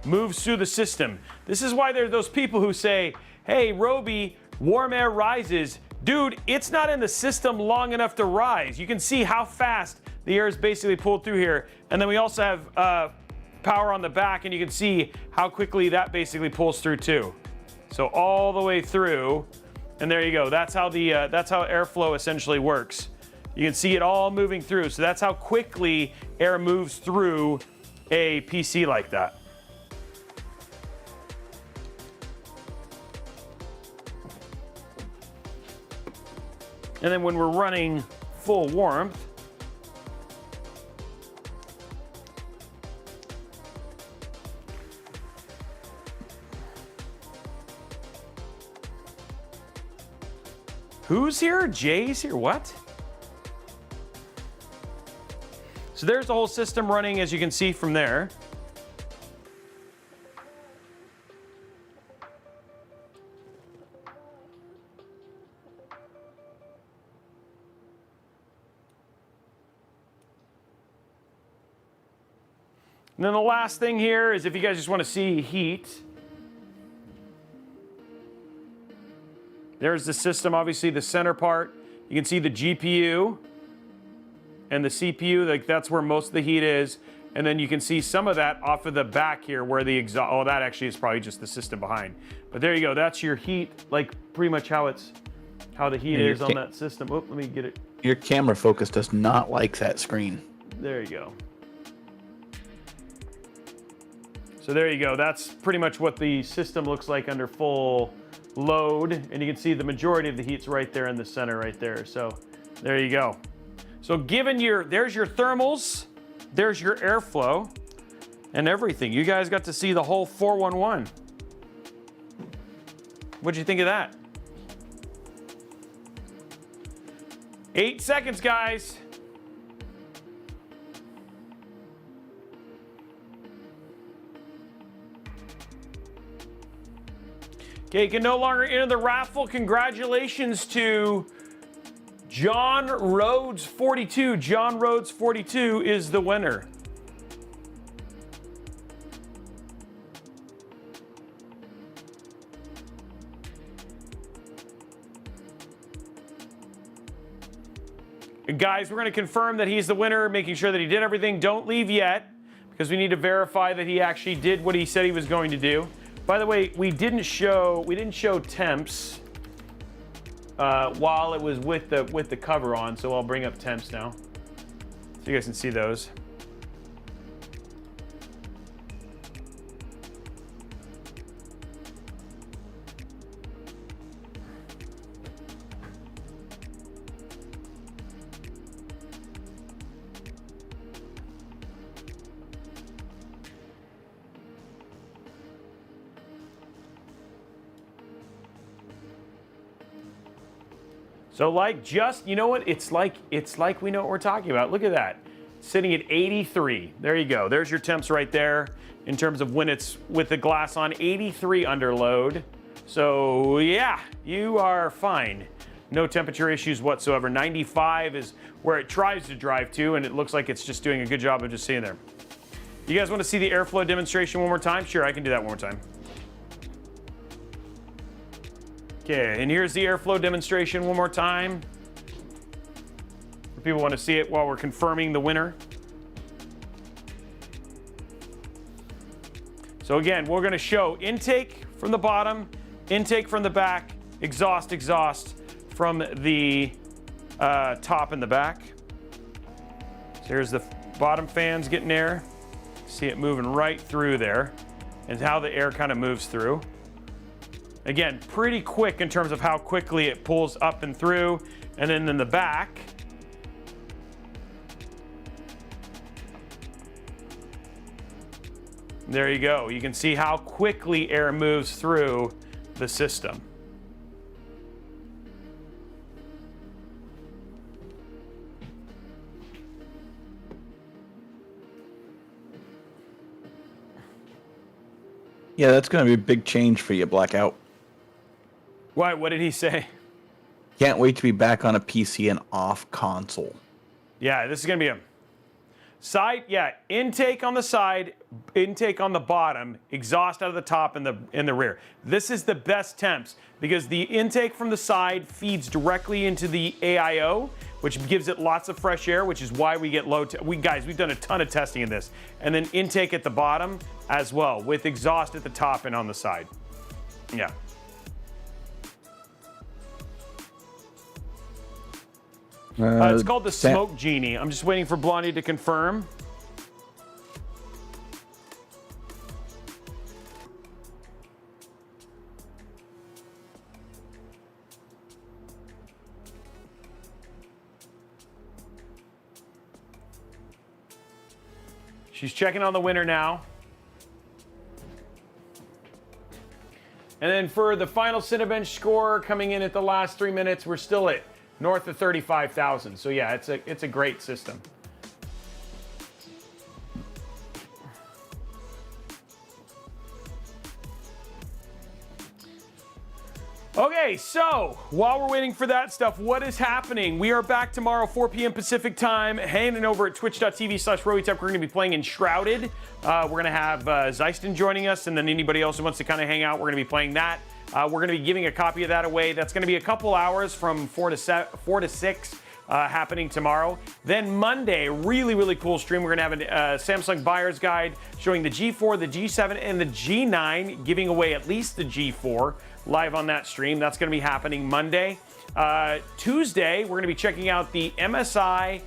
moves through the system. This is why there are those people who say, hey, Robey, warm air rises. Dude, it's not in the system long enough to rise. You can see how fast the air is basically pulled through here. And then we also have power on the back, and you can see how quickly that basically pulls through too. So all the way through, and there you go. That's how airflow essentially works. You can see it all moving through. So that's how quickly air moves through a PC like that. And then when we're running full warmth, who's here? Jay's here. What? So there's the whole system running, as you can see from there. And then the last thing here is if you guys just want to see heat. There's the system, obviously the center part. You can see the GPU and the CPU, like that's where most of the heat is. And then you can see some of that off of the back here where the exhaust, oh, that actually is probably just the system behind. But there you go, that's your heat, like pretty much how the heat is on that system. Oh, let me get it. Your camera focus does not like that screen. There you go. So there you go, that's pretty much what the system looks like under full load, and you can see the majority of the heat's right there in the center right there. So there you go. So there's your thermals, there's your airflow, and everything. You guys got to see the whole 411. What'd you think of that? 8 seconds, guys. Okay, you can no longer enter the raffle. Congratulations to John Rhodes 42. John Rhodes 42 is the winner. Guys, we're going to confirm that he's the winner, making sure that he did everything. Don't leave yet, because we need to verify that he actually did what he said he was going to do. By the way, we didn't show temps while it was with the cover on, so I'll bring up temps now, so you guys can see those. So you know what? It's like we know what we're talking about. Look at that. Sitting at 83. There you go. There's your temps right there in terms of when it's with the glass on. 83 under load. So yeah, you are fine. No temperature issues whatsoever. 95 is where it tries to drive to, and it looks like it's just doing a good job of just sitting there. You guys want to see the airflow demonstration one more time? Sure, I can do that one more time. Okay, and here's the airflow demonstration one more time. If people want to see it while we're confirming the winner. So again, we're going to show intake from the bottom, intake from the back, exhaust from the top and the back. So here's the bottom fans getting air. See it moving right through there, and how the air kind of moves through. Again, pretty quick in terms of how quickly it pulls up and through. And then in the back, there you go. You can see how quickly air moves through the system. Yeah, that's going to be a big change for you, Blackout. What did he say? Can't wait to be back on a PC and off console. Yeah, this is going to be a side, intake on the side, intake on the bottom, exhaust out of the top and the rear. This is the best temps because the intake from the side feeds directly into the AIO, which gives it lots of fresh air, which is why we get low. We've done a ton of testing in this. And then intake at the bottom as well, with exhaust at the top and on the side. Yeah. It's called the Smoke Genie. I'm just waiting for Blondie to confirm. She's checking on the winner now. And then for the final Cinebench score coming in at the last 3 minutes, we're still at north of 35,000. So yeah, it's a great system. Okay, so while we're waiting for that stuff, what is happening? We are back tomorrow, 4 p.m. Pacific time, hanging over at twitch.tv/Robeytech. We're going to be playing Enshrouded. We're going to have Zeiston joining us, and then anybody else who wants to kind of hang out, we're going to be playing that. We're going to be giving a copy of that away. That's going to be a couple hours from 4 to 6 happening tomorrow. Then Monday, really cool stream. We're going to have a Samsung buyer's guide showing the G4, the G7, and the G9, giving away at least the G4 live on that stream. That's going to be happening Monday. Tuesday, we're going to be checking out the MSI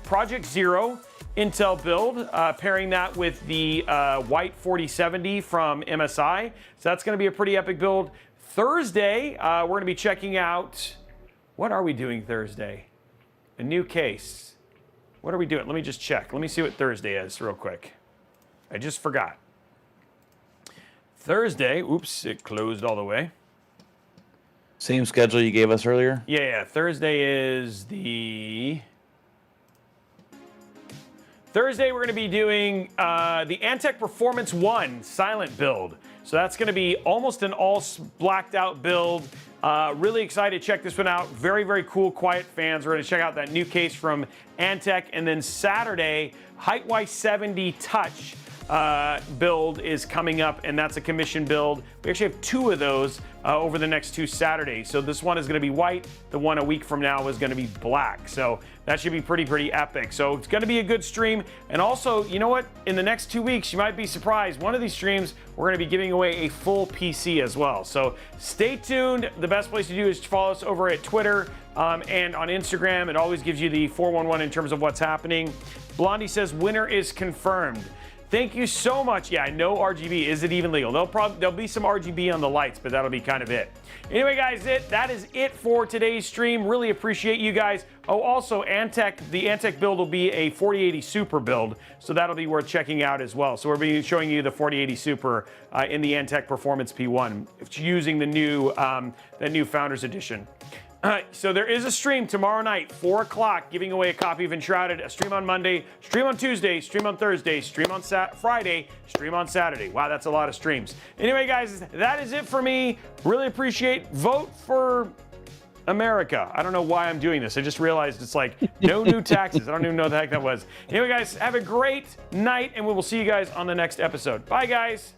Project Zero Intel build, pairing that with the White 4070 from MSI. So that's going to be a pretty epic build. Thursday, we're going to be checking out, what are we doing Thursday? A new case. What are we doing? Let me just check. Let me see what Thursday is real quick. I just forgot. Thursday, oops, it closed all the way. Same schedule you gave us earlier? Yeah, Thursday is the... Thursday, we're going to be doing the Antec Performance 1 silent build. So that's going to be almost an all blacked out build. Really excited to check this one out. Very, very cool, quiet fans. We're going to check out that new case from Antec. And then Saturday, Height-Y 70 Touch build is coming up, and that's a commission build. We actually have 2 of those over the next 2 Saturdays. So this one is going to be white. The one a week from now is going to be black. So that should be pretty epic. So it's going to be a good stream. And also, you know what? In the next 2 weeks, you might be surprised. One of these streams, we're going to be giving away a full PC as well. So stay tuned. The best place to do is to follow us over at Twitter and on Instagram. It always gives you the 411 in terms of what's happening. Blondie says winner is confirmed. Thank you so much. Yeah, no RGB. Is it even legal? There'll be some RGB on the lights, but that'll be kind of it. Anyway, guys, that is it for today's stream. Really appreciate you guys. Oh, also, Antec, the Antec build will be a 4080 Super build, so that'll be worth checking out as well. So we'll be showing you the 4080 Super in the Antec Performance P1, using the new Founders Edition. So there is a stream tomorrow night, 4 o'clock, giving away a copy of Enshrouded, a stream on Monday, stream on Tuesday, stream on Thursday, stream on Friday, stream on Saturday. Wow, that's a lot of streams. Anyway, guys, that is it for me. Really appreciate. Vote for America. I don't know why I'm doing this. I just realized it's like no new taxes. I don't even know what the heck that was. Anyway, guys, have a great night, and we will see you guys on the next episode. Bye, guys.